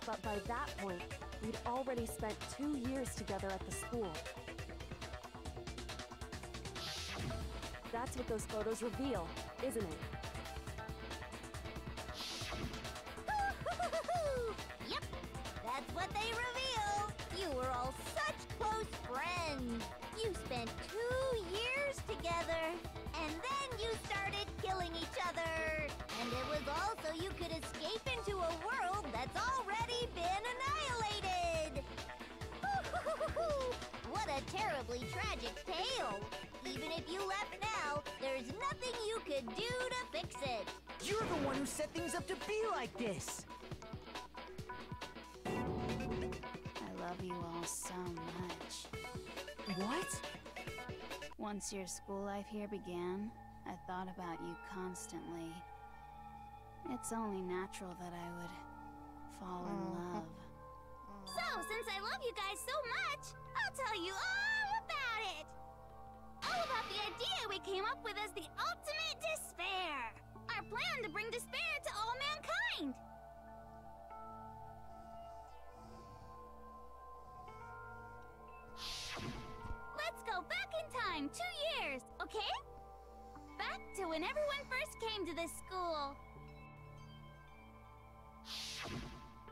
But by that point, we'd already spent 2 years together at the school. That's what those photos reveal, isn't it? Yep, that's what they reveal. You were all such close friends. You spent 2 years together, and then you started killing each other. And it was all so you could escape into a world that's already been annihilated. What a terribly tragic tale. Even if you left now, there's nothing you could do to fix it. You're the one who set things up to be like this! I love you all so much. What? Once your school life here began, I thought about you constantly. It's only natural that I would fall in love. So, since I love you guys so much, I'll tell you all about it! All about the idea we came up with as the ultimate despair! Our plan to bring despair to all mankind! Let's go back in time 2 years, okay? Back to when everyone first came to this school.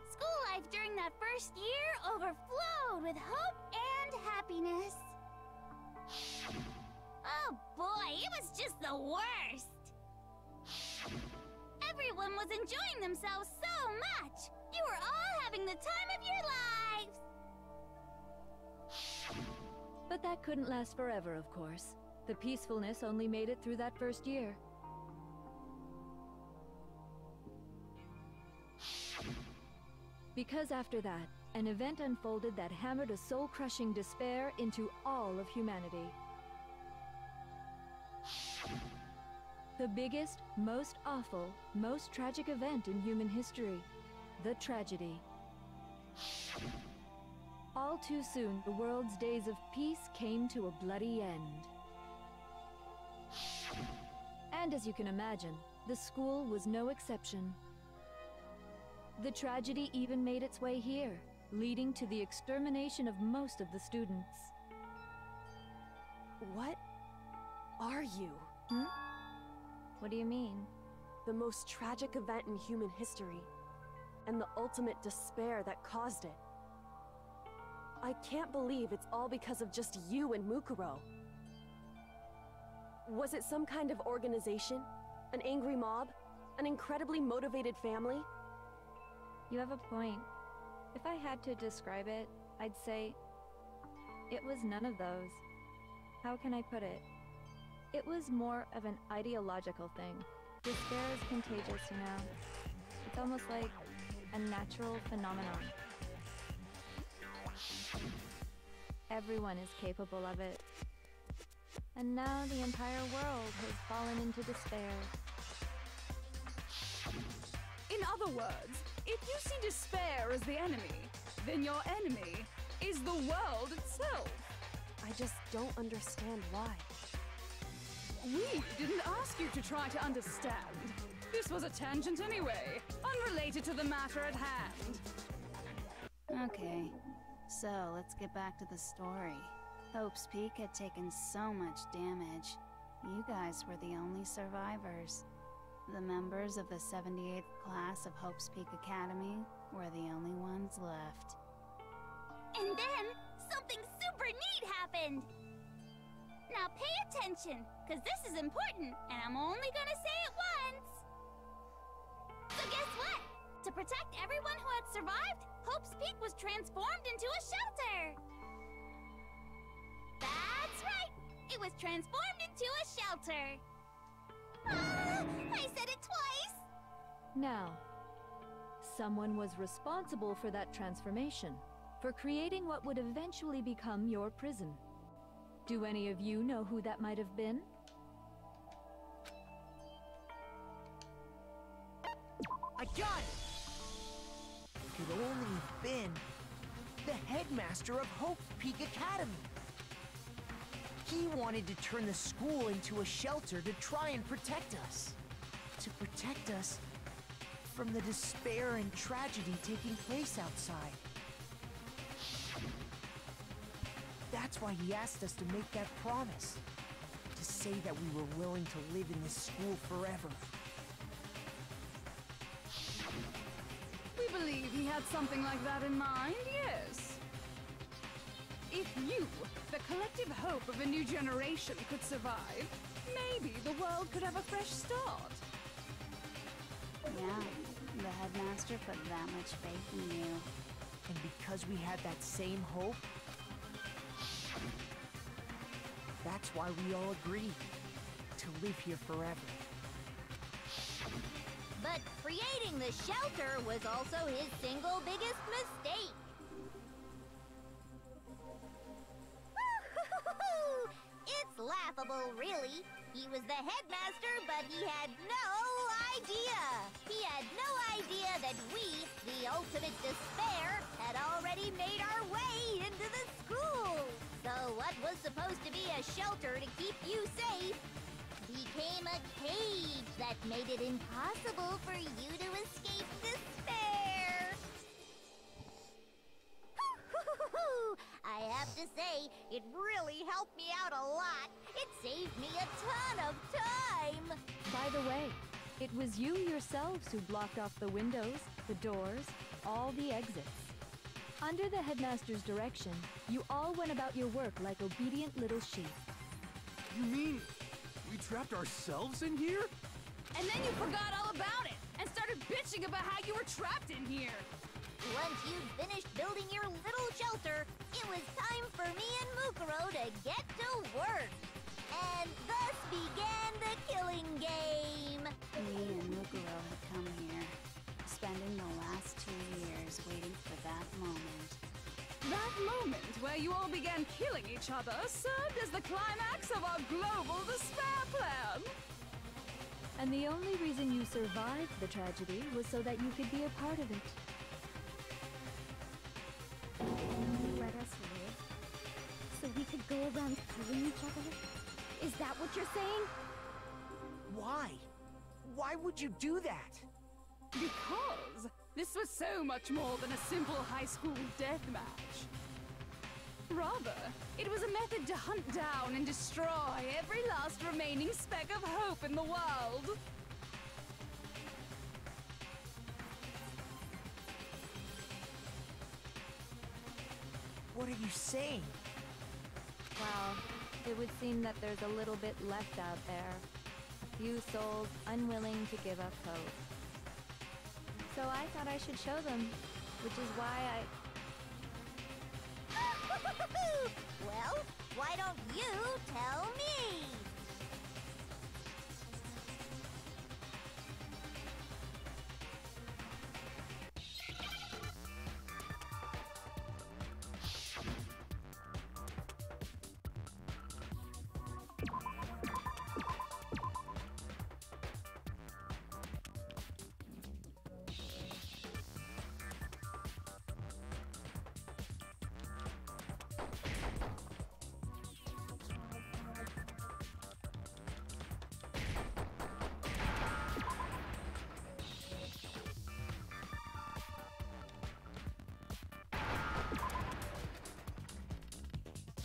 School life during that first year overflowed with hope and happiness. Oh boy, it was just the worst! Everyone was enjoying themselves so much! You were all having the time of your lives! But that couldn't last forever, of course. The peacefulness only made it through that first year. Because after that, an event unfolded that hammered a soul-crushing despair into all of humanity. The biggest, most awful, most tragic event in human history. The tragedy. All too soon, the world's days of peace came to a bloody end. And as you can imagine, the school was no exception. The tragedy even made its way here, leading to the extermination of most of the students. What are you? Hmm? What do you mean? The most tragic event in human history, and the ultimate despair that caused it. I can't believe it's all because of just you and Mukuro. Was it some kind of organization? An angry mob? An incredibly motivated family? You have a point. If I had to describe it, I'd say it was none of those. How can I put it? It was more of an ideological thing. Despair is contagious, you know. It's almost like a natural phenomenon. Everyone is capable of it. And now the entire world has fallen into despair. In other words, if you see despair as the enemy, then your enemy is the world itself. I just don't understand why. We didn't ask you to try to understand. This was a tangent anyway, unrelated to the matter at hand. Okay, so let's get back to the story. Hope's Peak had taken so much damage. You guys were the only survivors. The members of the 78th class of Hope's Peak Academy were the only ones left. And then, something super neat happened! Now pay attention, because this is important, and I'm only gonna say it once! So guess what? To protect everyone who had survived, Hope's Peak was transformed into a shelter! That's right! It was transformed into a shelter! Ah, I said it twice! Now, someone was responsible for that transformation, for creating what would eventually become your prison. Do any of you know who that might have been? I got it! It could only have been the headmaster of Hope's Peak Academy. He wanted to turn the school into a shelter to try and protect us. To protect us from the despair and tragedy taking place outside. That's why he asked us to make that promise. To say that we were willing to live in this school forever. We believe he had something like that in mind, yes. If you, the collective hope of a new generation, could survive, maybe the world could have a fresh start. Yeah, the headmaster put that much faith in you. And because we had that same hope, that's why we all agreed to live here forever. But creating the shelter was also his single biggest mistake. It's responsible, really. He was the headmaster, but he had no idea. He had no idea that we, the Ultimate Despair, had already made our way into the school. So what was supposed to be a shelter to keep you safe became a cage that made it impossible for you to escape despair. I have to say, it really helped me out a lot. It saved me a ton of time. By the way, it was you yourselves who blocked off the windows, the doors, all the exits. Under the headmaster's direction, you all went about your work like obedient little sheep. You mean we trapped ourselves in here? And then you forgot all about it and started bitching about how you were trapped in here. Once you'd finished building your little shelter, it was time for me and Mukuro to get to work. And thus began the killing game. Me and Mukuro had come here, spending the last 2 years waiting for that moment. That moment where you all began killing each other served as the climax of our global despair plan. And the only reason you survived the tragedy was so that you could be a part of it. Let us live, so we could go around killing each other? Is that what you're saying? Why? Why would you do that? Because this was so much more than a simple high school deathmatch. Rather, it was a method to hunt down and destroy every last remaining speck of hope in the world. What are you saying? Well, it would seem that there's a little bit left out there. A few souls unwilling to give up hope. So I thought I should show them, which is why Well, why don't you tell me?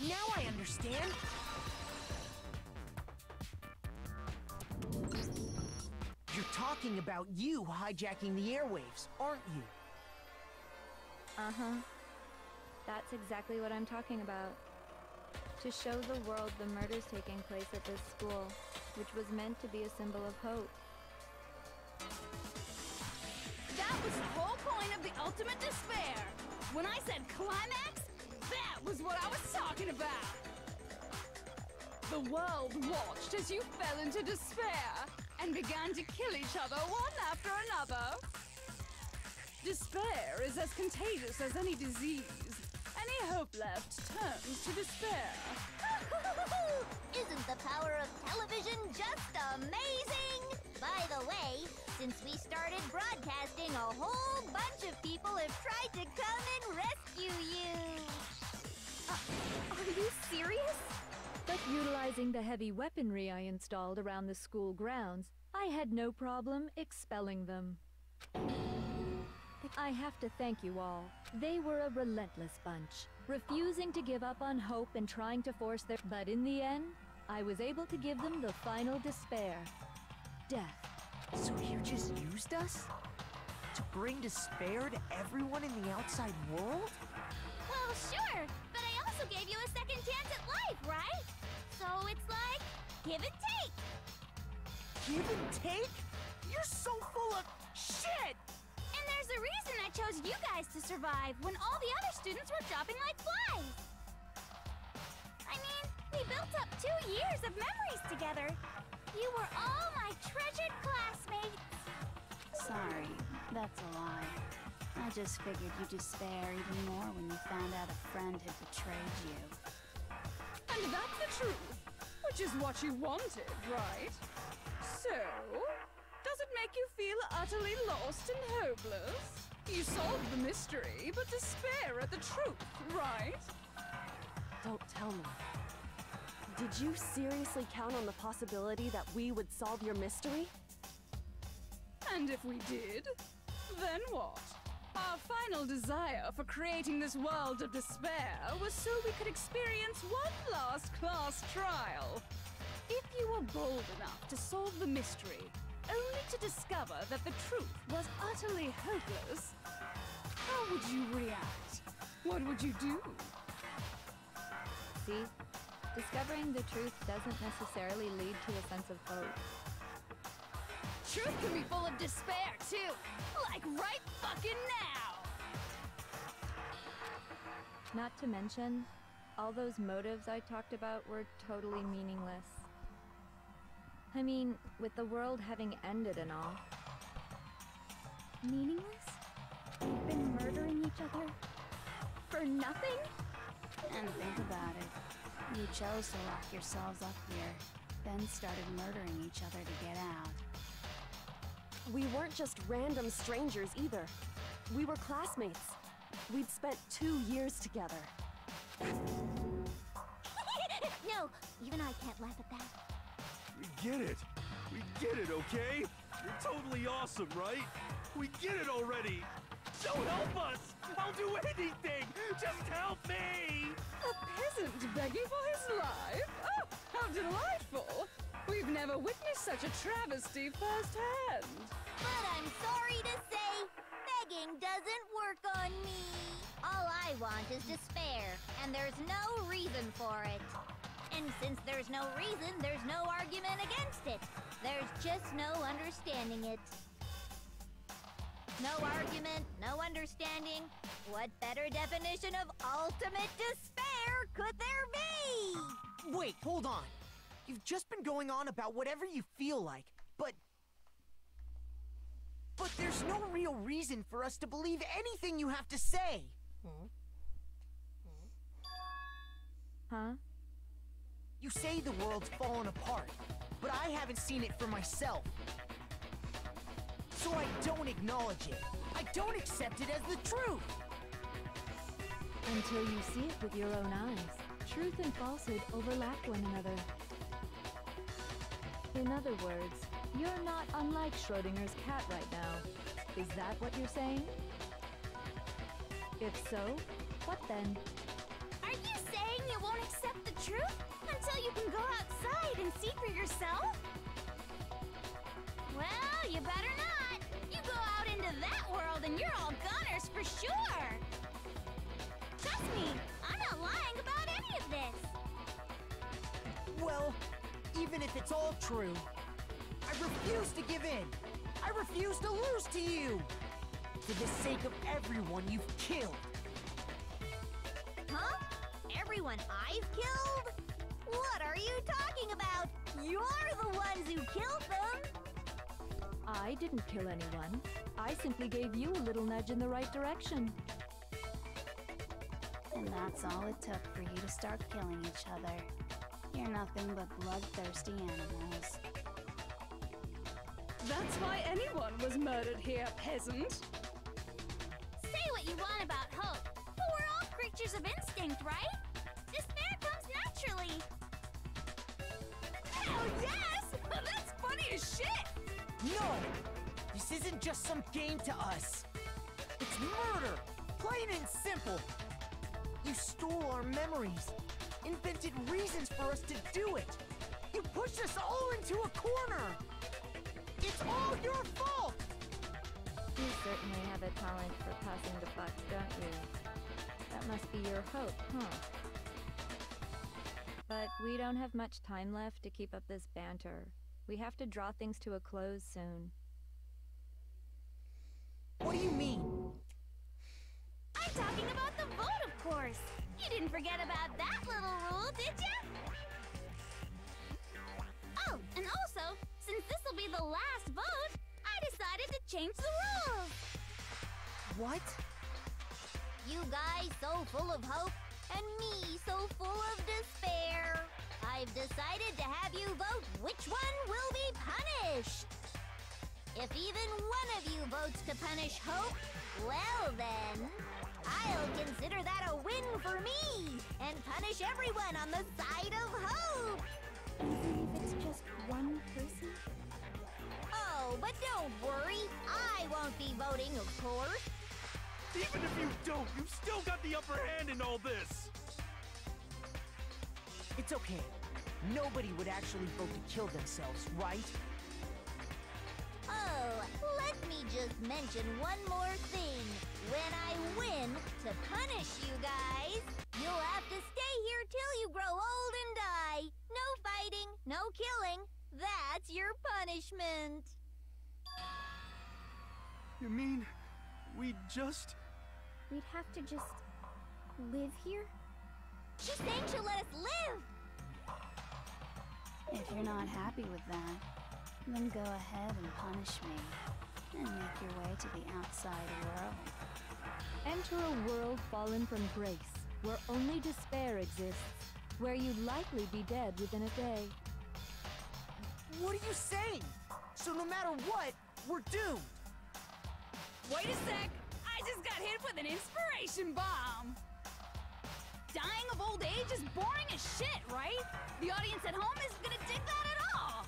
Now I understand. You're talking about you hijacking the airwaves, aren't you? Uh-huh. That's exactly what I'm talking about. To show the world the murders taking place at this school, which was meant to be a symbol of hope. That was the whole point of the Ultimate Despair. When I said climax, that was what I was talking about. The world watched as you fell into despair and began to kill each other one after another. Despair is as contagious as any disease. Any hope left turns to despair. Isn't the power of television just amazing? By the way, since we started broadcasting, a whole bunch of people have tried to come and rescue you. Are you serious? But utilizing the heavy weaponry I installed around the school grounds, I had no problem expelling them. I have to thank you all. They were a relentless bunch, refusing to give up on hope and trying to force their... But in the end, I was able to give them the final despair. Death. So you just used us? To bring despair to everyone in the outside world? Well, sure, but I also gave you a second chance at life, right? So it's like, give and take. Give and take? You're so full of shit! And there's a reason I chose you guys to survive when all the other students were dropping like flies. I mean, we built up 2 years of memories together. You were all my treasured classmates. Sorry, that's a lie. I just figured you'd despair even more when you found out a friend had betrayed you. And that's the truth. Which is what you wanted, right? So, does it make you feel utterly lost and hopeless? You solved the mystery, but despair at the truth, right? Don't tell me. Did you seriously count on the possibility that we would solve your mystery? And if we did, then what? Our final desire for creating this world of despair was so we could experience one last class trial. If you were bold enough to solve the mystery, only to discover that the truth was utterly hopeless, how would you react? What would you do? See? Discovering the truth doesn't necessarily lead to a sense of hope. Truth can be full of despair, too! Like right fucking now! Not to mention, all those motives I talked about were totally meaningless. I mean, with the world having ended and all. Meaningless? We've been murdering each other for nothing? And think about it. You chose to lock yourselves up here, then started murdering each other to get out. We weren't just random strangers either. We were classmates. We'd spent 2 years together. No, even I can't laugh at that. We get it. We get it, okay? You're totally awesome, right? We get it already. Don't help us. I'll do anything. Just help me. A peasant begging for his life? Oh, how delightful! We've never witnessed such a travesty firsthand. But I'm sorry to say, begging doesn't work on me. All I want is despair, and there's no reason for it. And since there's no reason, there's no argument against it. There's just no understanding it. No argument, no understanding. What better definition of ultimate despair could there be? Wait, hold on. You've just been going on about whatever you feel like, but there's no real reason for us to believe anything you have to say. Huh? You say the world's fallen apart, but I haven't seen it for myself. So I don't acknowledge it. I don't accept it as the truth. Until you see it with your own eyes, truth and falsehood overlap one another. In other words, you're not unlike Schrodinger's cat right now. Is that what you're saying? If so, what then? Are you saying you won't accept the truth until you can go outside and see for yourself? Well, you better not. You go out into that world and you're all goners for sure. Trust me, I'm not lying about any of this. Well, even if it's all true, I refuse to give in. I refuse to lose to you. For the sake of everyone you've killed. Huh? Everyone I've killed? What are you talking about? You're the ones who killed them. I didn't kill anyone. I simply gave you a little nudge in the right direction. And that's all it took for you to start killing each other. You're nothing but bloodthirsty animals. That's why anyone was murdered here, peasant. Say what you want about hope, but we're all creatures of instinct, right? Despair comes naturally. Hell yes! That's funny as shit! No! This isn't just some game to us. It's murder! Plain and simple! You stole our memories, invented reasons for us to do it. You pushed us all into a corner! It's all your fault! You certainly have a talent for passing the buck, don't you? That must be your hope, huh? But we don't have much time left to keep up this banter. We have to draw things to a close soon. What do you mean? I'm talking about the vote, of course. You didn't forget about that little rule, did you? Oh, and also, since this will be the last vote, I decided to change the rules. What? You guys so full of hope, and me so full of despair. I I've decided to have you vote which one will be punished. If even one of you votes to punish Hope, well then, I'll consider that a win for me and punish everyone on the side of Hope. Even if it's just one person? Oh, but don't worry. I won't be voting, of course. Even if you don't, you've still got the upper hand in all this! It's okay. Nobody would actually vote to kill themselves, right? Oh, let me just mention one more thing. When I win to punish you guys, you'll have to stay here till you grow old and die. No fighting, no killing. That's your punishment. You mean, we just... We'd have to just live here? She's saying she'll let us live! If you're not happy with that, then go ahead and punish me, and make your way to the outside world. Enter a world fallen from grace, where only despair exists, where you'd likely be dead within a day. What are you saying? So no matter what, we're doomed! Wait a sec! I just got hit with an inspiration bomb! Dying of old age is boring as shit, right? The audience at home isn't gonna dig that at all!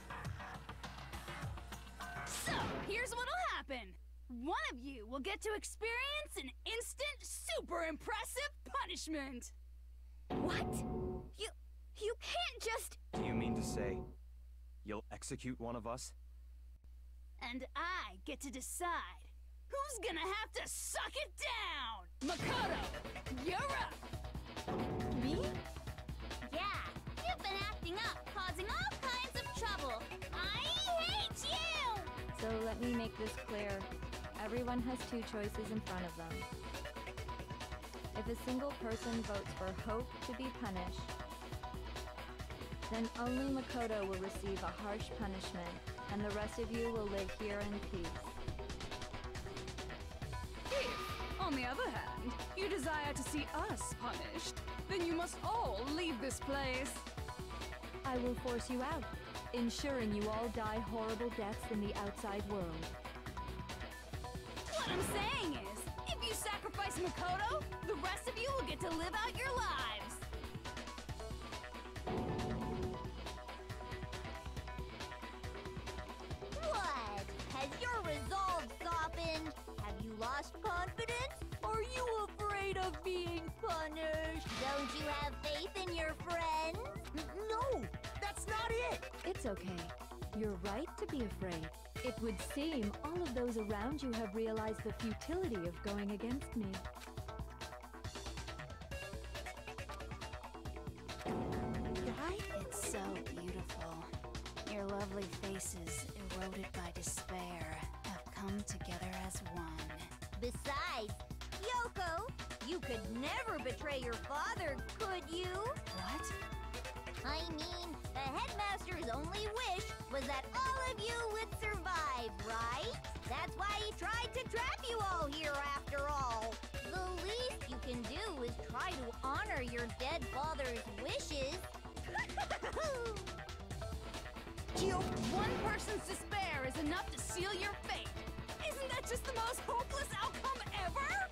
So, here's what'll happen. One of you will get to experience an instant, super impressive punishment! What? You can't just... Do you mean to say you'll execute one of us? And I get to decide who's gonna have to suck it down! Makoto, you're up! Me? Yeah, you've been acting up, causing all kinds of trouble. I hate you! So let me make this clear. Everyone has two choices in front of them. If a single person votes for Hope to be punished, then only Makoto will receive a harsh punishment, and the rest of you will live here in peace. If, on the other hand, you desire to see us punished, then you must all leave this place. I will force you out, ensuring you all die horrible deaths in the outside world. What I'm saying is, if you sacrifice Makoto, the rest of you will get to live out your lives. What? Has your resolve softened? Have you lost confidence? Are you afraid of being punished? Don't you have faith in your friends? No! That's not it! It's okay. You're right to be afraid. It would seem all of those around you have realized the futility of going against me. It's so beautiful. Your lovely faces, eroded by despair, have come together as one. Besides, Yoko, you could never betray your father, could you? What? I mean, the headmaster's only wish was that all of you would survive, right? That's why he tried to trap you all here after all. The least you can do is try to honor your dead father's wishes. One person's despair is enough to seal your fate. Isn't that just the most hopeless outcome ever?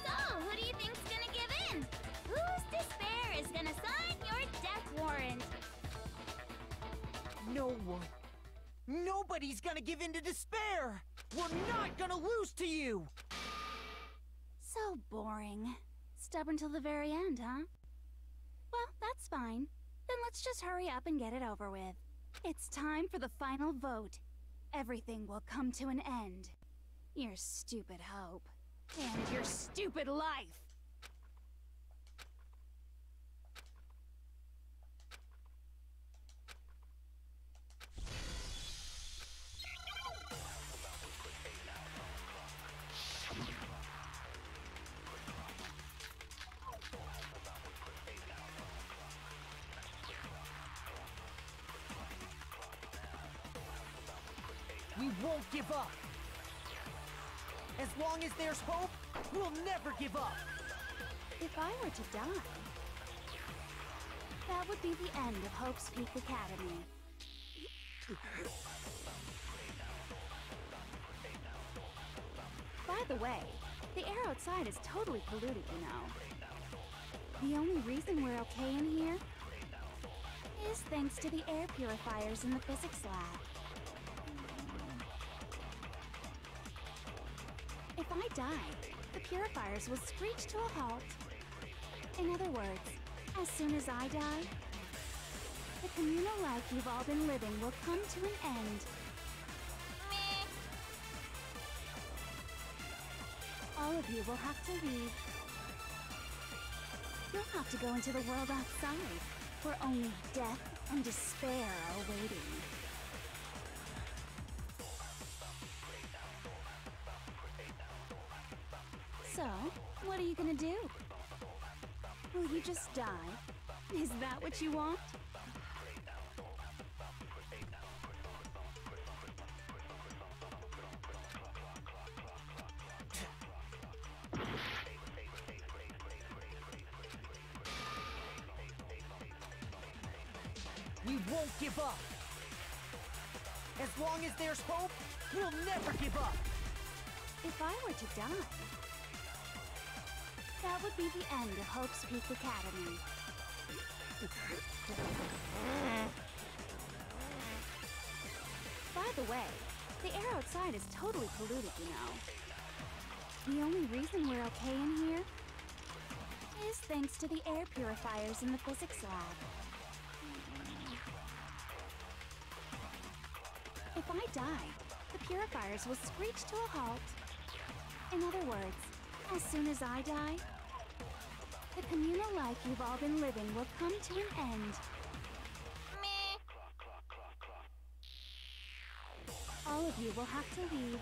So, who do you think's gonna give in? Whose despair is gonna sign your death warrant? No one. Nobody's gonna give in to despair! We're not gonna lose to you! So boring. Stubborn till the very end, huh? Well, that's fine. Then let's just hurry up and get it over with. It's time for the final vote. Everything will come to an end. Your stupid hope. And your stupid life! We won't give up! As long as there's hope, we'll never give up! If I were to die, That would be the end of Hope's Peak Academy. By the way, the air outside is totally polluted, you know. The only reason we're okay in here is thanks to the air purifiers in the physics lab. If I die, the purifiers will screech to a halt. In other words, as soon as I die, the communal life you've all been living will come to an end. Meh. All of you will have to leave. You'll have to go into the world outside, where only death and despair are waiting. So, what are you gonna do? Will you just die? Is that what you want? We won't give up. As long as there's hope, we'll never give up. If I were to die, that would be the end of Hope's Peak Academy. By the way, the air outside is totally polluted, you know. The only reason we're okay in here is thanks to the air purifiers in the physics lab. If I die, the purifiers will screech to a halt. In other words, as soon as I die, the communal life you've all been living will come to an end. Meh. All of you will have to leave.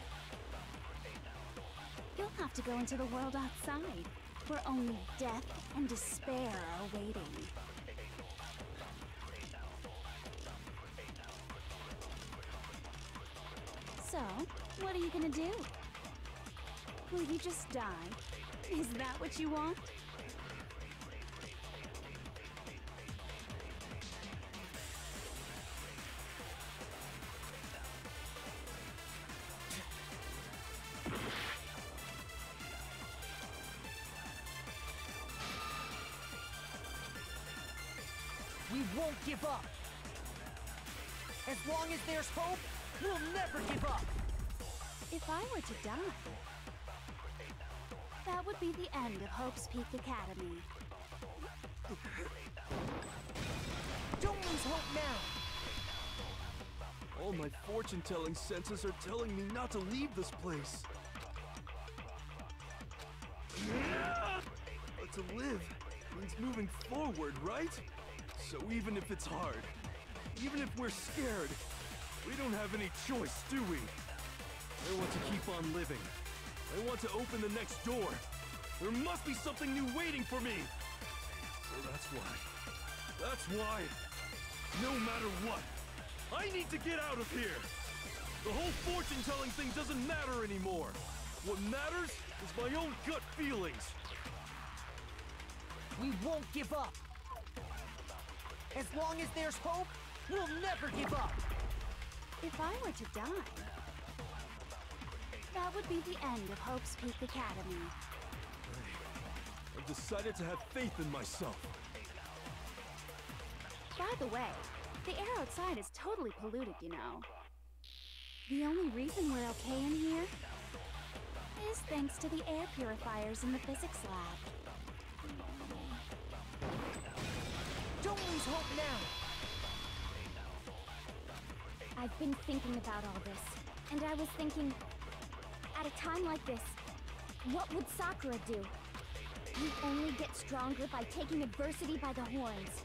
You'll have to go into the world outside, where only death and despair are waiting. So, what are you gonna do? Will you just die? Is that what you want? We won't give up. As long as there's hope, we'll never give up. If I were to die, that would be the end of Hope's Peak Academy. Don't lose hope now. All my fortune-telling senses are telling me not to leave this place. But to live means moving forward, right? So even if it's hard, even if we're scared, we don't have any choice, do we? I want to keep on living. I want to open the next door. There must be something new waiting for me. So that's why, no matter what, I need to get out of here. The whole fortune-telling thing doesn't matter anymore. What matters is my own gut feelings. We won't give up. As long as there's hope, we'll never give up. If I were to die, that would be the end of Hope's Peak Academy. I've decided to have faith in myself. By the way, the air outside is totally polluted, you know. The only reason we're okay in here is thanks to the air purifiers in the physics lab. Don't lose hope now. I've been thinking about all this, and I was thinking, at a time like this, what would Sakura do? You only get stronger by taking adversity by the horns.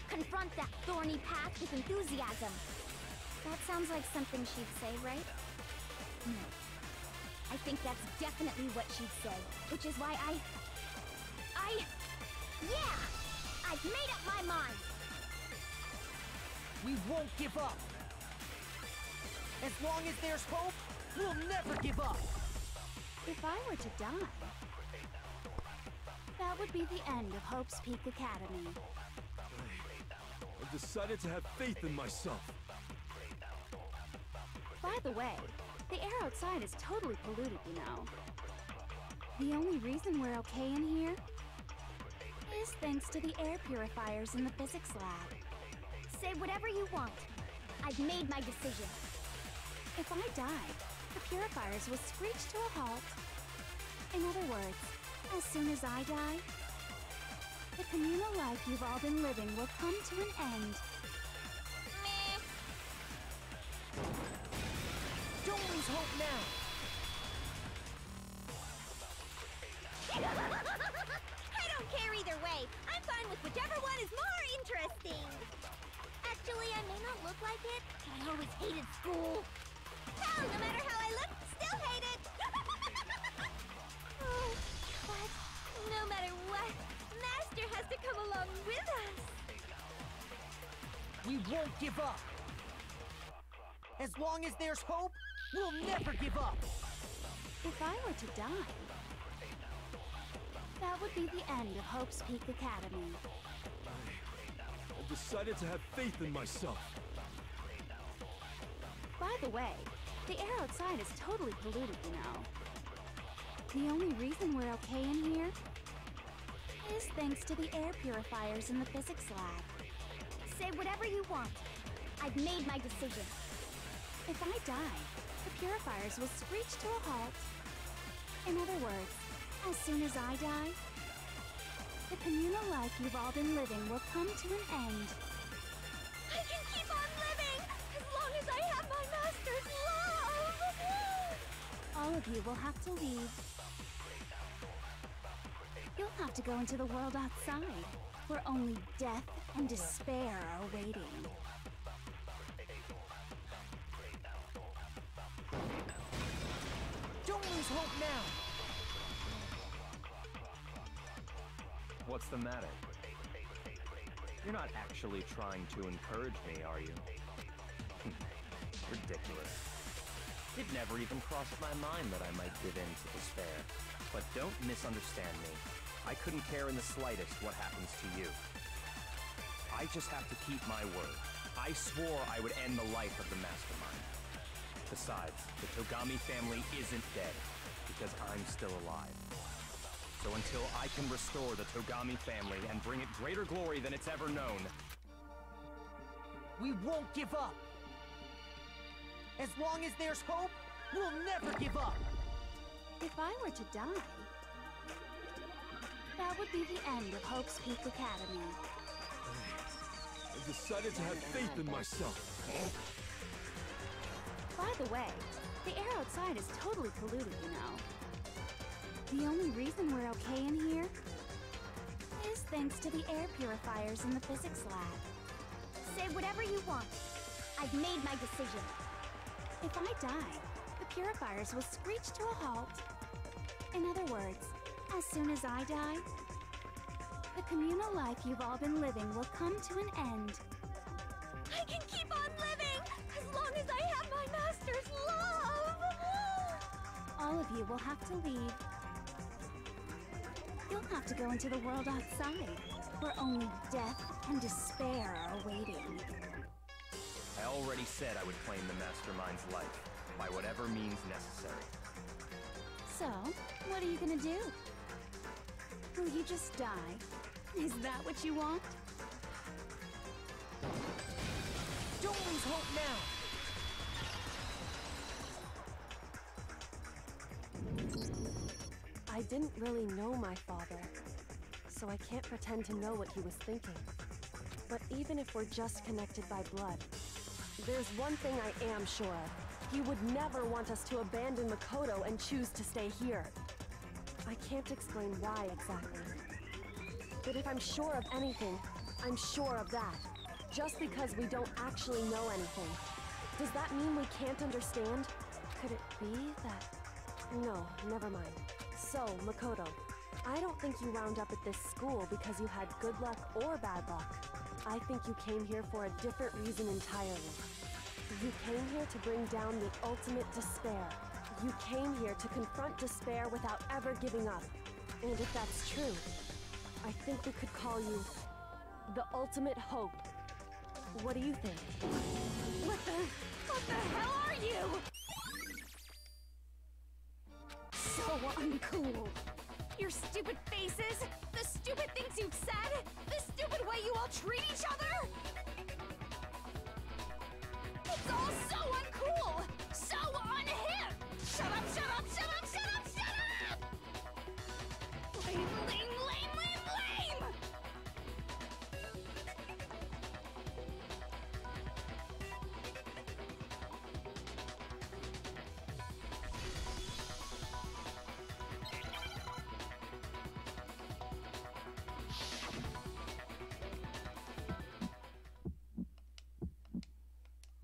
Confront that thorny path with enthusiasm. That sounds like something she'd say, right? No. I think that's definitely what she'd say, which is why yeah! I've made up my mind! We won't give up. As long as there's hope, we'll never give up. If I were to die, that would be the end of Hope's Peak Academy. decided to have faith in myself. By the way, the air outside is totally polluted, you know. The only reason we're okay in here is thanks to the air purifiers in the physics lab. Say whatever you want. I've made my decision. If I die, the purifiers will screech to a halt. In other words, as soon as I die, the communal life you've all been living will come to an end. Don't lose hope now! I don't care either way. I'm fine with whichever one is more interesting. Actually, I may not look like it, but I always hated school. Hell, no matter how I look, still hate it. Oh, but no matter what, Master has to come along with us. We won't give up! As long as there's hope, we'll never give up! If I were to die, that would be the end of Hope's Peak Academy. I decided to have faith in myself. By the way, the air outside is totally polluted, you know. The only reason we're okay in here is thanks to the air purifiers in the physics lab. Say whatever you want. I've made my decision. If I die, the purifiers will screech to a halt. In other words, as soon as I die, the communal life you've all been living will come to an end. I can keep on living as long as I have my Master's love! All of you will have to leave. You'll have to go into the world outside, where only death and despair are waiting. Don't lose hope now! What's the matter? You're not actually trying to encourage me, are you? Ridiculous. It never even crossed my mind that I might give in to despair. But don't misunderstand me. I couldn't care in the slightest what happens to you. I just have to keep my word. I swore I would end the life of the Mastermind. Besides, the Togami family isn't dead, because I'm still alive. So until I can restore the Togami family and bring it greater glory than it's ever known, we won't give up! As long as there's hope, we'll never give up! If I were to die, that would be the end of Hope's Peak Academy. I decided to have faith in myself. By the way, the air outside is totally polluted, you know. The only reason we're okay in here is thanks to the air purifiers in the physics lab. Say whatever you want. I've made my decision. If I die, the purifiers will screech to a halt. In other words, as soon as I die, the communal life you've all been living will come to an end. I can keep on living as long as I have my Master's love! All of you will have to leave. You'll have to go into the world outside, where only death and despair are waiting. I already said I would claim the Mastermind's life, by whatever means necessary. So, what are you gonna do? Will you just die? Is that what you want? Don't lose hope now! I didn't really know my father, so I can't pretend to know what he was thinking. But even if we're just connected by blood, there's one thing I am sure of. He would never want us to abandon Makoto and choose to stay here. I can't explain why exactly. But if I'm sure of anything, I'm sure of that. Just because we don't actually know anything. Does that mean we can't understand? Could it be that... No, never mind. So, Makoto, I don't think you wound up at this school because you had good luck or bad luck. I think you came here for a different reason entirely. You came here to bring down the ultimate despair. You came here to confront despair without ever giving up. And if that's true, I think we could call you the ultimate hope. What do you think? What the hell are you? So uncool. Your stupid faces, the stupid things you've said, the stupid way you all treat each other. It's all so uncool, so unhip. Shut up, shut up, shut up, shut up, shut up! Lame, lame, lame, lame, lame!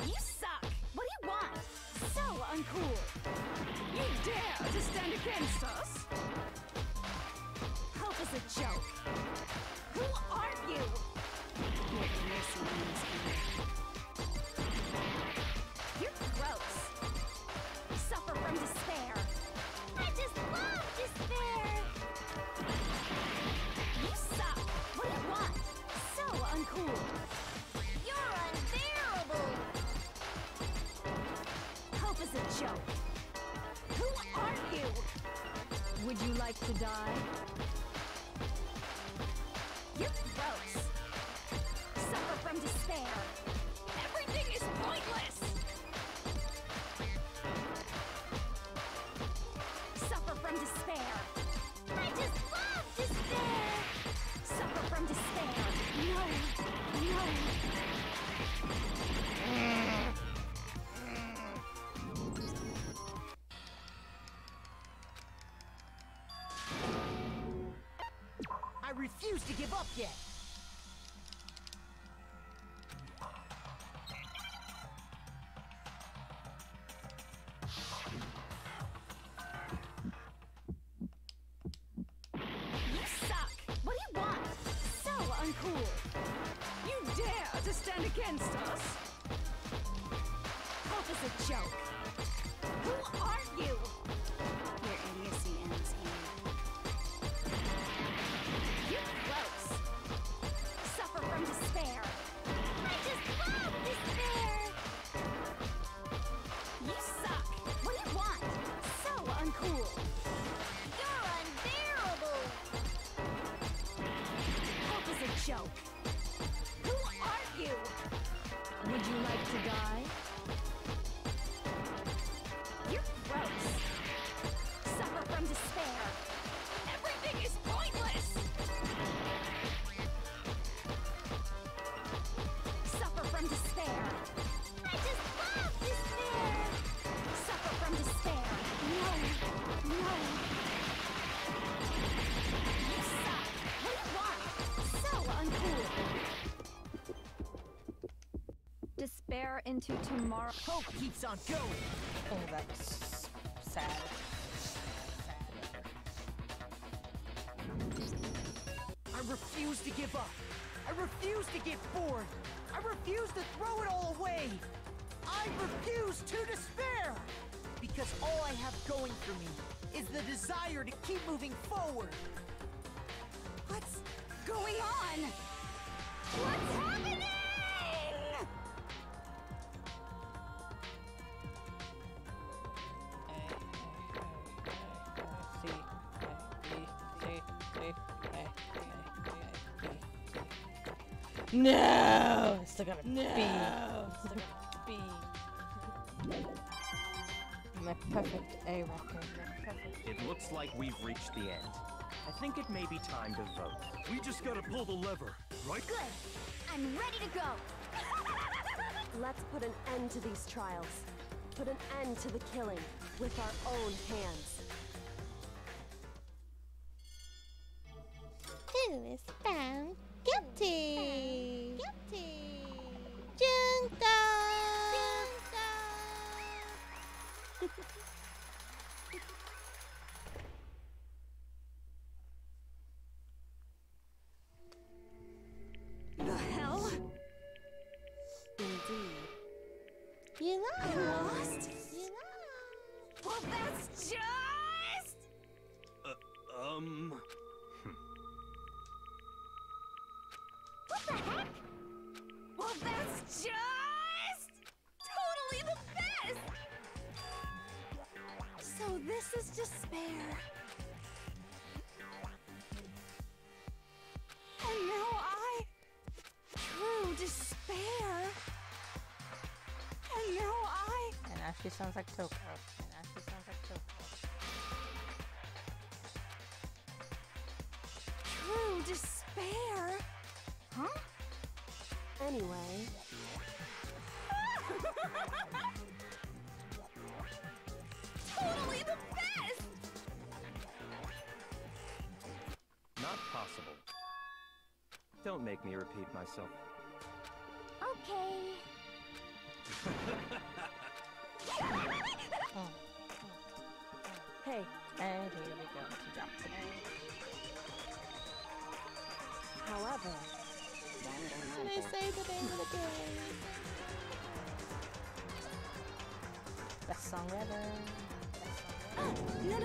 You suck! What do you want? So uncool! You dare to stand against us? Hope is a joke. Who are you? Your innocent is You're gross. Suffer from despair. I just love despair. You suck. What do you want? So uncool. You're unbearable. Hope is a joke. Who are you? Would you like to die? You're gross. Suffer from despair. Everything is pointless. Suffer from despair. I just love despair. Suffer from despair. No, no. I refuse to give up yet. You suck. What do you want? So uncool. You dare to stand against us? Hope is a joke. Who are you? Your idiocy ends here. You're gross. Suffer from despair. I just love despair. You suck. What do you want? So uncool. You're unbearable. Hope is a joke. Who are you? Would you like to die? You're gross. Suffer from despair. Everything is pointless. Suffer from despair. I just love despair. Suffer from despair. No, no. You suck. What do you want? So uncool. Despair into tomorrow. Hope keeps on going. Oh, that's sad. I refuse to give up. I refuse to get bored. I refuse to throw it all away. I refuse to despair. Because all I have going for me is the desire to keep moving forward. What's going on? What's happening? No! Still got a B. Still got a B. My perfect A record. It looks like we've reached the end. I think it may be time to vote. We just gotta pull the lever, right? Good. I'm ready to go. Let's put an end to these trials. Put an end to the killing with our own hands. Who is found guilty? Guilty. Junko. The hell? Indeed. You lost. I lost? You lost. Well, that's just... just totally the best! So this is despair. And now true despair. And now And now she sounds like Toko. True despair? Huh? Anyway. Totally the best! Not possible. Don't make me repeat myself. Okay. Hey. And here we go. She dropped it. However, They say the name of the game. Best song ever. No.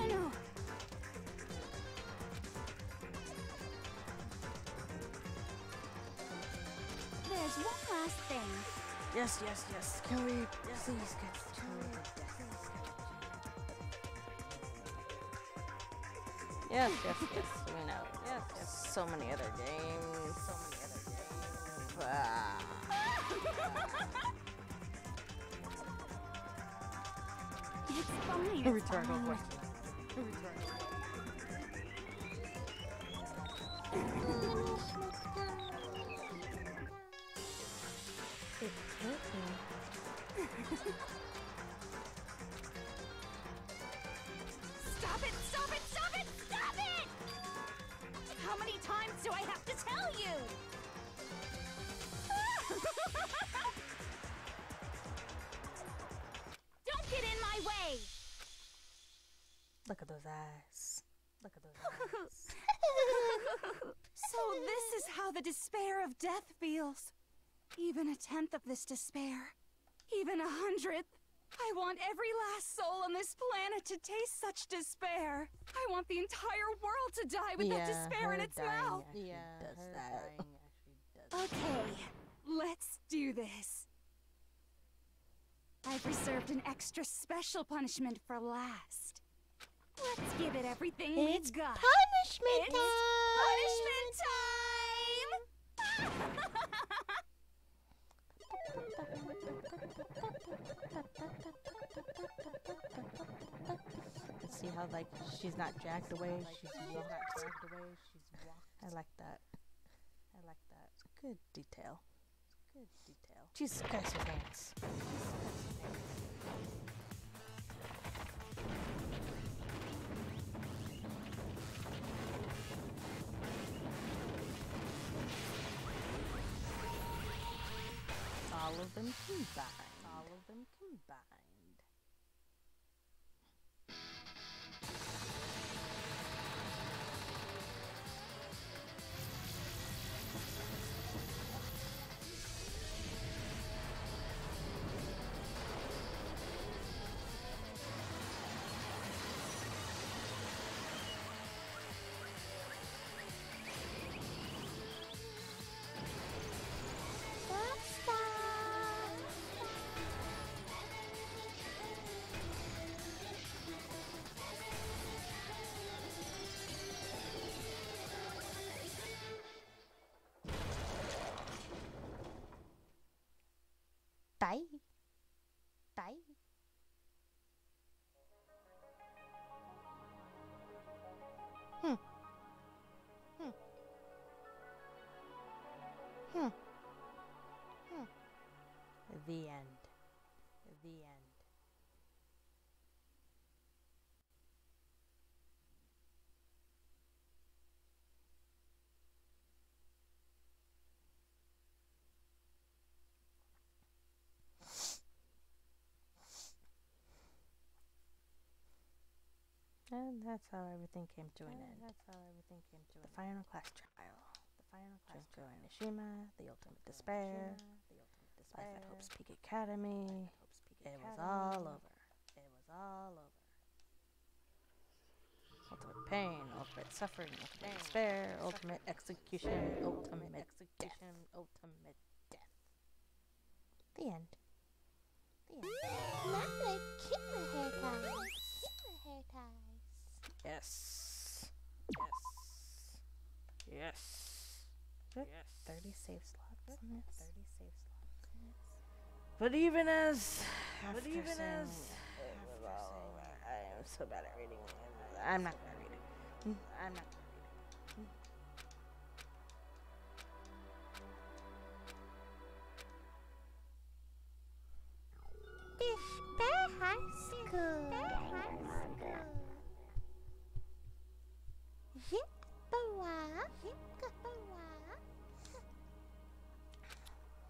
There's one last thing. Yes. Can we please get to it? Yes. We know. Yes. So many other games. It's fine. Rhetorical question. Stop it! How many times do I have to tell you? Don't get in my way! Look at those eyes. So this is how the despair of death feels. Even a tenth of this despair. Even 100th. I want every last soul on this planet to taste such despair. I want the entire world to die with that despair in its mouth. Does that. Okay, let's do this. I've reserved an extra special punishment for last. Let's give it everything we've got. Punishment time! See how like she's not jacked away, she's walked. I like that. It's good detail. Jesus Christ, his hands. All of them combined. Die. The end. And that's how everything came to an end. The final class trial. Junko Enoshima, the ultimate despair. Life at Hope's Peak Academy. It was all over. Ultimate pain, ultimate suffering, ultimate despair, ultimate execution, ultimate death. The end. Now let's keep the hair ties. Keep the hair ties. Yes. Yes. Yes. 30 save slots on this. 30 save slots on this. But even as I am so bad at reading. I'm not gonna read it. I'm not gonna read it. Despair High School.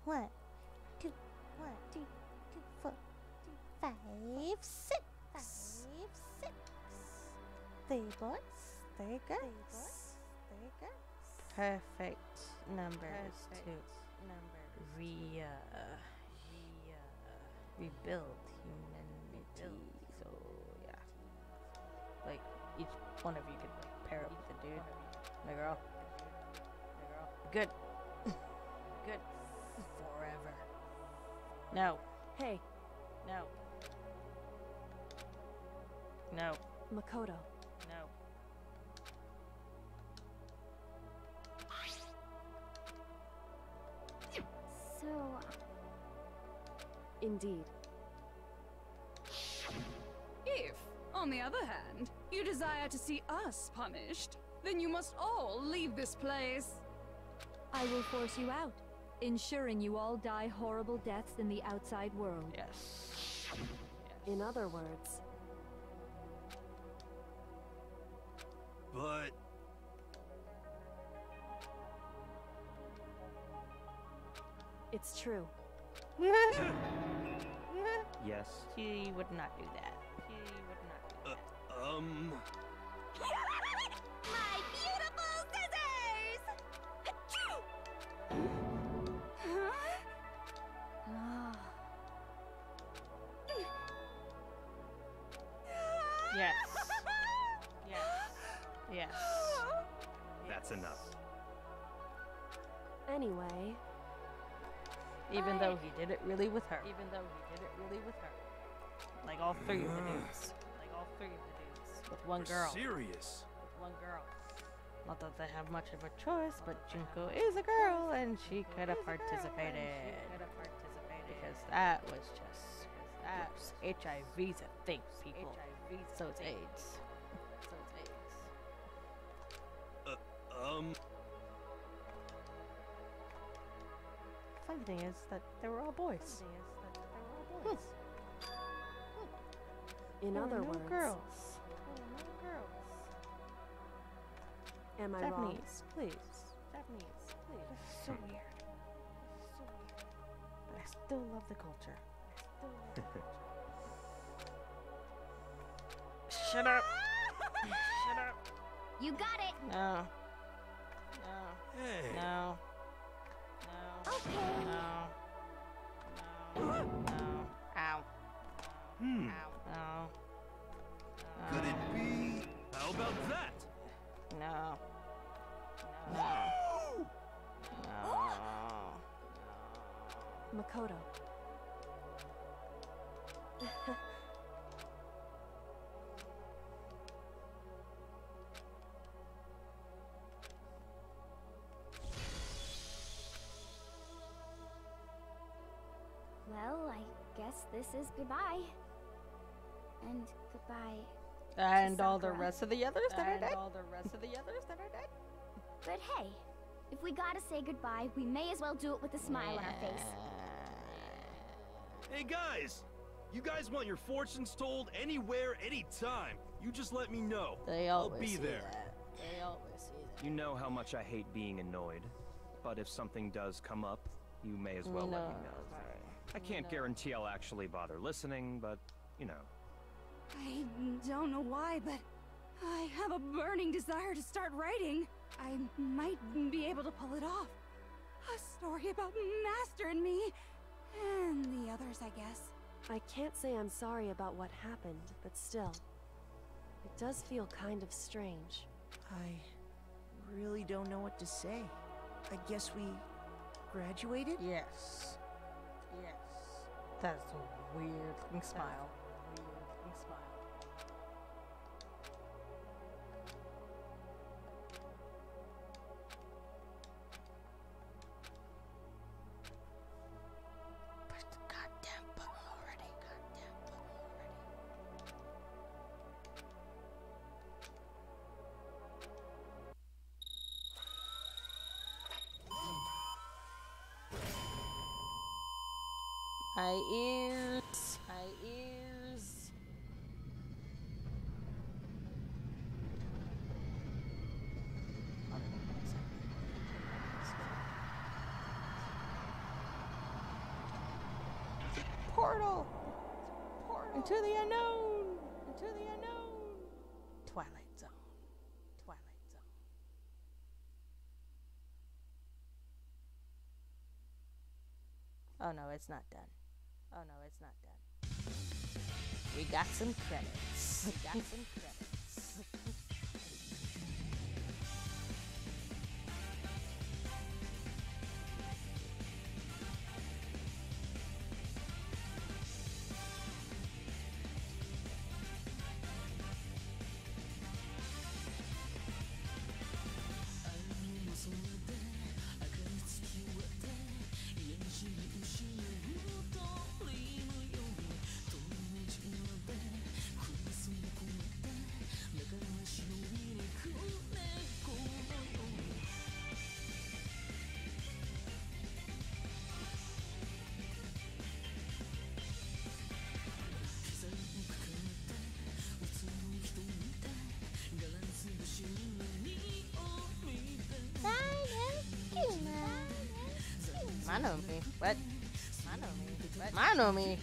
One, two, 4, 5, 6. 3 boys, 3 girls. Perfect numbers to rebuild humanity. So yeah, like each one of you could like pair up with a dude and a girl. Good. Good. Forever. No. Hey. No. No. Makoto. No. So, Indeed. If, on the other hand, you desire to see us punished, then you must all leave this place. I will force you out, ensuring you all die horrible deaths in the outside world. Yes. In other words, But it's true. Yes. She would not do that. She would not do that. my beautiful scissors! Yes. Yes. Yes. That's enough. Anyway, Even though he did it really with her. Even though he did it really with her. Like all 3 of the dudes. Like all 3 of the dudes. With one girl. serious. With one girl. Not that they have much of a choice, but Junko is a girl and she could have participated. Because that was just. HIV's a thing, people. So it's AIDS. So it's AIDS. Funny thing is that they were all boys. in other words, girls. Am I wrong? Japanese, please. Japanese, please. So weird. So weird. But I still love the culture. Shut up. Shut up. You got it. No. No. Hey. No. No. Okay. No. No. No. Ow. Hmm. Ow. No. Could it be? How about that? No. No. No. Makoto. Well, I guess this is goodbye. And goodbye. And all the Sakura. rest of the others that are dead? But hey, if we gotta say goodbye, we may as well do it with a smile on our face. Hey guys! You guys want your fortunes told anywhere, anytime. You just let me know. They I'll always be see there. that. They always see that. You know how much I hate being annoyed, but if something does come up, you may as well let me know. I can't guarantee I'll actually bother listening, but, you know. I don't know why, but I have a burning desire to start writing. I might be able to pull it off. A story about Master and me, and the others, I guess. I can't say I'm sorry about what happened, but still, it does feel kind of strange. I really don't know what to say. I guess we graduated? Yes. Yes. That's a weird looking smile. Push the goddamn button already. Goddamn button already. My ears. My ears. Portal! Portal! Into the unknown! Into the unknown! Twilight Zone. Twilight Zone. Oh no, it's not done. Oh no, it's not done. We got some credits. We got some credits. Mano me. What? Mano me. What? Mano me.